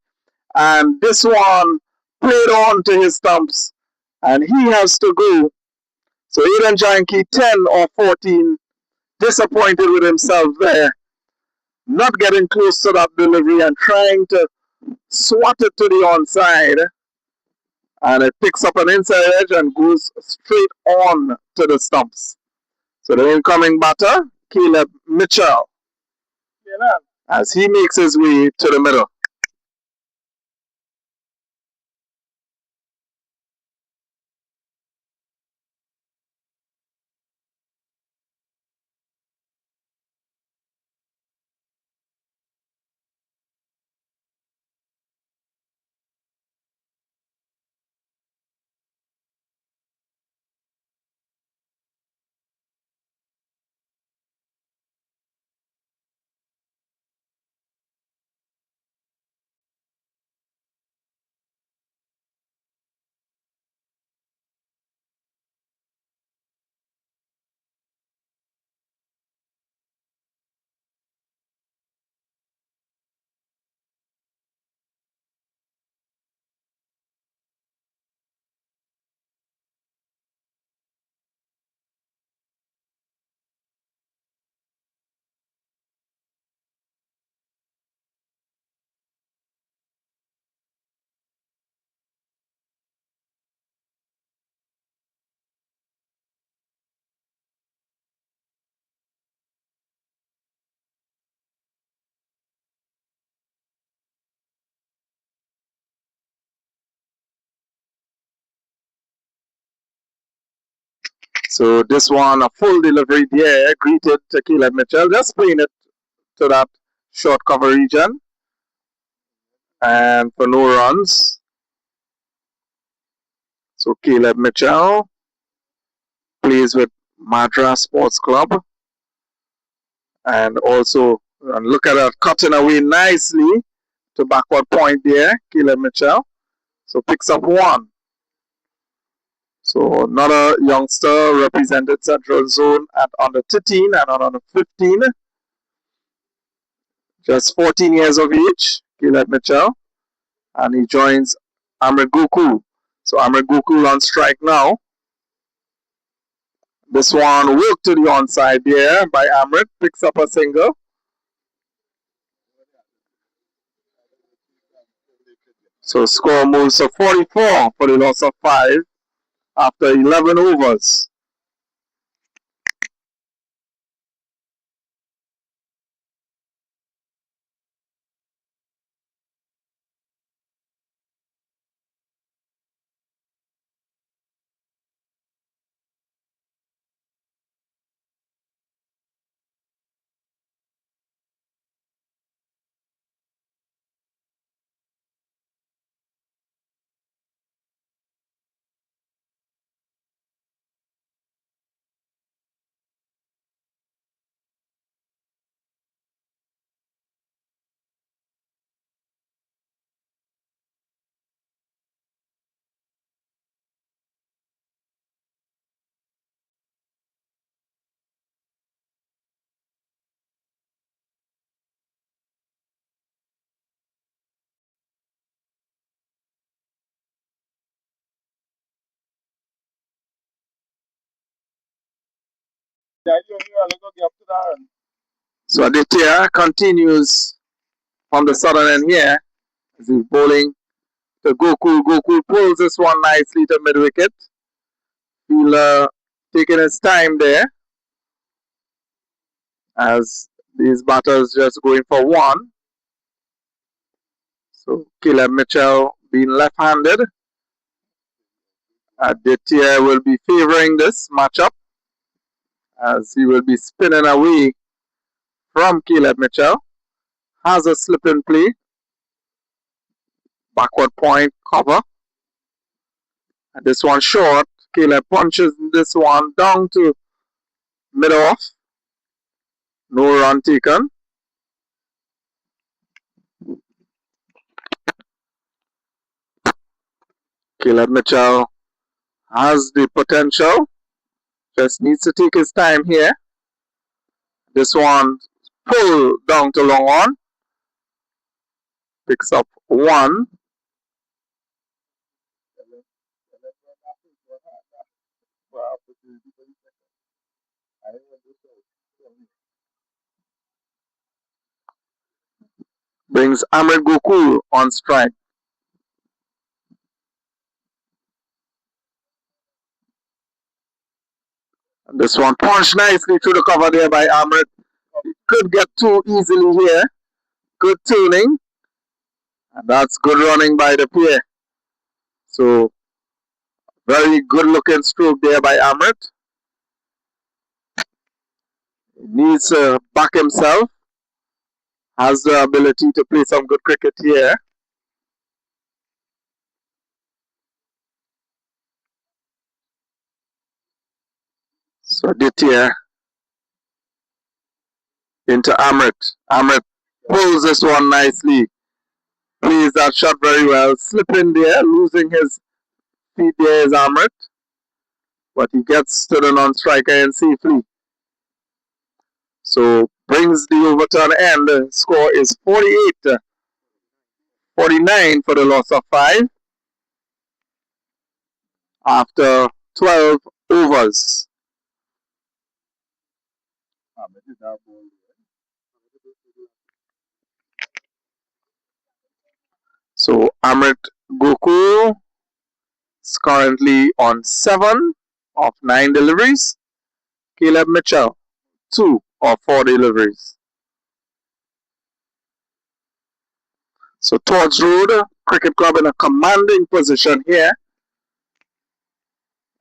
And this one played on to his stumps. And he has to go. So Aiden Janky, 10 or 14, disappointed with himself there. Not getting close to that delivery and trying to swat it to the onside. And it picks up an inside edge and goes straight on to the stumps. So the incoming batter, Caleb Mitchell, as he makes his way to the middle. So this one, a full delivery there, greeted to Caleb Mitchell, just playing it to that short cover region. And for no runs. So Caleb Mitchell plays with Madras Sports Club. And also, and look at that, cutting away nicely to backward point there, Caleb Mitchell. So picks up one. So another youngster represented Central Zone at under 13 and under 15. Just 14 years of age, Caleb Mitchell. And he joins Amrit Goku. So Amrit Goku on strike now. This one worked to the onside there by Amrit. Picks up a single. So score moves to 44 for the loss of 5 after 11 overs. So Aditya continues from the southern end here as he's bowling to Gokul. Gokul pulls this one nicely to mid wicket. He'll taking his time there as these batters just going for one. So Caleb Mitchell being left-handed. Aditya will be favoring this matchup as he will be spinning away from Caleb Mitchell. Has a slip in play. Backward point cover. And this one short. Caleb punches this one down to mid-off. No run taken. Caleb Mitchell has the potential. Just needs to take his time here. This one pull down to long on. Picks up one. Brings Amrit Gokul on strike. And this one punched nicely through the cover there by Amrit. Could get too easily here. Good tuning. And that's good running by the pair. So, very good looking stroke there by Amrit. He needs to back himself. Has the ability to play some good cricket here. So Aditya into Amrit. Amrit pulls this one nicely. Plays that shot very well. Slipping there, losing his feet there is Amrit. But he gets to the non-striker and safely. So brings the overturn end. The score is 48-49 for the loss of 5 after 12 overs. So Amrit Gokul is currently on 7 of 9 deliveries. Caleb Mitchell, 2 of 4 deliveries. So Todds Road Cricket Club in a commanding position here.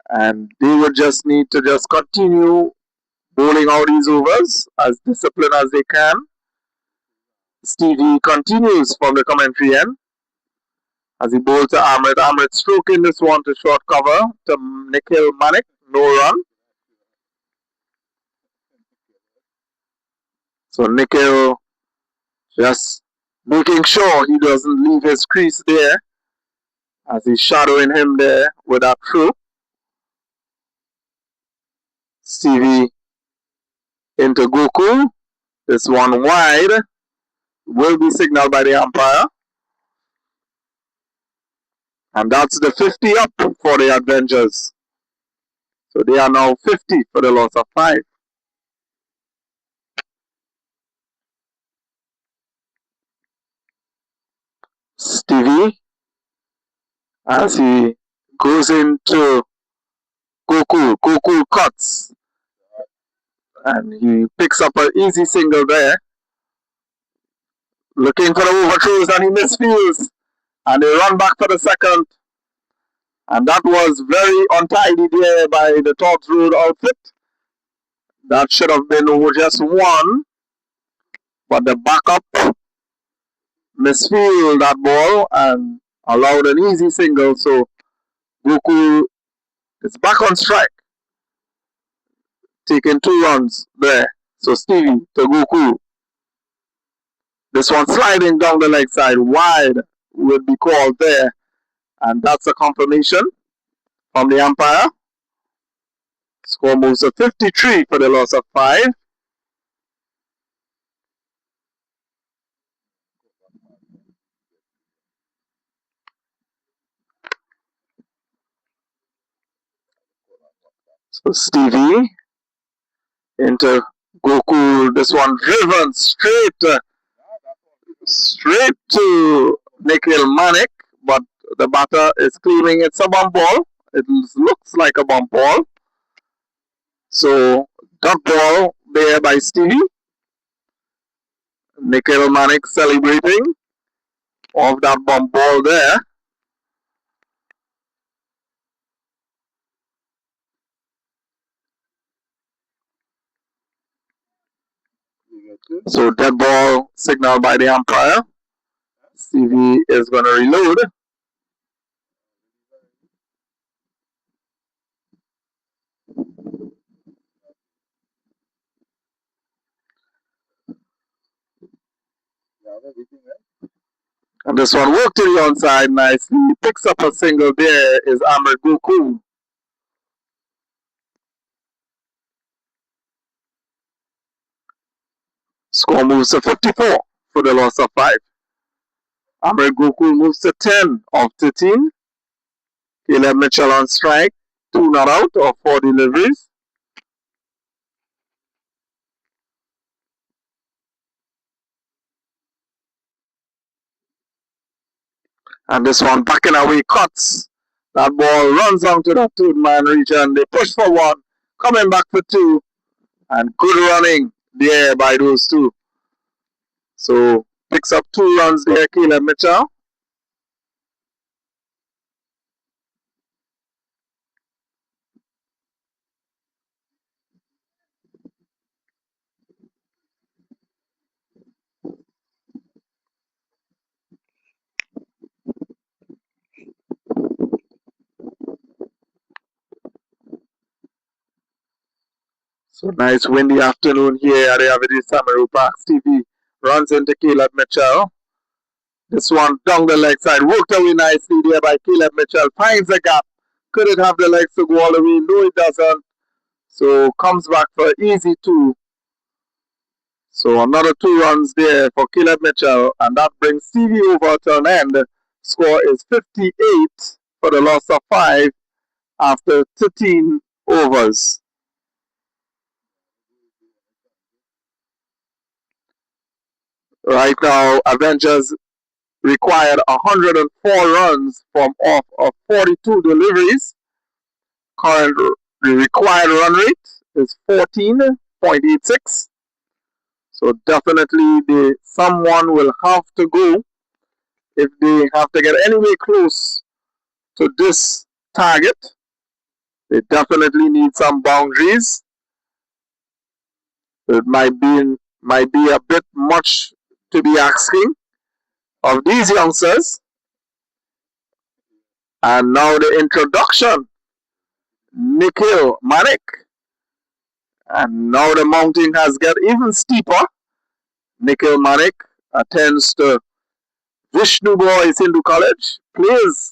And they would just need to just continue bowling out these overs as disciplined as they can. Stevie continues from the commentary end as he bowls to Amrit. Amrit stroking this one to short cover to Nikhil Manik. No run. So Nikhil just making sure he doesn't leave his crease there as he's shadowing him there with that throw. Stevie into Gokul. This one wide will be signaled by the umpire. And that's the 50 up for the Avengers. So they are now 50 for the loss of 5. Stevie, as he goes into Gokul. Gokul cuts. And he picks up an easy single there. Looking for the overthrows and he misfields. And they run back for the second. And that was very untidy there by the Todds Road outfit. That should have been over just one. But the backup misfield that ball and allowed an easy single. So Gokul is back on strike. Taking 2 runs there. So Stevie to Gokul. This one sliding down the leg side. Wide would be called there. And that's a confirmation from the umpire. Score moves to 53 for the loss of 5. So Stevie into Goku. This one driven straight to Nikhil Manik, but the batter is claiming it's a bump ball. It looks like a bump ball. So, dot ball there by Stevie. Nikhil Manik celebrating off that bump ball there. So, dead ball signaled by the umpire. Stevie is going to reload. And this one worked to the onside nicely. Picks up a single there is Amrit Goku. Score moves to 54 for the loss of 5. Amrit Goku moves to 10 of 13. Caleb Mitchell on strike. 2 not out of 4 deliveries. And this one backing away cuts. That ball runs onto the third man region. They push for 1. Coming back for 2. And good running there by those 2. So picks up 2 runs there, Caleb Mitchell. So nice windy afternoon here at the Avidesh Samaroo Park. Stevie runs into Caleb Mitchell. This one down the leg side. Worked away nicely there by Caleb Mitchell. Finds a gap. Could it have the legs to go all the way? No, it doesn't. So comes back for easy 2. So another 2 runs there for Caleb Mitchell. And that brings Stevie over to an end. Score is 58 for the loss of 5 after 13 overs. Right now, Avengers required 104 runs from off of 42 deliveries. Current required run rate is 14.86. So definitely someone will have to go if they have to get anywhere close to this target. They definitely need some boundaries. It might be a bit much to be asking of these youngsters. And now the introduction, Nikhil Manik. And now the mountain has got even steeper. Nikhil Manik attends to Vishnu Boys Hindu College, plays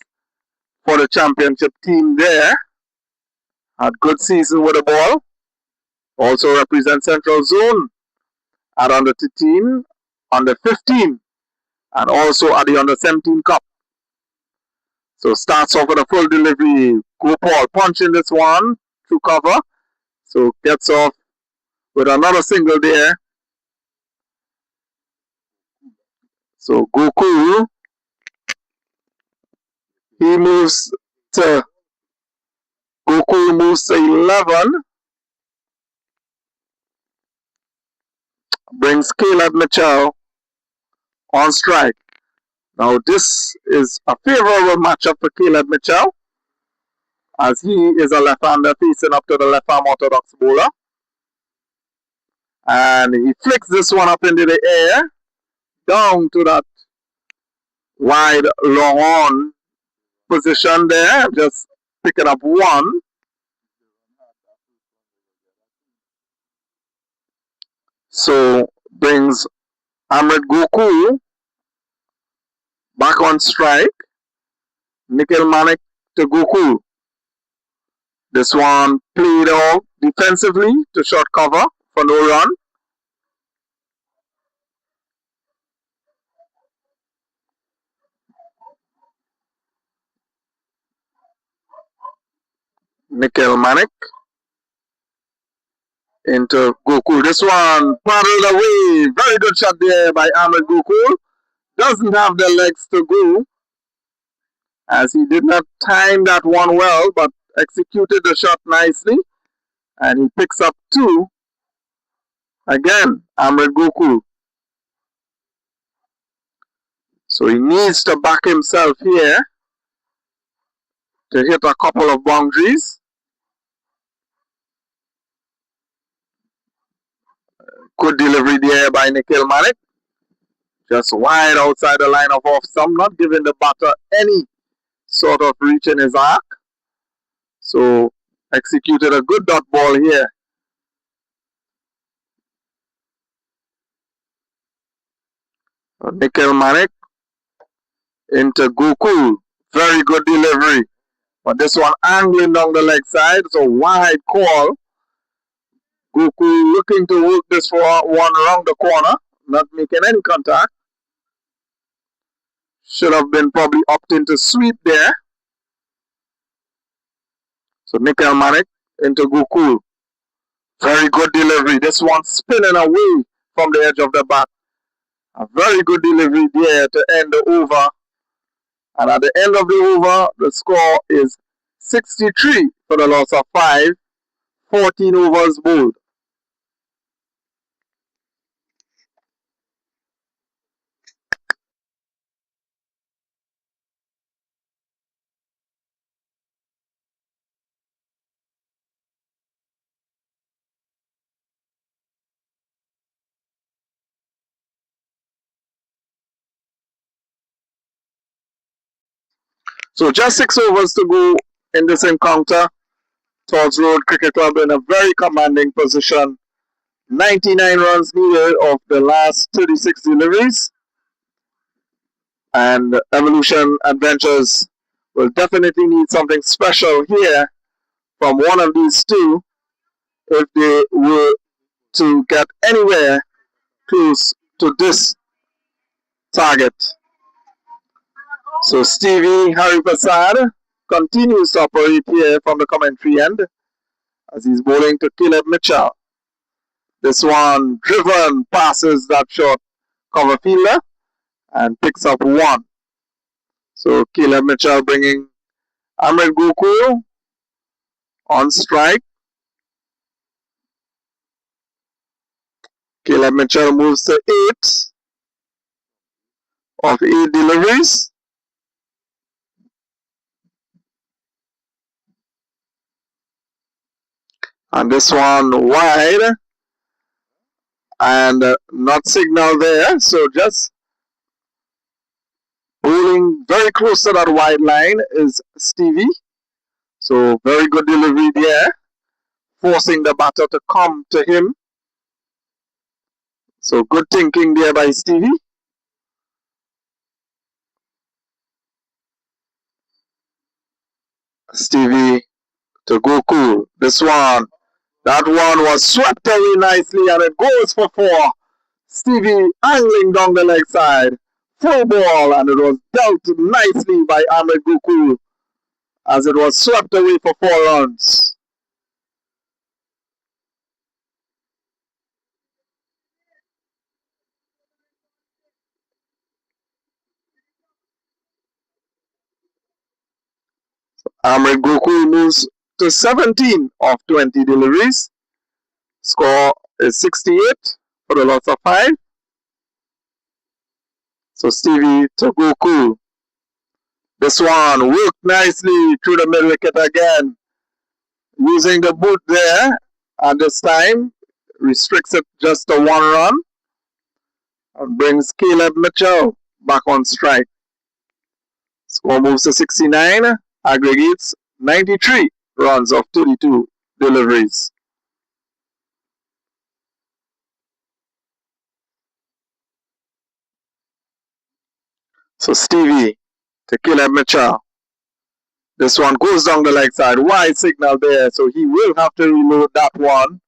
for the championship team there. Had good season with the ball. Also represents Central Zone at under 13, under 15, and also at the under 17 Cup. So starts off with a full delivery. Gopal punching this one through cover. So gets off with another single there. So Goku, he moves to Goku moves to 11. Brings Caleb Mitchell on strike. Now this is a favorable matchup for Caleb Mitchell, as he is a left-hander facing up to the left-arm orthodox bowler. And he flicks this one up into the air, down to that wide long on position there, just picking up 1. So brings Amrit Goku back on strike. Nikhil Manik to Goku. This one played off defensively to short cover for no run. Nikhil Manik. into Gokul. This one paddled away. Very good shot there by Ahmed Gokul. Doesn't have the legs to go, as he did not time that one well, but executed the shot nicely. And he picks up two. Again, Ahmed Gokul. So he needs to back himself here to hit a couple of boundaries. Good delivery there by Nikhil Malik. Just wide outside the line of off stump, not giving the batter any sort of reach in his arc. So executed a good dot ball here. Nikhil Malik into Gokul. Very good delivery. But this one angling down the leg side. It's a wide call. Gokul looking to work this for one around the corner. Not making any contact. Should have been probably opting to sweep there. So Nikhil Malik into Gokul. Very good delivery. This one spinning away from the edge of the bat. A very good delivery there to end the over. And at the end of the over, the score is 63 for the loss of 5. 14 overs bowled. So just 6 overs to go in this encounter. Todds Road Cricket Club in a very commanding position. 99 runs needed of the last 36 deliveries. And Evolution Adventures will definitely need something special here from one of these two if they were to get anywhere close to this target. So Stevie Hariprasad continues to operate here from the commentary end as he's bowling to Caleb Mitchell. This one driven passes that short cover fielder and picks up one. So Caleb Mitchell bringing Ahmed Gokul on strike. Caleb Mitchell moves to 8 of 8 deliveries. And this one wide and not signal there. So just bowling very close to that wide line is Stevie. So very good delivery there, forcing the batter to come to him. So good thinking there by Stevie. Stevie to Gokul. This one, that one was swept away nicely and it goes for 4. Stevie angling down the leg side. Full ball and it was dealt nicely by Ahmed Gokul as it was swept away for 4 runs. Ahmed Gokul moves to 17 of 20 deliveries. Score is 68 for the loss of 5. So Stevie to Gokul. This one worked nicely through the mid wicket again. Using the boot there, and this time restricts it just to 1 run. And brings Caleb Mitchell back on strike. Score moves to 69, aggregates 93 runs of 32 deliveries. So Stevie to Caleb Mitchell. This one goes down the leg side. Wide signal there, so he will have to reload that one.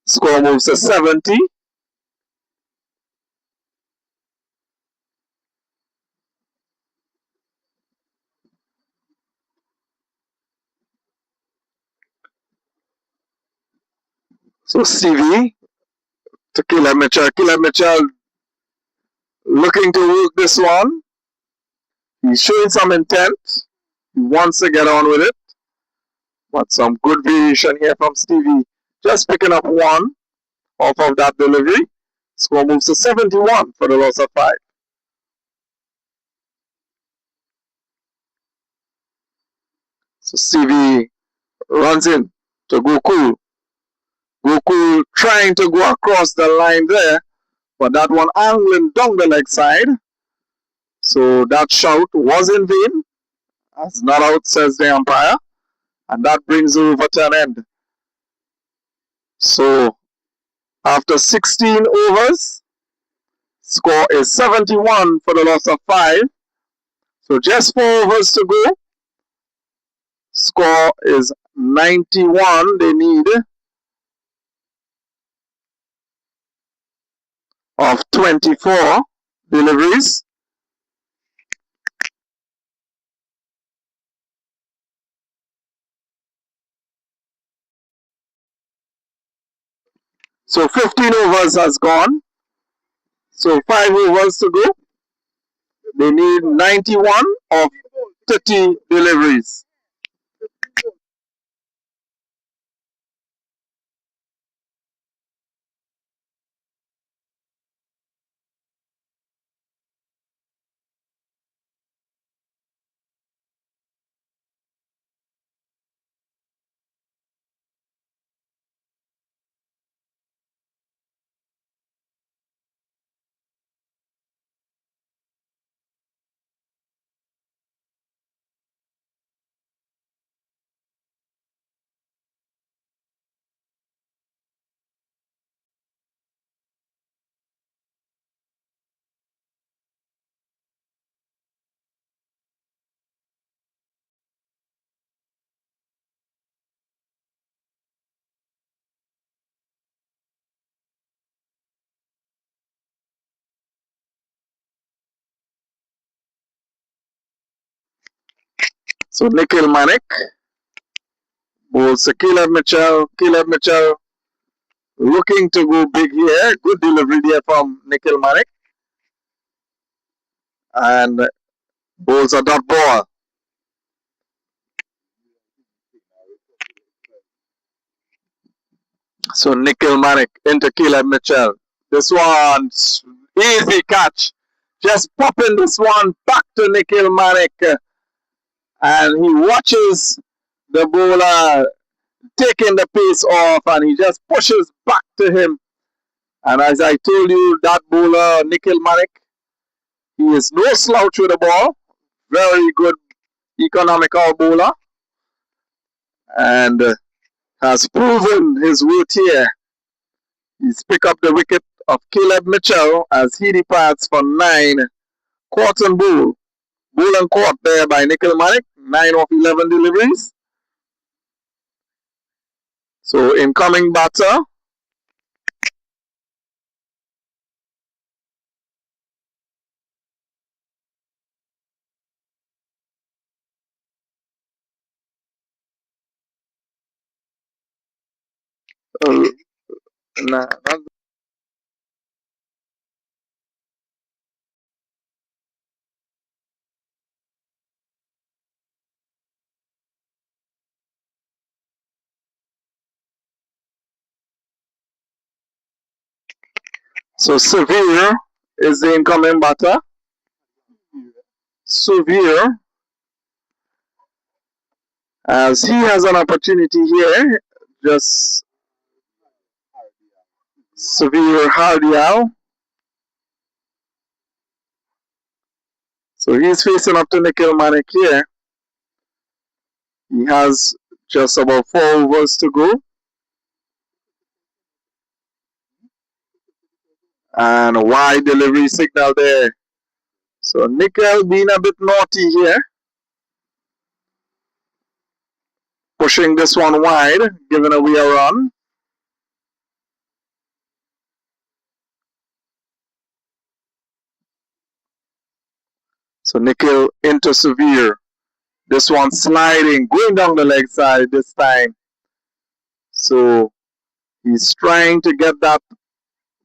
Score moves to 70. So Stevie to Caleb Mitchell. Caleb Mitchell looking to work this one. He's showing some intent. He wants to get on with it. But some good variation here from Stevie. Just picking up one off of that delivery. Score moves to 71 for the loss of 5. So Stevie runs in to Goku. Goku trying to go across the line there, but that one angling down the leg side. So that shout was in vain. That's not out, says the umpire. And that brings over to an end. So after 16 overs, score is 71 for the loss of 5. So just 4 overs to go. Score is 91. They need of 24 deliveries. So 15 overs has gone. So 5 overs to go. They need 91 of 30 deliveries. So Nikhil Manik bowls to Caleb Mitchell. Caleb Mitchell looking to go big here. Good delivery there from Nikhil Manik. And bowls a dot ball. So Nikhil Manik into Caleb Mitchell. This one, easy catch. Just popping this one back to Nikhil Manik. And he watches the bowler taking the pace off and he just pushes back to him. And as I told you, that bowler, Nikhil Manik, he is no slouch with the ball. Very good economical bowler. And has proven his worth here. He's picked up the wicket of Caleb Mitchell as he departs for 9. Caught and bowl. Bowl and caught there by Nikhil Manik. 9 of 11 deliveries. So incoming batter. Nah, so Severe is the incoming batter. Severe, as he has an opportunity here, just Severe Hardial. So he's facing up to Nikhil Manik here. He has just about 4 overs to go. And a wide delivery signal there. So Nikhil being a bit naughty here. Pushing this one wide, giving away a run. So Nikhil into Severe. This one sliding, going down the leg side this time. So He's trying to get that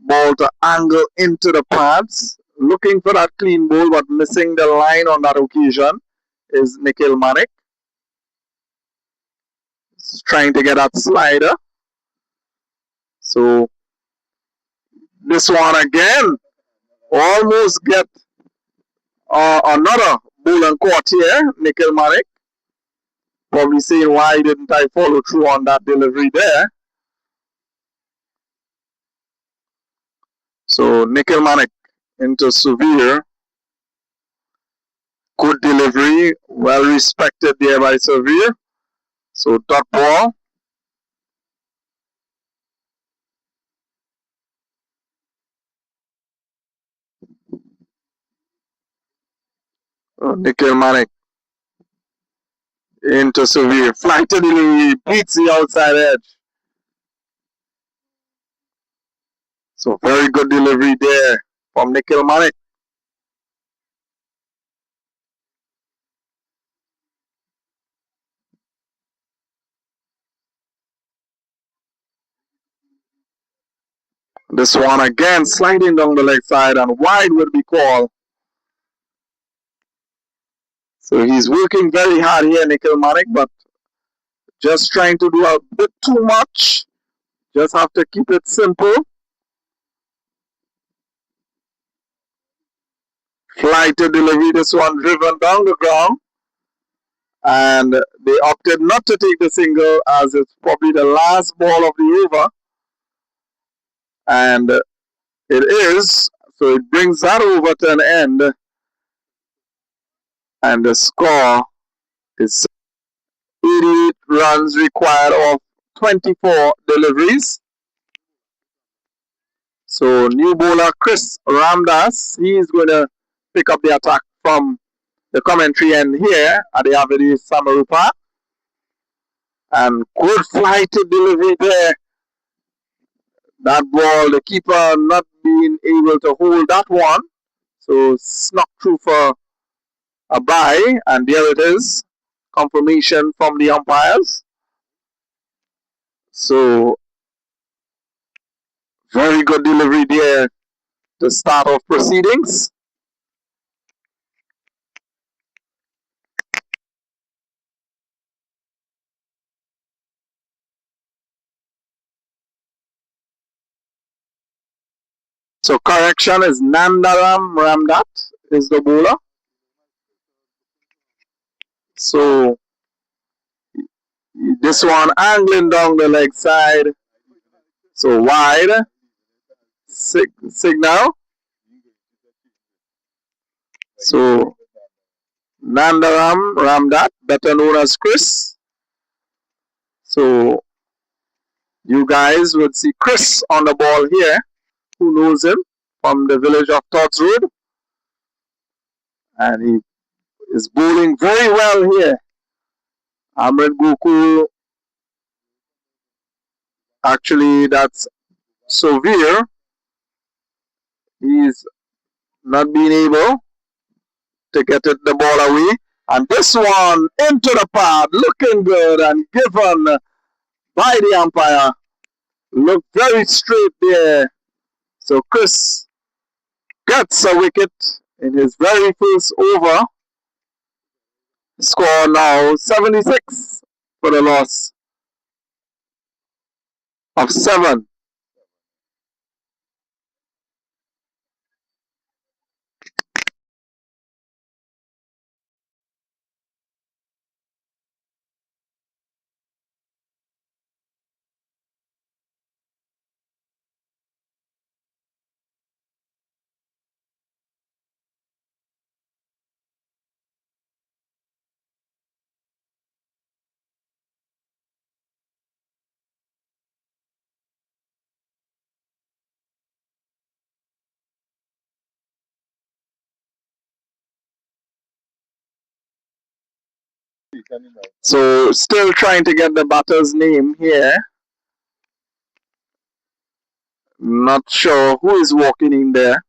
ball to angle into the pads, looking for that clean ball, but missing the line on that occasion is Nikhil Manik. He's trying to get that slider. So this one again, almost get another ball and caught here, Nikhil Manik. Probably saying, why didn't I follow through on that delivery there? So Nikhil Manik into Suvir. Good delivery, well respected there by Suvir. So dot ball. Nikhil Manik into Suvir. Flight to delivery, beats the outside edge. So very good delivery there from Nikhil Manik. This one again sliding down the leg side and wide would be called. So he's working very hard here, Nikhil Manik, but just trying to do a bit too much. Just have to keep it simple. Flight to delivery, this one driven down the ground. And they opted not to take the single as it's probably the last ball of the over. And it is. So it brings that over to an end. And the score is 88 runs required of 24 deliveries. So new bowler Chris Ramdas, he's going to pick up the attack from the commentary end here at the Avidesh Samaroo Park. And good flight to delivery there. That ball, the keeper not being able to hold that one. So snuck through for a bye. And there it is. Confirmation from the umpires. So very good delivery there to start off proceedings. So correction is Nandaram Ramdat is the bowler. So this one angling down the leg side. So wide. Signal. So Nandaram Ramdat, better known as Chris. So you guys would see Chris on the ball here. Who knows him from the village of Todds Road. And he is bowling very well here. Amrit Gokul, actually that's Suvir. He's not being able to get the ball away. And this one into the pad, looking good and given by the umpire. Look very straight there. So Chris gets a wicket in his very first over. Score now 76 for the loss of 7. So still trying to get the batter's name here. Not sure who is walking in there.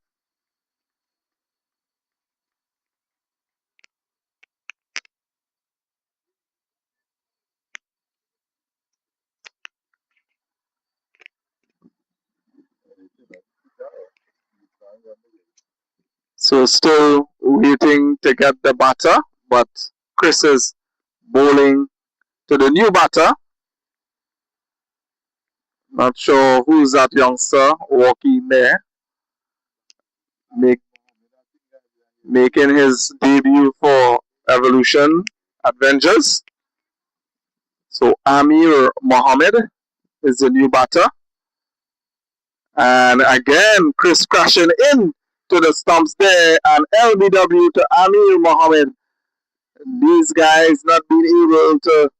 So still waiting to get the batter, but Chris is bowling to the new batter. Not sure who's that youngster walking there, making his debut for Evolution Avengers. So Amir Mohammed is the new batter. And again, Chris crashing in to the stumps there, and LBW to Amir Mohammed. These guys not being able to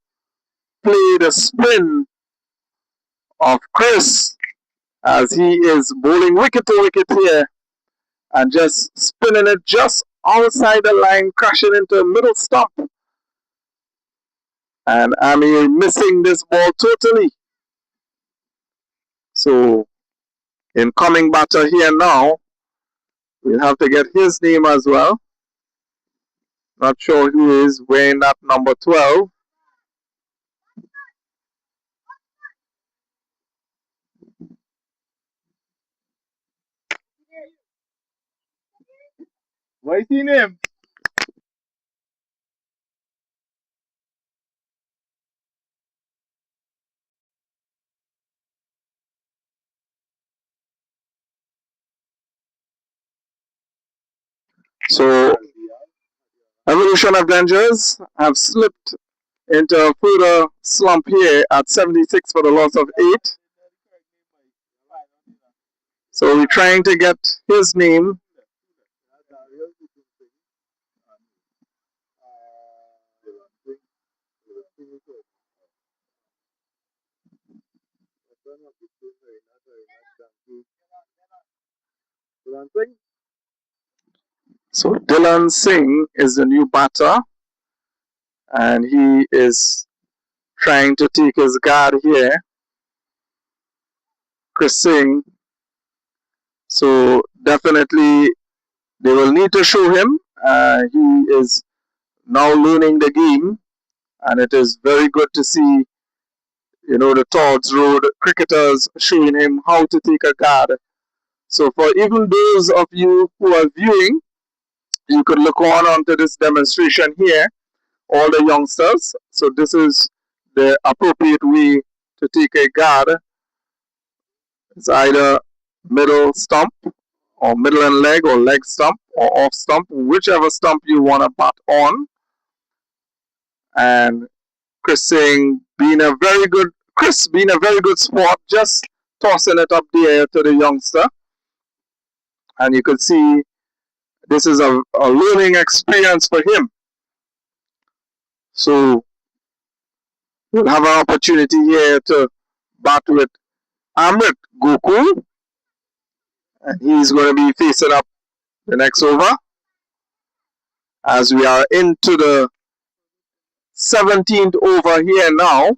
play the spin of Chris as he is bowling wicket to wicket here and just spinning it just outside the line, crashing into a middle stump. And Amir missing this ball totally. So, incoming batter here now, we'll have to get his name as well. Not sure who is wearing that number 12. What's his name? So, Evolution Avengers have slipped into a further slump here at 76 for the loss of 8. So we're trying to get his name. So Dylan Singh is the new batter, and he is trying to take his guard here. Chris Singh. So definitely they will need to show him. He is now learning the game, and it is very good to see, the Todds Road cricketers showing him how to take a guard. So for even those of you who are viewing, you could look on onto this demonstration here, all the youngsters. So this is the appropriate way to take a guard. It's either middle stump or middle and leg or leg stump or off stump, whichever stump you want to bat on. And Chris being a very good sport, just tossing it up there to the youngster. And you could see this is a learning experience for him. So we'll have an opportunity here to bat with Amrit Gokul. And he's going to be facing up the next over as we are into the 17th over here now.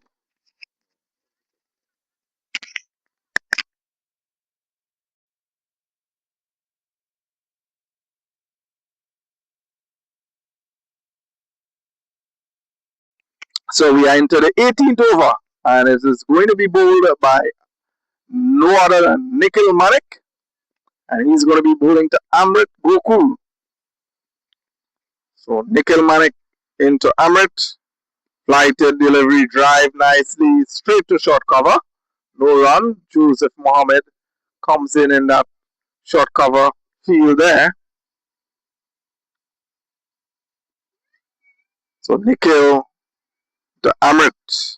So we are into the 18th over, and it is going to be bowled by no other than Nikhil Manik, and he's going to be bowling to Amrit Gokul. So Nikhil Manik into Amrit, flighted delivery, drive nicely, straight to short cover, no run. Joseph Mohammed comes in that short cover field there. So Nikhil to Amrit.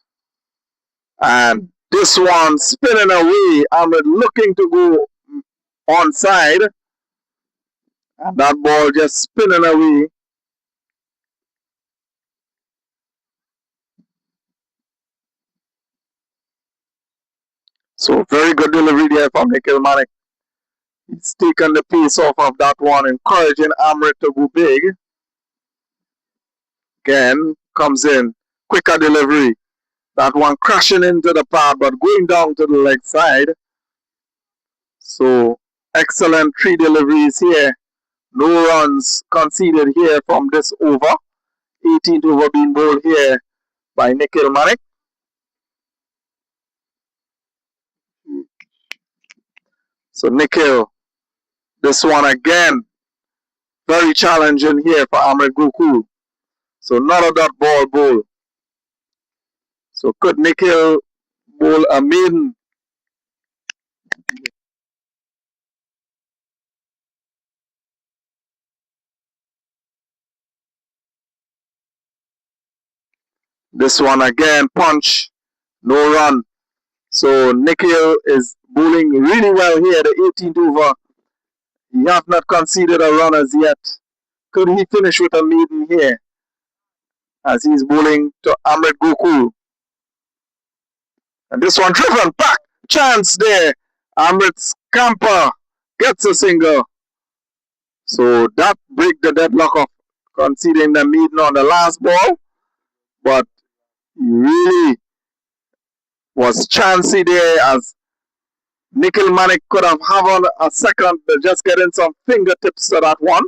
And this one spinning away. Amrit looking to go onside. And that ball just spinning away. So very good delivery there from Nikhil Manik. He's taken the pace off of that one, encouraging Amrit to go big. Again, comes in. Quicker delivery. That one crashing into the pad, but going down to the leg side. So, excellent 3 deliveries here. No runs conceded here from this over. 18th over being bowled here by Nikhil Manik. So, Nikhil, this one again. Very challenging here for Ahmed Gokul. So not a dot ball bowl. So could Nikhil bowl a maiden? This one again, punch, no run. So Nikhil is bowling really well here, the 18th over. He has not conceded a run as yet. Could he finish with a maiden here as he's bowling to Ahmed Gokul? And this one driven back, chance there. Ahmed Scamper gets a single. So that break the deadlock of conceding the maiden on the last ball. But he really was chancy there as Nikhil Manik could have had a second, just getting some fingertips to that one.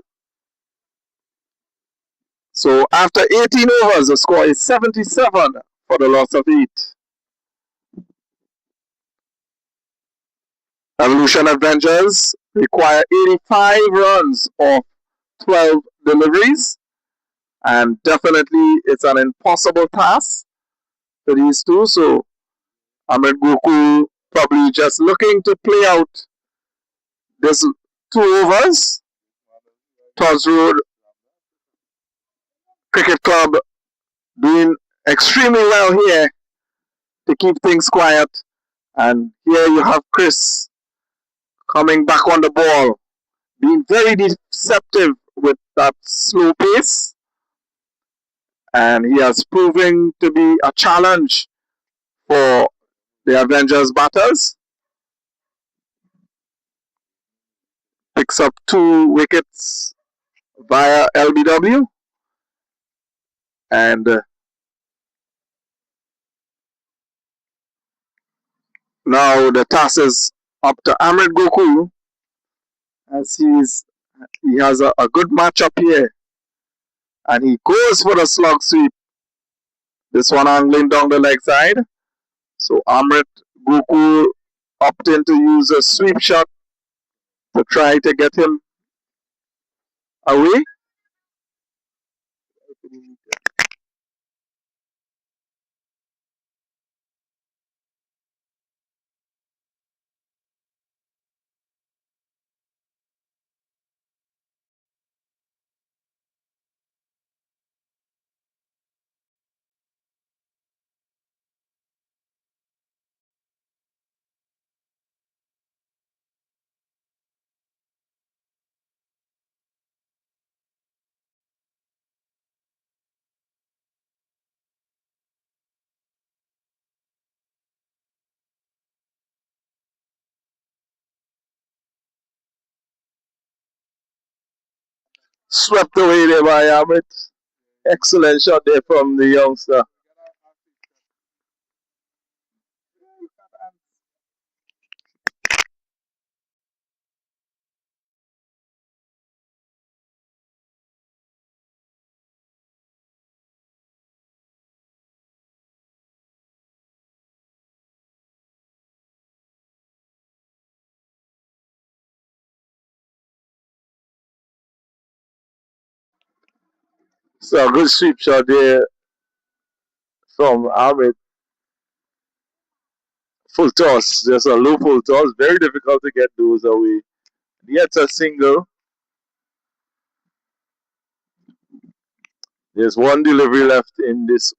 So after 18 overs, the score is 77 for the loss of 8. Evolution Avengers require 85 runs of 12 deliveries, and definitely it's an impossible task for these two. So Ahmed Gokul probably just looking to play out this 2 overs. Todds Road Cricket Club doing extremely well here to keep things quiet. And here you have Chris coming back on the ball, being very deceptive with that slow pace. And he has proven to be a challenge for the Avengers batters. Picks up 2 wickets via LBW. And now the task is up to Ahmed Gokul as he has a good matchup here. And he goes for the slug sweep. This one angling down the leg side. So Ahmed Gokul opting to use a sweep shot to try to get him away. Swept away there by Ahmed. Excellent shot there from the youngster. So a good sweep shot there from Ahmed. Full toss, just a low full toss. Very difficult to get those away. Yet a single. There's one delivery left in this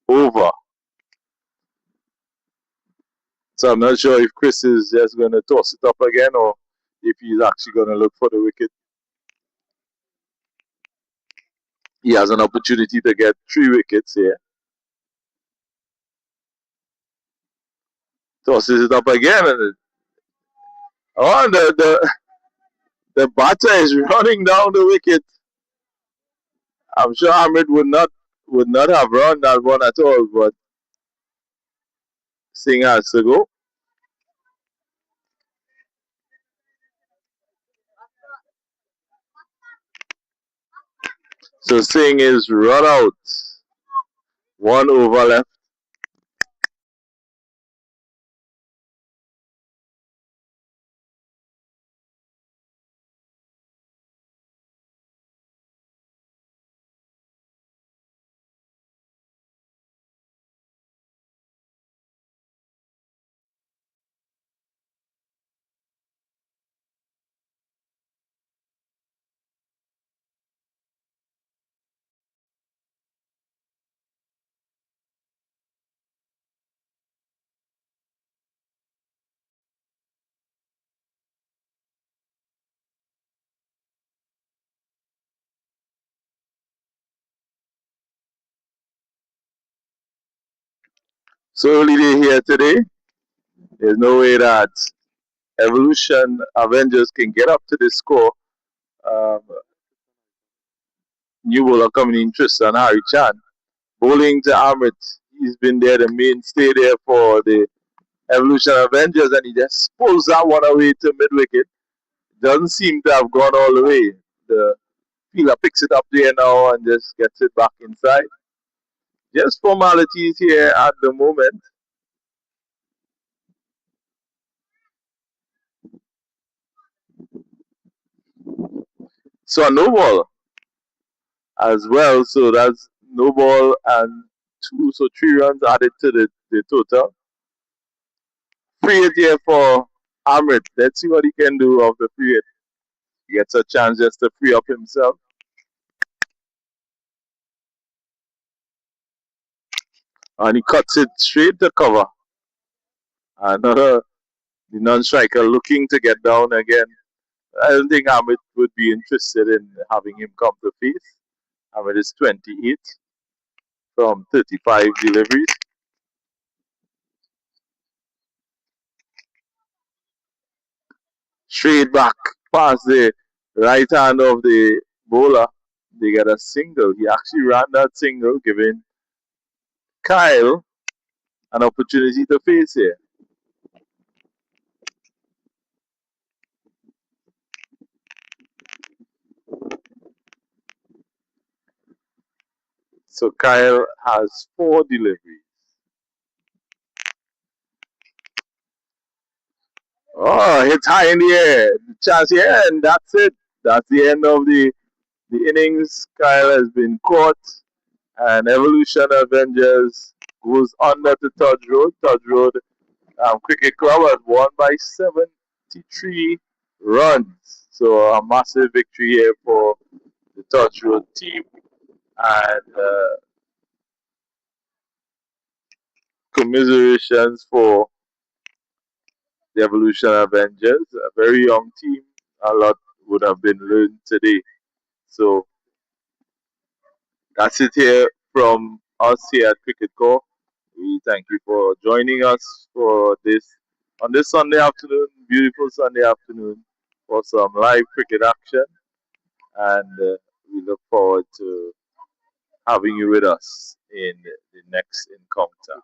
over. So I'm not sure if Chris is just going to toss it up again or if he's actually going to look for the wicket. He has an opportunity to get 3 wickets here. Tosses it up again, and the batter is running down the wicket. I'm sure Ahmed would not have run that one at all, but Singh has to go. So Singh is run out. 1 over left. So early day here today. There's no way that Evolution Avengers can get up to this score. Um, New bowler coming in Tristan Harry Chan. Bowling to Amit. He's been there, the mainstay there for the Evolution Avengers, and he just pulls that one away to mid wicket. Doesn't seem to have gone all the way. The fielder picks it up there now and just gets it back inside. Just formalities here at the moment. So a no ball as well. So that's no ball and two, so 3 runs added to the total. Free hit here for Amrit. Let's see what he can do off the free hit. He gets a chance just to free up himself. And he cuts it straight to cover. Another the non-striker looking to get down again. I don't think Amit would be interested in having him come to face. Amit is 28 from 35 deliveries. Straight back past the right hand of the bowler. They get a single. He actually ran that single, giving Kyle an opportunity to face here. So Kyle has 4 deliveries. Oh, hits high in the air. Chance here, and that's it. That's the end of the innings. Kyle has been caught, and Evolution Avengers goes under to Todds Road. Todds Road Cricket Club has won by 73 runs. So a massive victory here for the Todds Road team, and commiserations for the Evolution Avengers. A very young team. A lot would have been learned today. So that's it here from us here at Cricket Core. We thank you for joining us for this on this Sunday afternoon, beautiful Sunday afternoon, for some live cricket action, and we look forward to having you with us in the next encounter.